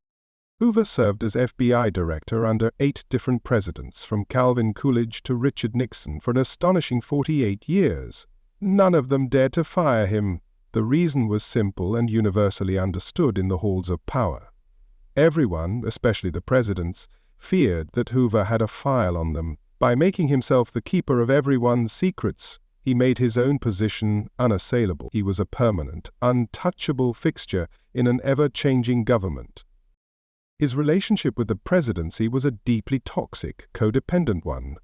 Hoover served as FBI director under 8 different presidents, from Calvin Coolidge to Richard Nixon, for an astonishing 48 years. None of them dared to fire him. The reason was simple and universally understood in the halls of power. Everyone, especially the presidents, feared that Hoover had a file on them. By making himself the keeper of everyone's secrets, he made his own position unassailable. He was a permanent, untouchable fixture in an ever-changing government. His relationship with the presidency was a deeply toxic, codependent one.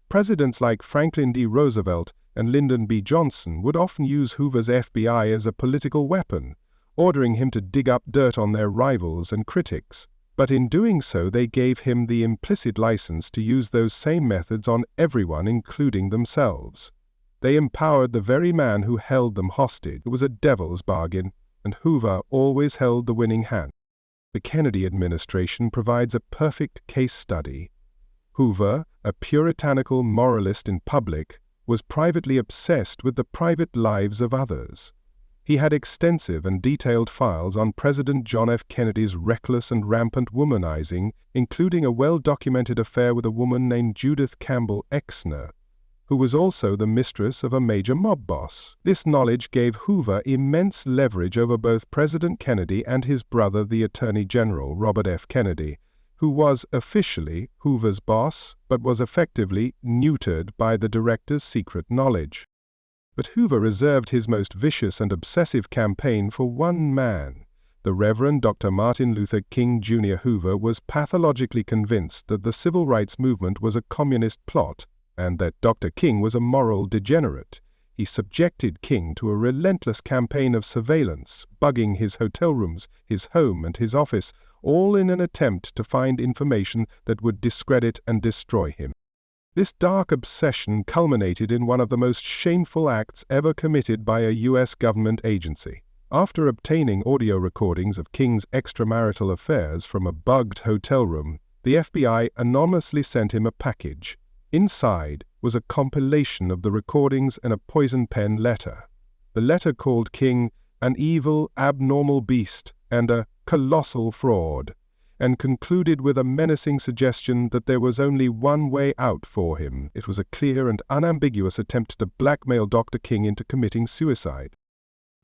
Presidents like Franklin D. Roosevelt and Lyndon B. Johnson would often use Hoover's FBI as a political weapon, ordering him to dig up dirt on their rivals and critics. But in doing so, they gave him the implicit license to use those same methods on everyone, including themselves. They empowered the very man who held them hostage. It was a devil's bargain, and Hoover always held the winning hand. The Kennedy administration provides a perfect case study. Hoover, a puritanical moralist in public, was privately obsessed with the private lives of others. He had extensive and detailed files on President John F. Kennedy's reckless and rampant womanizing, including a well-documented affair with a woman named Judith Campbell Exner, who was also the mistress of a major mob boss. This knowledge gave Hoover immense leverage over both President Kennedy and his brother, the Attorney General, Robert F. Kennedy, who was officially Hoover's boss, but was effectively neutered by the director's secret knowledge. But Hoover reserved his most vicious and obsessive campaign for one man. The Reverend Dr. Martin Luther King Jr. Hoover was pathologically convinced that the civil rights movement was a communist plot, and that Dr. King was a moral degenerate. He subjected King to a relentless campaign of surveillance, bugging his hotel rooms, his home, and his office, all in an attempt to find information that would discredit and destroy him. This dark obsession culminated in one of the most shameful acts ever committed by a U.S. government agency. After obtaining audio recordings of King's extramarital affairs from a bugged hotel room, the FBI anonymously sent him a package. Inside was a compilation of the recordings and a poison pen letter. The letter called King an evil, abnormal beast and a colossal fraud, and concluded with a menacing suggestion that there was only one way out for him. It was a clear and unambiguous attempt to blackmail Dr. King into committing suicide.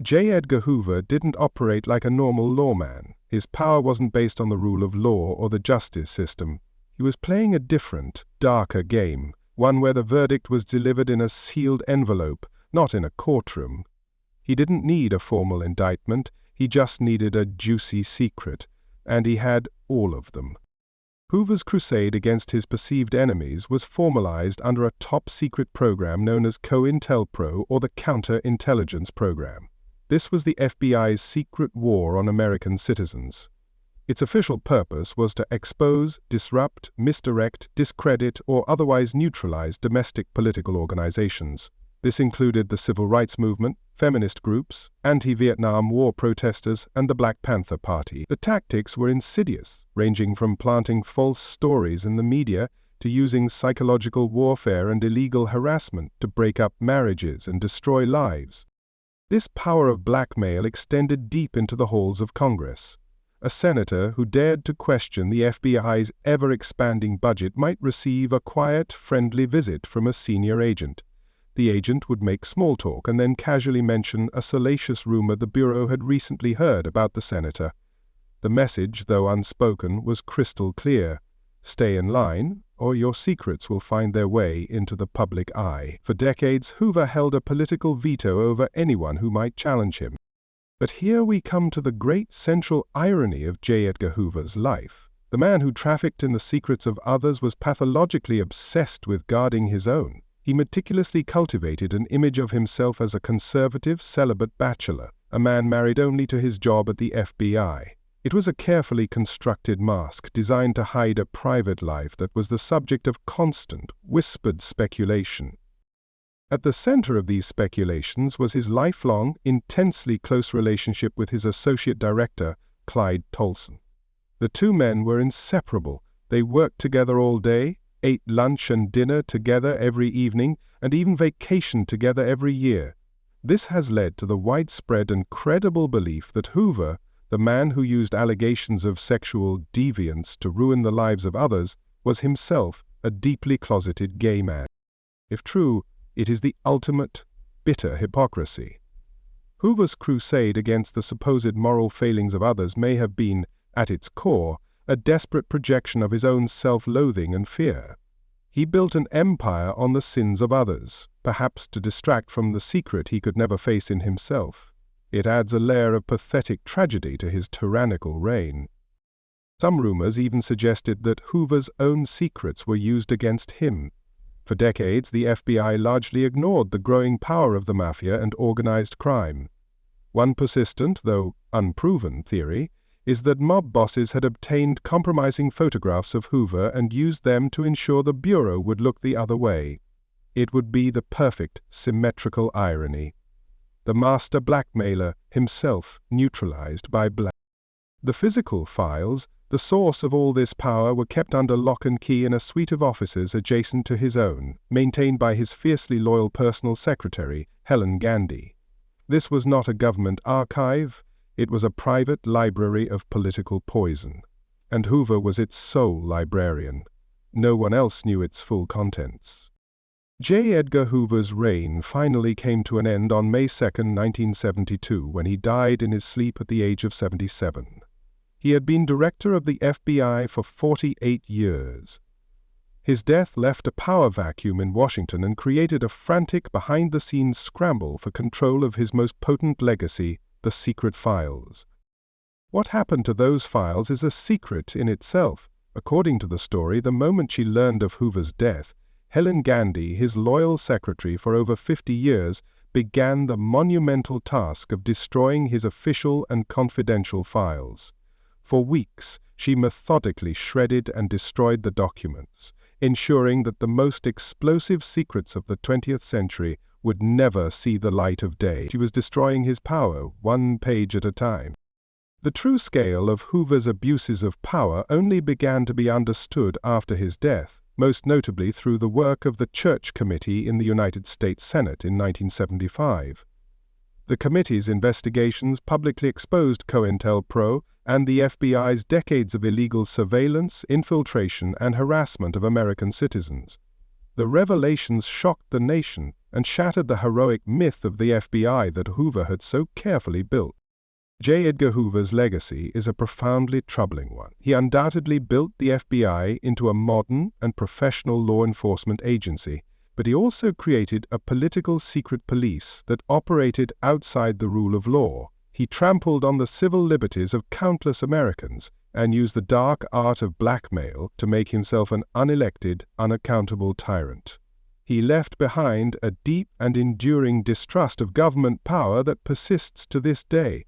J. Edgar Hoover didn't operate like a normal lawman. His power wasn't based on the rule of law or the justice system. He was playing a different, darker game, one where the verdict was delivered in a sealed envelope, not in a courtroom. He didn't need a formal indictment, he just needed a juicy secret, and he had all of them. Hoover's crusade against his perceived enemies was formalized under a top-secret program known as COINTELPRO, or the Counterintelligence Program. This was the FBI's secret war on American citizens. Its official purpose was to expose, disrupt, misdirect, discredit, or otherwise neutralize domestic political organizations. This included the civil rights movement, feminist groups, anti-Vietnam War protesters, and the Black Panther Party. The tactics were insidious, ranging from planting false stories in the media to using psychological warfare and illegal harassment to break up marriages and destroy lives. This power of blackmail extended deep into the halls of Congress. A senator who dared to question the FBI's ever-expanding budget might receive a quiet, friendly visit from a senior agent. The agent would make small talk and then casually mention a salacious rumor the Bureau had recently heard about the senator. The message, though unspoken, was crystal clear. Stay in line, or your secrets will find their way into the public eye. For decades, Hoover held a political veto over anyone who might challenge him. But here we come to the great central irony of J. Edgar Hoover's life. The man who trafficked in the secrets of others was pathologically obsessed with guarding his own. He meticulously cultivated an image of himself as a conservative, celibate bachelor, a man married only to his job at the FBI. It was a carefully constructed mask designed to hide a private life that was the subject of constant, whispered speculation. At the center of these speculations was his lifelong, intensely close relationship with his associate director, Clyde Tolson. The two men were inseparable. They worked together all day, ate lunch and dinner together every evening, and even vacationed together every year. This has led to the widespread and credible belief that Hoover, the man who used allegations of sexual deviance to ruin the lives of others, was himself a deeply closeted gay man. If true, it is the ultimate, bitter hypocrisy. Hoover's crusade against the supposed moral failings of others may have been, at its core, a desperate projection of his own self-loathing and fear. He built an empire on the sins of others, perhaps to distract from the secret he could never face in himself. It adds a layer of pathetic tragedy to his tyrannical reign. Some rumors even suggested that Hoover's own secrets were used against him. For decades, the FBI largely ignored the growing power of the mafia and organized crime. One persistent, though unproven, theory is that mob bosses had obtained compromising photographs of Hoover and used them to ensure the Bureau would look the other way. It would be the perfect, symmetrical irony. The master blackmailer himself neutralized by black. The physical files, the source of all this power, were kept under lock and key in a suite of offices adjacent to his own, maintained by his fiercely loyal personal secretary, Helen Gandy. This was not a government archive, it was a private library of political poison, and Hoover was its sole librarian. No one else knew its full contents. J. Edgar Hoover's reign finally came to an end on May 2, 1972, when he died in his sleep at the age of 77. He had been director of the FBI for 48 years. His death left a power vacuum in Washington and created a frantic behind-the-scenes scramble for control of his most potent legacy, the secret files. What happened to those files is a secret in itself. According to the story, the moment she learned of Hoover's death, Helen Gandy, his loyal secretary for over 50 years, began the monumental task of destroying his official and confidential files. For weeks, she methodically shredded and destroyed the documents, ensuring that the most explosive secrets of the 20th century would never see the light of day. She was destroying his power, one page at a time. The true scale of Hoover's abuses of power only began to be understood after his death, most notably through the work of the Church Committee in the United States Senate in 1975. The committee's investigations publicly exposed COINTELPRO and the FBI's decades of illegal surveillance, infiltration, and harassment of American citizens. The revelations shocked the nation and shattered the heroic myth of the FBI that Hoover had so carefully built. J. Edgar Hoover's legacy is a profoundly troubling one. He undoubtedly built the FBI into a modern and professional law enforcement agency, but he also created a political secret police that operated outside the rule of law. He trampled on the civil liberties of countless Americans and used the dark art of blackmail to make himself an unelected, unaccountable tyrant. He left behind a deep and enduring distrust of government power that persists to this day.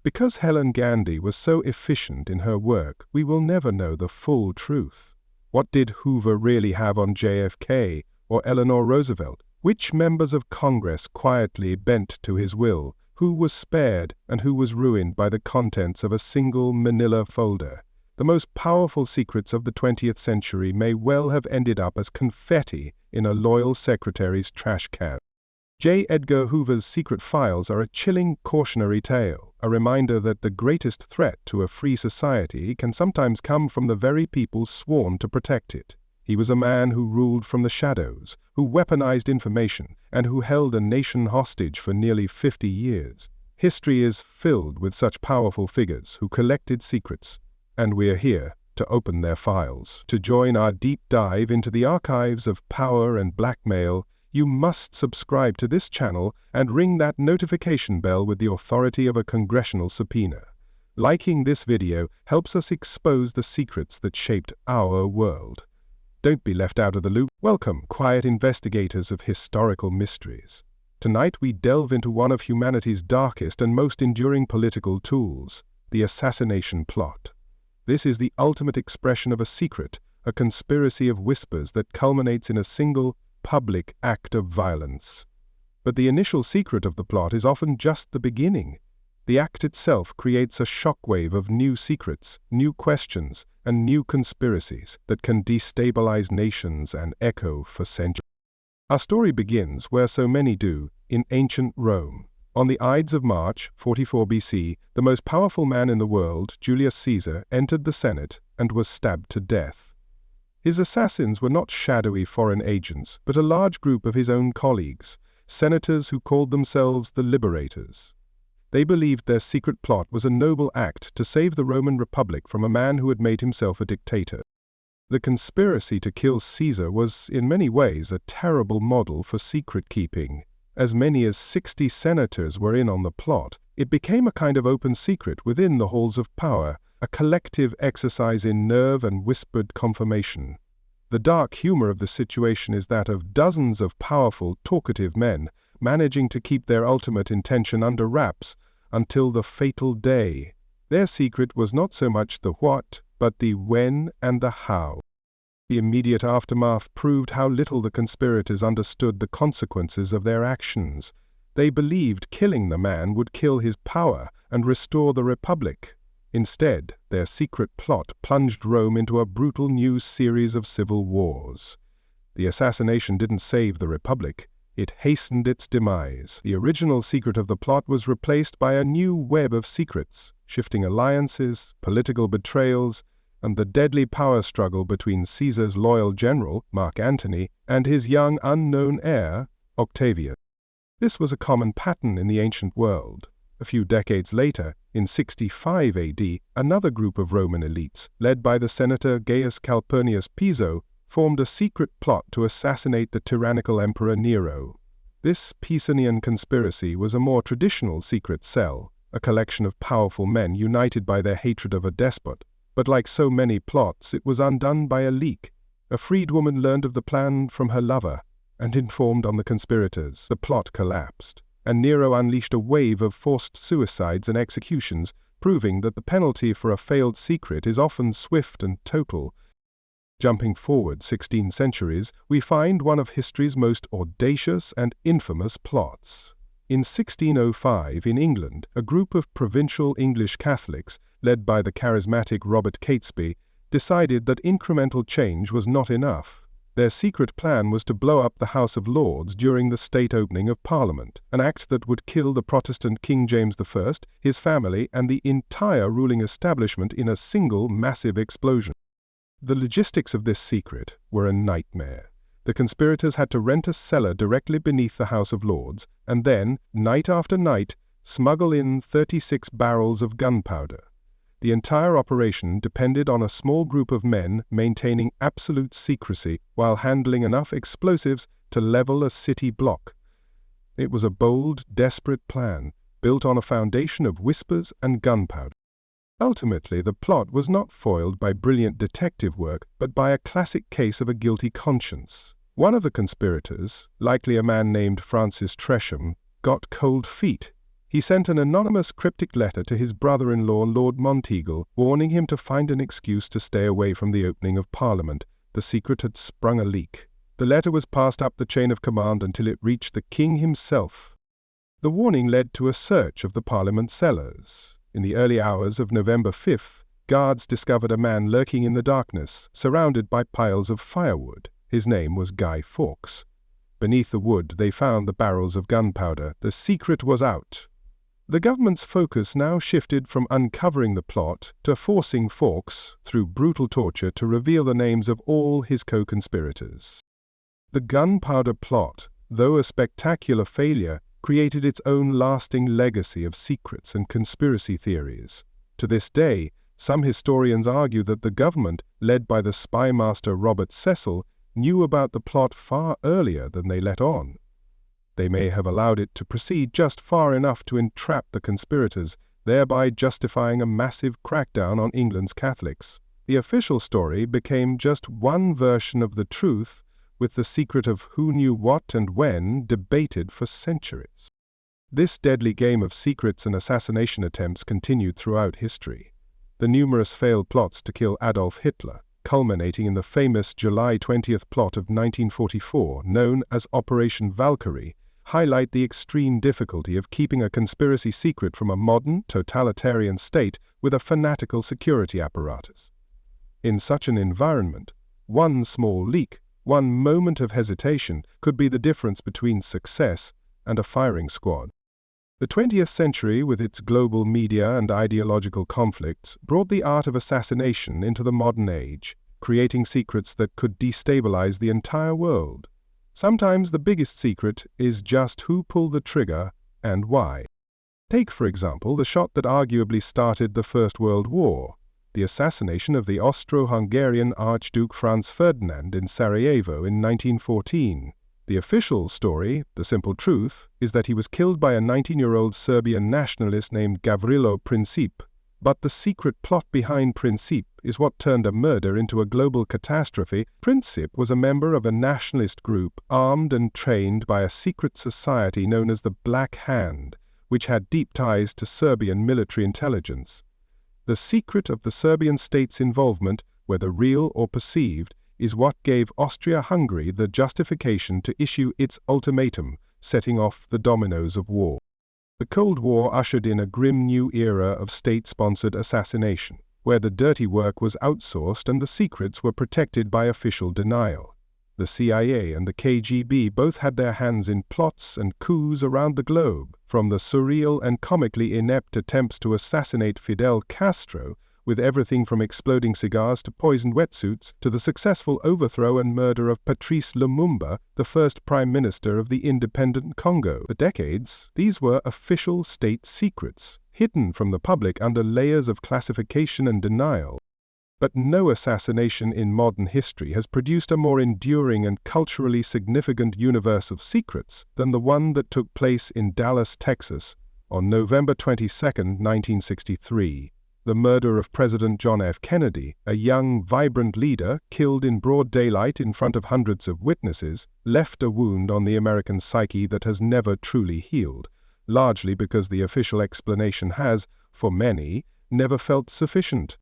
Because Helen Gandy was so efficient in her work, we will never know the full truth. What did Hoover really have on JFK or Eleanor Roosevelt? Which members of Congress quietly bent to his will? Who was spared and who was ruined by the contents of a single manila folder? The most powerful secrets of the 20th century may well have ended up as confetti in a loyal secretary's trash can. J. Edgar Hoover's secret files are a chilling cautionary tale, a reminder that the greatest threat to a free society can sometimes come from the very people sworn to protect it. He was a man who ruled from the shadows, who weaponized information, and who held a nation hostage for nearly 50 years. History is filled with such powerful figures who collected secrets, and we are here to open their files. To join our deep dive into the archives of power and blackmail, you must subscribe to this channel and ring that notification bell with the authority of a congressional subpoena. Liking this video helps us expose the secrets that shaped our world. Don't be left out of the loop. Welcome, quiet investigators of historical mysteries. Tonight we delve into one of humanity's darkest and most enduring political tools, the assassination plot. This is the ultimate expression of a secret, a conspiracy of whispers that culminates in a single, public act of violence. But the initial secret of the plot is often just the beginning. The act itself creates a shockwave of new secrets, new questions, and new conspiracies that can destabilize nations and echo for centuries. Our story begins, where so many do, in ancient Rome. On the Ides of March, 44 BC, the most powerful man in the world, Julius Caesar, entered the Senate and was stabbed to death. His assassins were not shadowy foreign agents, but a large group of his own colleagues, senators who called themselves the Liberators. They believed their secret plot was a noble act to save the Roman Republic from a man who had made himself a dictator. The conspiracy to kill Caesar was, in many ways, a terrible model for secret-keeping. As many as 60 senators were in on the plot. It became a kind of open secret within the halls of power, a collective exercise in nerve and whispered confirmation. The dark humor of the situation is that of dozens of powerful, talkative men managing to keep their ultimate intention under wraps until the fatal day. Their secret was not so much the what, but the when and the how. The immediate aftermath proved how little the conspirators understood the consequences of their actions. They believed killing the man would kill his power and restore the Republic. Instead, their secret plot plunged Rome into a brutal new series of civil wars. The assassination didn't save the Republic, it hastened its demise. The original secret of the plot was replaced by a new web of secrets, shifting alliances, political betrayals, and the deadly power struggle between Caesar's loyal general, Mark Antony, and his young unknown heir, Octavian. This was a common pattern in the ancient world. A few decades later, in 65 AD, another group of Roman elites, led by the senator Gaius Calpurnius Piso, formed a secret plot to assassinate the tyrannical Emperor Nero. This Pisanian conspiracy was a more traditional secret cell, a collection of powerful men united by their hatred of a despot. But like so many plots, it was undone by a leak. A freedwoman learned of the plan from her lover and informed on the conspirators. The plot collapsed, and Nero unleashed a wave of forced suicides and executions, proving that the penalty for a failed secret is often swift and total. Jumping forward 16 centuries, we find one of history's most audacious and infamous plots. In 1605, in England, a group of provincial English Catholics, led by the charismatic Robert Catesby, decided that incremental change was not enough. Their secret plan was to blow up the House of Lords during the state opening of Parliament, an act that would kill the Protestant King James I, his family, and the entire ruling establishment in a single massive explosion. The logistics of this secret were a nightmare. The conspirators had to rent a cellar directly beneath the House of Lords, and then, night after night, smuggle in 36 barrels of gunpowder. The entire operation depended on a small group of men maintaining absolute secrecy while handling enough explosives to level a city block. It was a bold, desperate plan, built on a foundation of whispers and gunpowder. Ultimately, the plot was not foiled by brilliant detective work, but by a classic case of a guilty conscience. One of the conspirators, likely a man named Francis Tresham, got cold feet. He sent an anonymous cryptic letter to his brother-in-law Lord Monteagle, warning him to find an excuse to stay away from the opening of Parliament. The secret had sprung a leak. The letter was passed up the chain of command until it reached the king himself. The warning led to a search of the Parliament cellars. In the early hours of November 5th, guards discovered a man lurking in the darkness, surrounded by piles of firewood. His name was Guy Fawkes. Beneath the wood they found the barrels of gunpowder. The secret was out. The government's focus now shifted from uncovering the plot to forcing Fawkes, through brutal torture, to reveal the names of all his co-conspirators. The gunpowder plot, though a spectacular failure, created its own lasting legacy of secrets and conspiracy theories. To this day, some historians argue that the government, led by the spy master Robert Cecil, knew about the plot far earlier than they let on. They may have allowed it to proceed just far enough to entrap the conspirators, thereby justifying a massive crackdown on England's Catholics. The official story became just one version of the truth, with the secret of who knew what and when debated for centuries. This deadly game of secrets and assassination attempts continued throughout history. The numerous failed plots to kill Adolf Hitler, culminating in the famous July 20th plot of 1944, known as Operation Valkyrie, highlight the extreme difficulty of keeping a conspiracy secret from a modern, totalitarian state with a fanatical security apparatus. In such an environment, one small leak, one moment of hesitation could be the difference between success and a firing squad. The 20th century, with its global media and ideological conflicts, brought the art of assassination into the modern age, creating secrets that could destabilize the entire world. Sometimes the biggest secret is just who pulled the trigger and why. Take, for example, the shot that arguably started the First World War, the assassination of the Austro-Hungarian Archduke Franz Ferdinand in Sarajevo in 1914. The official story, the simple truth, is that he was killed by a 19-year-old Serbian nationalist named Gavrilo Princip. But the secret plot behind Princip is what turned a murder into a global catastrophe. Princip was a member of a nationalist group armed and trained by a secret society known as the Black Hand, which had deep ties to Serbian military intelligence. The secret of the Serbian state's involvement, whether real or perceived, is what gave Austria-Hungary the justification to issue its ultimatum, setting off the dominoes of war. The Cold War ushered in a grim new era of state-sponsored assassination, where the dirty work was outsourced and the secrets were protected by official denial. The CIA and the KGB both had their hands in plots and coups around the globe, from the surreal and comically inept attempts to assassinate Fidel Castro, with everything from exploding cigars to poisoned wetsuits, to the successful overthrow and murder of Patrice Lumumba, the first Prime Minister of the independent Congo. For decades, these were official state secrets, hidden from the public under layers of classification and denial. But no assassination in modern history has produced a more enduring and culturally significant universe of secrets than the one that took place in Dallas, Texas, on November 22, 1963. The murder of President John F. Kennedy, a young, vibrant leader killed in broad daylight in front of hundreds of witnesses, left a wound on the American psyche that has never truly healed, largely because the official explanation has, for many, never felt sufficient.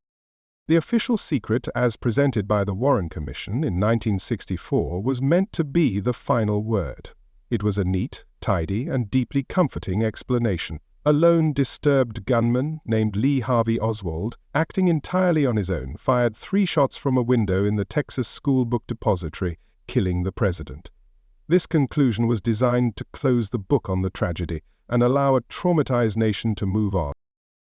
The official secret, as presented by the Warren Commission in 1964, was meant to be the final word. It was a neat, tidy, and deeply comforting explanation. A lone, disturbed gunman named Lee Harvey Oswald, acting entirely on his own, fired 3 shots from a window in the Texas School Book Depository, killing the president. This conclusion was designed to close the book on the tragedy and allow a traumatized nation to move on.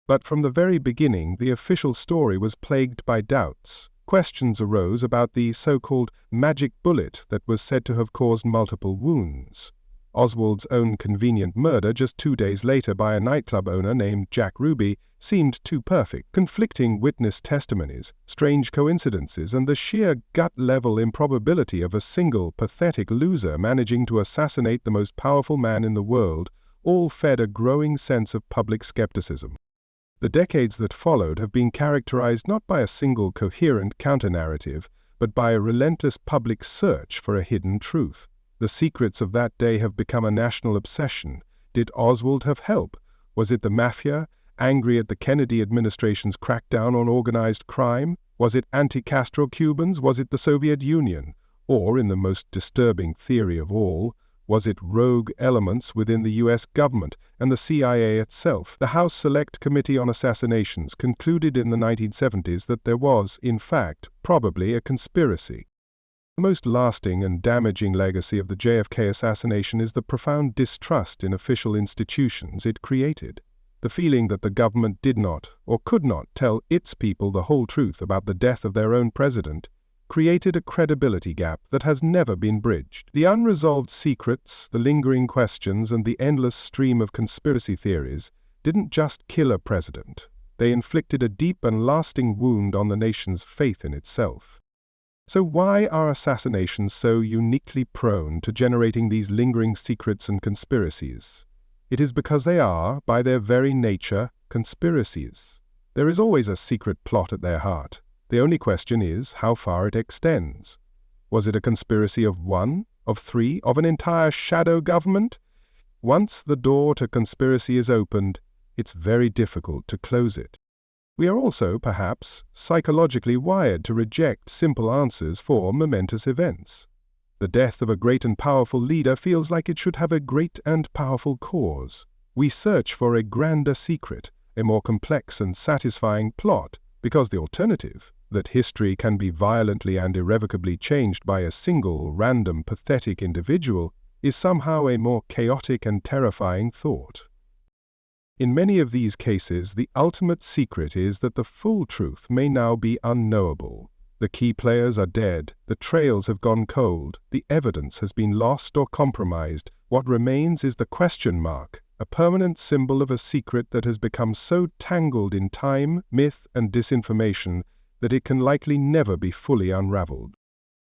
But from the very beginning, the official story was plagued by doubts. Questions arose about the so-called magic bullet that was said to have caused multiple wounds. Oswald's own convenient murder just 2 days later by a nightclub owner named Jack Ruby seemed too perfect. Conflicting witness testimonies, strange coincidences, and the sheer gut-level improbability of a single, pathetic loser managing to assassinate the most powerful man in the world all fed a growing sense of public skepticism. The decades that followed have been characterized not by a single coherent counter-narrative, but by a relentless public search for a hidden truth. The secrets of that day have become a national obsession. Did Oswald have help? Was it the mafia, angry at the Kennedy administration's crackdown on organized crime? Was it anti-Castro Cubans? Was it the Soviet Union? Or, in the most disturbing theory of all, was it rogue elements within the U.S. government and the CIA itself? The House Select Committee on Assassinations concluded in the 1970s that there was, in fact, probably a conspiracy. The most lasting and damaging legacy of the JFK assassination is the profound distrust in official institutions it created. The feeling that the government did not, or could not, tell its people the whole truth about the death of their own president created a credibility gap that has never been bridged. The unresolved secrets, the lingering questions, and the endless stream of conspiracy theories didn't just kill a president. They inflicted a deep and lasting wound on the nation's faith in itself. So why are assassinations so uniquely prone to generating these lingering secrets and conspiracies? It is because they are, by their very nature, conspiracies. There is always a secret plot at their heart. The only question is how far it extends. Was it a conspiracy of 1, of 3, of an entire shadow government? Once the door to conspiracy is opened, it's very difficult to close it. We are also, perhaps, psychologically wired to reject simple answers for momentous events. The death of a great and powerful leader feels like it should have a great and powerful cause. We search for a grander secret, a more complex and satisfying plot, because the alternative, that history can be violently and irrevocably changed by a single, random, pathetic individual, is somehow a more chaotic and terrifying thought. In many of these cases, the ultimate secret is that the full truth may now be unknowable. The key players are dead, the trails have gone cold, the evidence has been lost or compromised. What remains is the question mark, a permanent symbol of a secret that has become so tangled in time, myth, and disinformation that it can likely never be fully unraveled.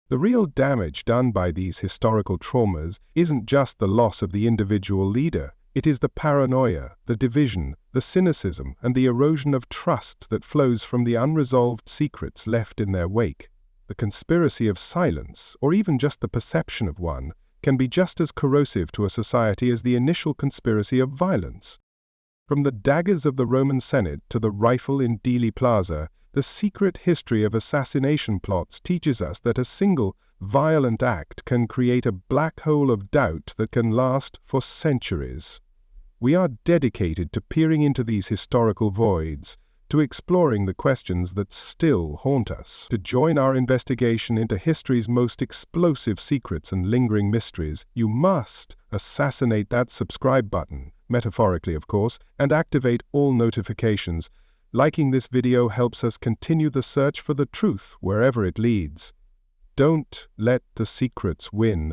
The real damage done by these historical traumas isn't just the loss of the individual leader. It is the paranoia, the division, the cynicism, and the erosion of trust that flows from the unresolved secrets left in their wake. The conspiracy of silence, or even just the perception of one, can be just as corrosive to a society as the initial conspiracy of violence. From the daggers of the Roman Senate to the rifle in Dealey Plaza, the secret history of assassination plots teaches us that a single, violent act can create a black hole of doubt that can last for centuries. We are dedicated to peering into these historical voids, to exploring the questions that still haunt us. To join our investigation into history's most explosive secrets and lingering mysteries, you must assassinate that subscribe button, metaphorically of course, and activate all notifications. Liking this video helps us continue the search for the truth wherever it leads. Don't let the secrets win.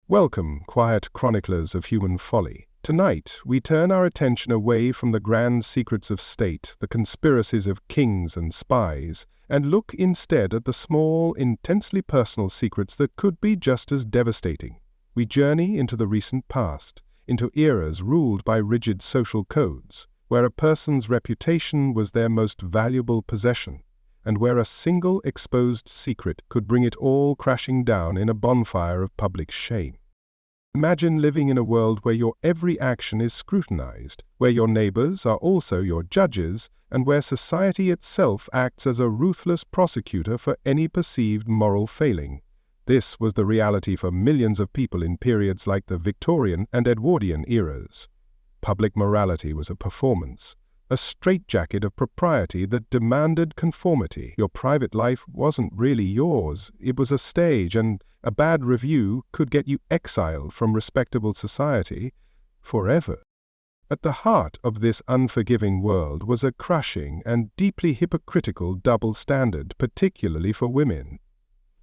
Welcome, quiet chroniclers of human folly. Tonight, we turn our attention away from the grand secrets of state, the conspiracies of kings and spies, and look instead at the small, intensely personal secrets that could be just as devastating. We journey into the recent past, into eras ruled by rigid social codes, where a person's reputation was their most valuable possession, and where a single exposed secret could bring it all crashing down in a bonfire of public shame. Imagine living in a world where your every action is scrutinized, where your neighbors are also your judges, and where society itself acts as a ruthless prosecutor for any perceived moral failing. This was the reality for millions of people in periods like the Victorian and Edwardian eras. Public morality was a performance, a straitjacket of propriety that demanded conformity. Your private life wasn't really yours, it was a stage, and a bad review could get you exiled from respectable society forever. At the heart of this unforgiving world was a crushing and deeply hypocritical double standard, particularly for women.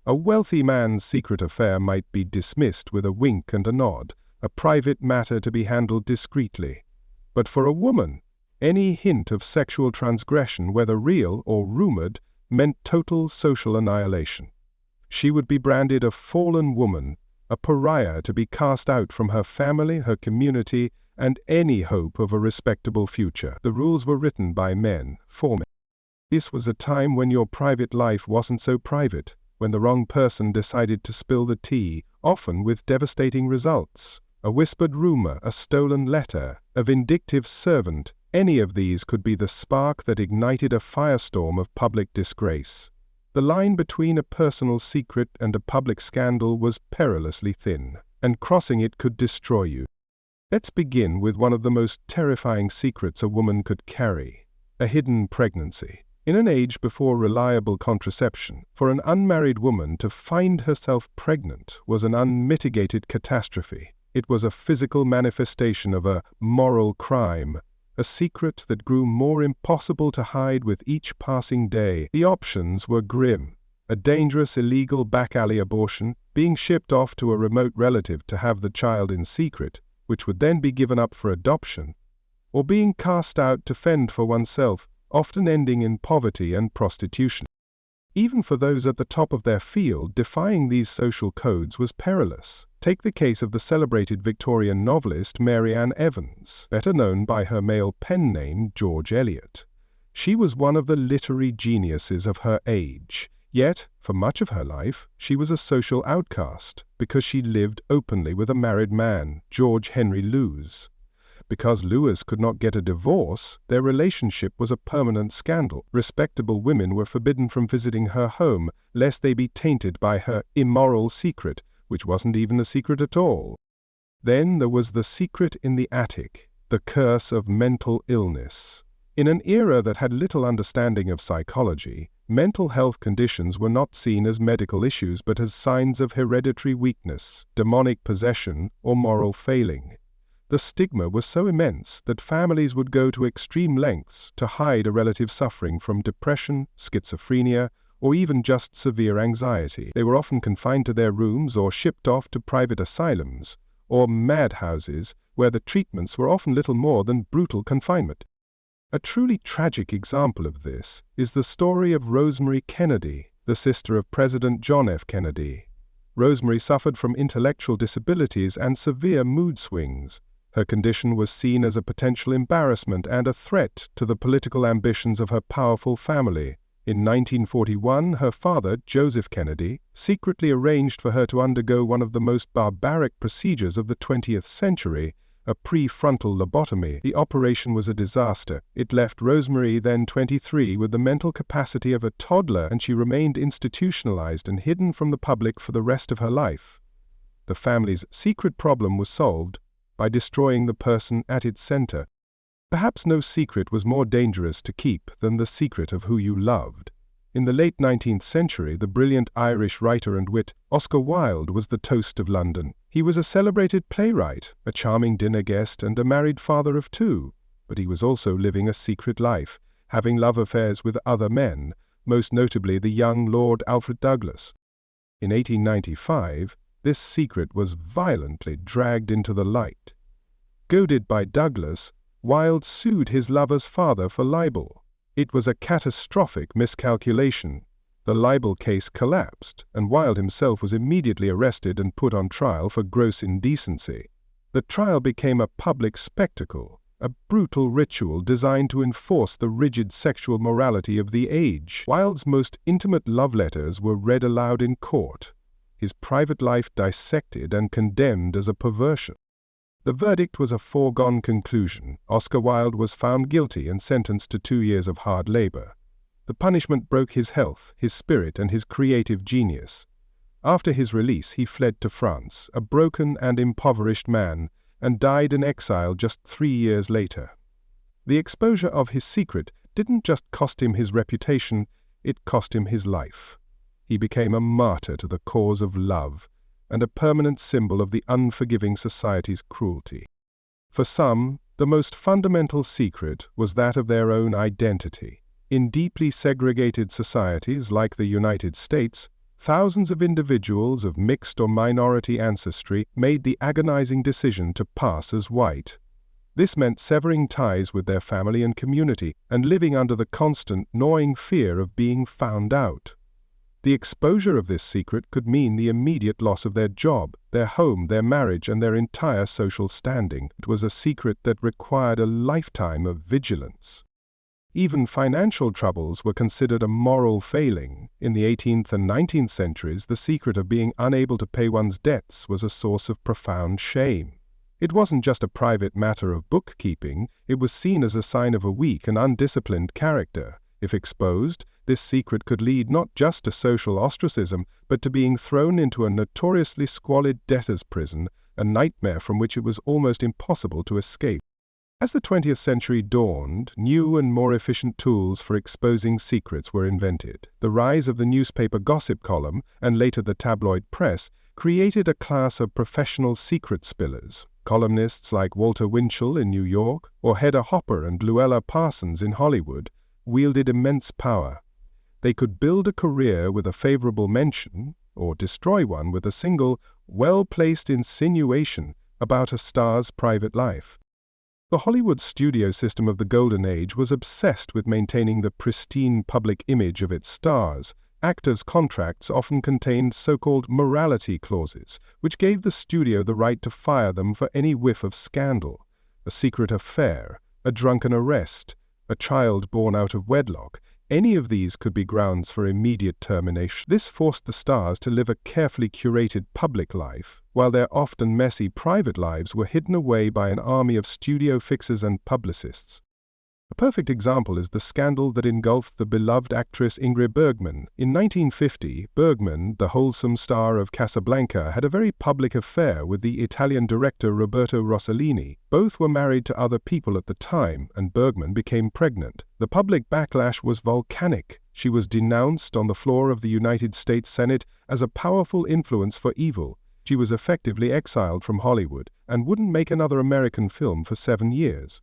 A wealthy man's secret affair might be dismissed with a wink and a nod, a private matter to be handled discreetly. But for a woman, any hint of sexual transgression, whether real or rumored, meant total social annihilation. She would be branded a fallen woman, a pariah to be cast out from her family, her community, and any hope of a respectable future. The rules were written by men, for men. This was a time when your private life wasn't so private, when the wrong person decided to spill the tea, often with devastating results. A whispered rumor, a stolen letter, a vindictive servant, any of these could be the spark that ignited a firestorm of public disgrace. The line between a personal secret and a public scandal was perilously thin, and crossing it could destroy you. Let's begin with one of the most terrifying secrets a woman could carry: a hidden pregnancy. In an age before reliable contraception, for an unmarried woman to find herself pregnant was an unmitigated catastrophe. It was a physical manifestation of a moral crime, a secret that grew more impossible to hide with each passing day. The options were grim: a dangerous illegal back-alley abortion, being shipped off to a remote relative to have the child in secret, which would then be given up for adoption, or being cast out to fend for oneself, often ending in poverty and prostitution. Even for those at the top of their field, defying these social codes was perilous. Take the case of the celebrated Victorian novelist Mary Ann Evans, better known by her male pen name George Eliot. She was one of the literary geniuses of her age, Yet, for much of her life, she was a social outcast because she lived openly with a married man, George Henry Lewes. Because Lewes could not get a divorce, their relationship was a permanent scandal. Respectable women were forbidden from visiting her home, lest they be tainted by her immoral secret, which wasn't even a secret at all. Then there was the secret in the attic, the curse of mental illness. In an era that had little understanding of psychology, mental health conditions were not seen as medical issues but as signs of hereditary weakness, demonic possession, or moral failing. The stigma was so immense that families would go to extreme lengths to hide a relative suffering from depression, schizophrenia, or even just severe anxiety. They were often confined to their rooms or shipped off to private asylums, or madhouses, where the treatments were often little more than brutal confinement. A truly tragic example of this is the story of Rosemary Kennedy, the sister of President John F. Kennedy. Rosemary suffered from intellectual disabilities and severe mood swings. Her condition was seen as a potential embarrassment and a threat to the political ambitions of her powerful family. In 1941, her father, Joseph Kennedy, secretly arranged for her to undergo one of the most barbaric procedures of the 20th century, a prefrontal lobotomy. The operation was a disaster. It left Rosemary, then 23, with the mental capacity of a toddler, and she remained institutionalized and hidden from the public for the rest of her life. The family's secret problem was solved by destroying the person at its center. Perhaps no secret was more dangerous to keep than the secret of who you loved. In the late 19th century, the brilliant Irish writer and wit Oscar Wilde was the toast of London. He was a celebrated playwright, a charming dinner guest, and a married father of 2. But he was also living a secret life, having love affairs with other men, most notably the young Lord Alfred Douglas. In 1895, this secret was violently dragged into the light. Goaded by Douglas, Wilde sued his lover's father for libel. It was a catastrophic miscalculation. The libel case collapsed, and Wilde himself was immediately arrested and put on trial for gross indecency. The trial became a public spectacle, a brutal ritual designed to enforce the rigid sexual morality of the age. Wilde's most intimate love letters were read aloud in court, his private life dissected and condemned as a perversion. The verdict was a foregone conclusion. Oscar Wilde was found guilty and sentenced to 2 years of hard labor. The punishment broke his health, his spirit, and his creative genius. After his release, he fled to France, a broken and impoverished man, and died in exile just 3 years later. The exposure of his secret didn't just cost him his reputation, it cost him his life. He became a martyr to the cause of love, and a permanent symbol of the unforgiving society's cruelty. For some, the most fundamental secret was that of their own identity. In deeply segregated societies like the United States, thousands of individuals of mixed or minority ancestry made the agonizing decision to pass as white. This meant severing ties with their family and community and living under the constant, gnawing fear of being found out. The exposure of this secret could mean the immediate loss of their job, their home, their marriage, and their entire social standing. It was a secret that required a lifetime of vigilance. Even financial troubles were considered a moral failing. In the 18th and 19th centuries, the secret of being unable to pay one's debts was a source of profound shame. It wasn't just a private matter of bookkeeping, it was seen as a sign of a weak and undisciplined character. If exposed, this secret could lead not just to social ostracism, but to being thrown into a notoriously squalid debtor's prison, a nightmare from which it was almost impossible to escape. As the 20th century dawned, new and more efficient tools for exposing secrets were invented. The rise of the newspaper gossip column, and later the tabloid press, created a class of professional secret spillers. Columnists like Walter Winchell in New York, or Hedda Hopper and Luella Parsons in Hollywood, wielded immense power. They could build a career with a favorable mention, or destroy one with a single, well-placed insinuation about a star's private life. The Hollywood studio system of the Golden Age was obsessed with maintaining the pristine public image of its stars. Actors' contracts often contained so-called morality clauses, which gave the studio the right to fire them for any whiff of scandal, a secret affair, a drunken arrest, a child born out of wedlock. Any of these could be grounds for immediate termination. This forced the stars to live a carefully curated public life, while their often messy private lives were hidden away by an army of studio fixers and publicists. A perfect example is the scandal that engulfed the beloved actress Ingrid Bergman. In 1950, Bergman, the wholesome star of Casablanca, had a very public affair with the Italian director Roberto Rossellini. Both were married to other people at the time, and Bergman became pregnant. The public backlash was volcanic. She was denounced on the floor of the United States Senate as a powerful influence for evil. She was effectively exiled from Hollywood and wouldn't make another American film for 7 years.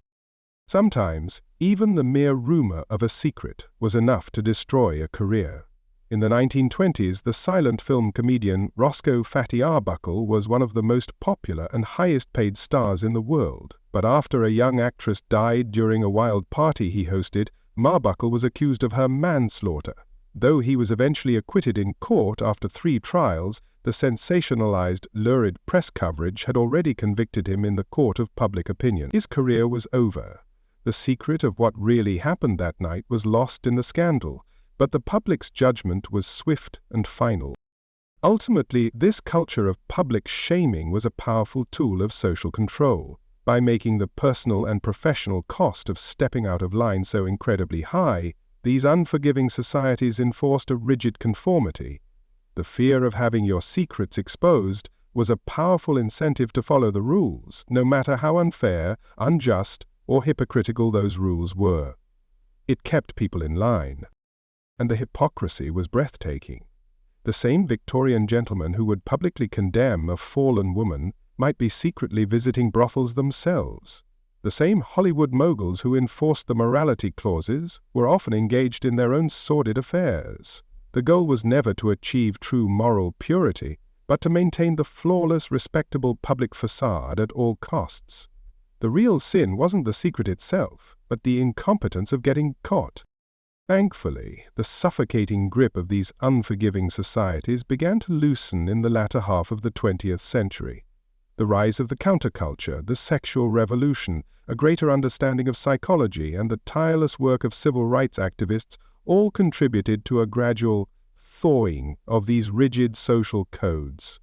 Sometimes, even the mere rumor of a secret was enough to destroy a career. In the 1920s, the silent film comedian Roscoe Fatty Arbuckle was one of the most popular and highest-paid stars in the world. But after a young actress died during a wild party he hosted, Arbuckle was accused of her manslaughter. Though he was eventually acquitted in court after 3 trials, the sensationalized, lurid press coverage had already convicted him in the court of public opinion. His career was over. The secret of what really happened that night was lost in the scandal, but the public's judgment was swift and final. Ultimately, this culture of public shaming was a powerful tool of social control. By making the personal and professional cost of stepping out of line so incredibly high, these unforgiving societies enforced a rigid conformity. The fear of having your secrets exposed was a powerful incentive to follow the rules, no matter how unfair, unjust, or hypocritical those rules were. It kept people in line. And the hypocrisy was breathtaking. The same Victorian gentlemen who would publicly condemn a fallen woman might be secretly visiting brothels themselves. The same Hollywood moguls who enforced the morality clauses were often engaged in their own sordid affairs. The goal was never to achieve true moral purity, but to maintain the flawless, respectable public facade at all costs. The real sin wasn't the secret itself, but the incompetence of getting caught. Thankfully, the suffocating grip of these unforgiving societies began to loosen in the latter half of the 20th century. The rise of the counterculture, the sexual revolution, a greater understanding of psychology, and the tireless work of civil rights activists all contributed to a gradual thawing of these rigid social codes.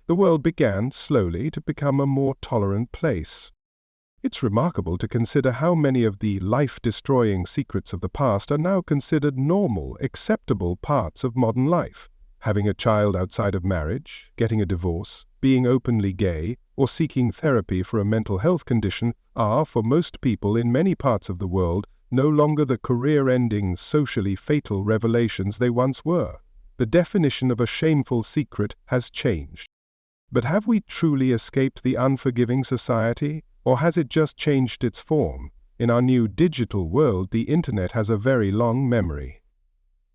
The world began slowly to become a more tolerant place. It's remarkable to consider how many of the life-destroying secrets of the past are now considered normal, acceptable parts of modern life. Having a child outside of marriage, getting a divorce, being openly gay, or seeking therapy for a mental health condition are, for most people in many parts of the world, no longer the career-ending, socially fatal revelations they once were. The definition of a shameful secret has changed. But have we truly escaped the unforgiving society? Or has it just changed its form? In our new digital world, the internet has a very long memory.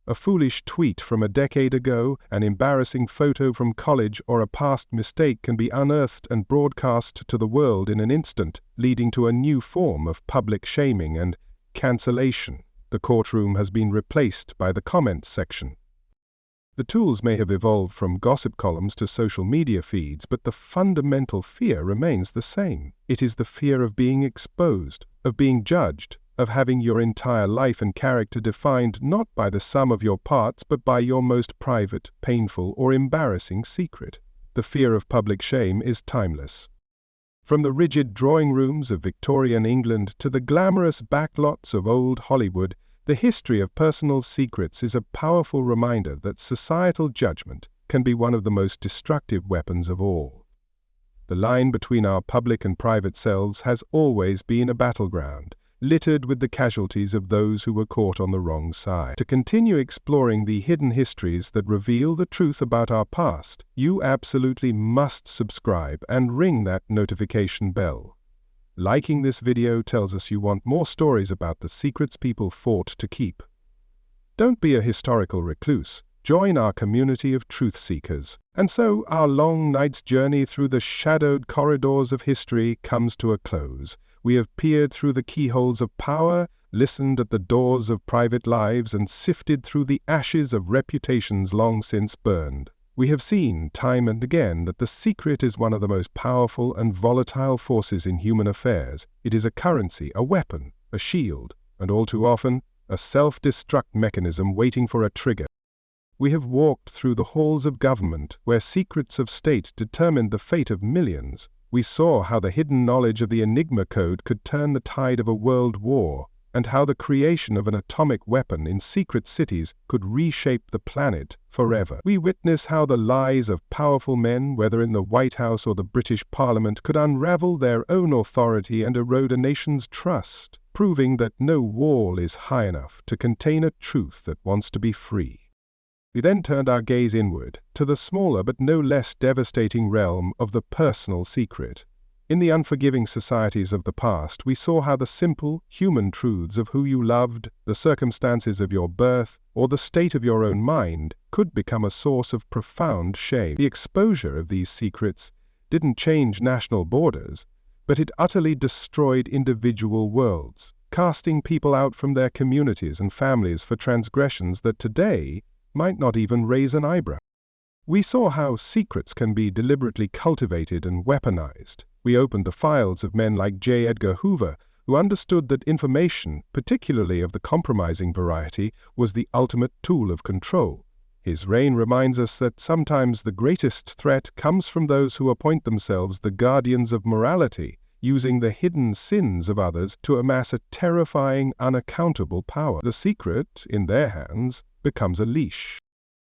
A foolish tweet from a decade ago, an embarrassing photo from college, or a past mistake can be unearthed and broadcast to the world in an instant, leading to a new form of public shaming and cancellation. The courtroom has been replaced by the comments section. The tools may have evolved from gossip columns to social media feeds, but the fundamental fear remains the same. It is the fear of being exposed, of being judged, of having your entire life and character defined not by the sum of your parts but by your most private, painful, or embarrassing secret. The fear of public shame is timeless. From the rigid drawing rooms of Victorian England to the glamorous backlots of old Hollywood, the history of personal secrets is a powerful reminder that societal judgment can be one of the most destructive weapons of all. The line between our public and private selves has always been a battleground, littered with the casualties of those who were caught on the wrong side. To continue exploring the hidden histories that reveal the truth about our past, you absolutely must subscribe and ring that notification bell. Liking this video tells us you want more stories about the secrets people fought to keep. Don't be a historical recluse. Join our community of truth seekers. And so, our long night's journey through the shadowed corridors of history comes to a close. We have peered through the keyholes of power, listened at the doors of private lives, and sifted through the ashes of reputations long since burned. We have seen, time and again, that the secret is one of the most powerful and volatile forces in human affairs. It is a currency, a weapon, a shield, and all too often, a self-destruct mechanism waiting for a trigger. We have walked through the halls of government, where secrets of state determined the fate of millions. We saw how the hidden knowledge of the Enigma code could turn the tide of a world war, and how the creation of an atomic weapon in secret cities could reshape the planet forever. We witness how the lies of powerful men, whether in the White House or the British Parliament, could unravel their own authority and erode a nation's trust, proving that no wall is high enough to contain a truth that wants to be free. We then turned our gaze inward, to the smaller but no less devastating realm of the personal secret. In the unforgiving societies of the past, we saw how the simple, human truths of who you loved, the circumstances of your birth, or the state of your own mind could become a source of profound shame. The exposure of these secrets didn't change national borders, but it utterly destroyed individual worlds, casting people out from their communities and families for transgressions that today might not even raise an eyebrow. We saw how secrets can be deliberately cultivated and weaponized. We opened the files of men like J. Edgar Hoover, who understood that information, particularly of the compromising variety, was the ultimate tool of control. His reign reminds us that sometimes the greatest threat comes from those who appoint themselves the guardians of morality, using the hidden sins of others to amass a terrifying, unaccountable power. The secret, in their hands, becomes a leash.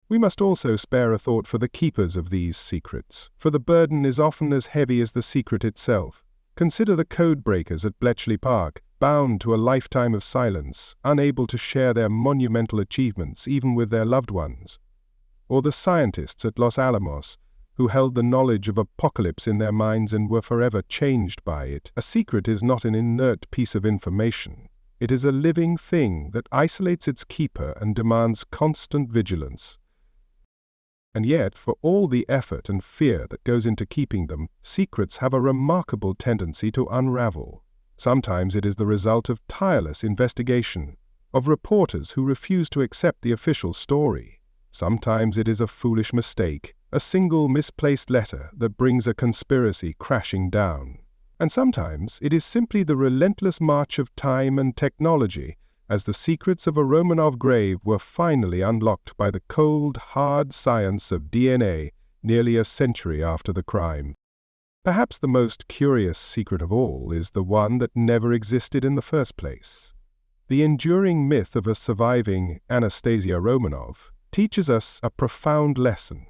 We must also spare a thought for the keepers of these secrets, for the burden is often as heavy as the secret itself. Consider the code breakers at Bletchley Park, bound to a lifetime of silence, unable to share their monumental achievements even with their loved ones. Or the scientists at Los Alamos, who held the knowledge of apocalypse in their minds and were forever changed by it. A secret is not an inert piece of information. It is a living thing that isolates its keeper and demands constant vigilance. And yet, for all the effort and fear that goes into keeping them, secrets have a remarkable tendency to unravel. Sometimes it is the result of tireless investigation, of reporters who refuse to accept the official story. Sometimes it is a foolish mistake, a single misplaced letter that brings a conspiracy crashing down. And sometimes it is simply the relentless march of time and technology, as the secrets of a Romanov grave were finally unlocked by the cold, hard science of DNA nearly a century after the crime. Perhaps the most curious secret of all is the one that never existed in the first place. The enduring myth of a surviving Anastasia Romanov teaches us a profound lesson,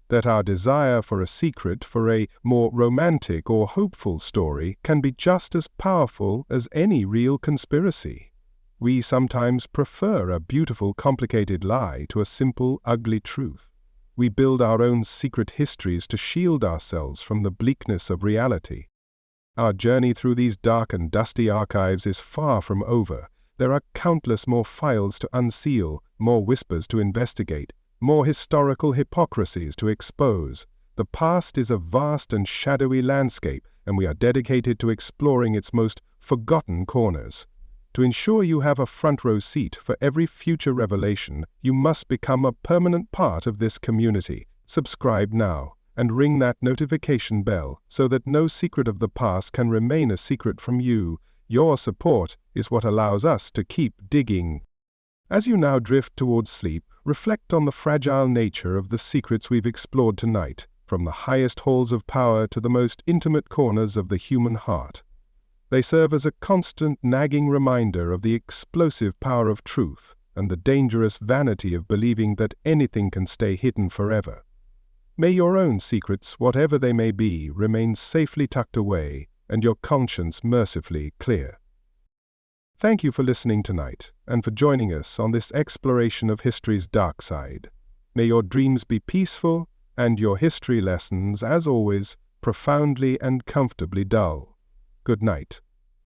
that our desire for a secret, for a more romantic or hopeful story, can be just as powerful as any real conspiracy. We sometimes prefer a beautiful, complicated lie to a simple, ugly truth. We build our own secret histories to shield ourselves from the bleakness of reality. Our journey through these dark and dusty archives is far from over. There are countless more files to unseal, more whispers to investigate, more historical hypocrisies to expose. The past is a vast and shadowy landscape, and we are dedicated to exploring its most forgotten corners. To ensure you have a front-row seat for every future revelation, you must become a permanent part of this community. Subscribe now, and ring that notification bell so that no secret of the past can remain a secret from you. Your support is what allows us to keep digging. As you now drift towards sleep, reflect on the fragile nature of the secrets we've explored tonight, from the highest halls of power to the most intimate corners of the human heart. They serve as a constant nagging reminder of the explosive power of truth and the dangerous vanity of believing that anything can stay hidden forever. May your own secrets, whatever they may be, remain safely tucked away and your conscience mercifully clear. Thank you for listening tonight and for joining us on this exploration of history's dark side. May your dreams be peaceful and your history lessons, as always, profoundly and comfortably dull. Good night.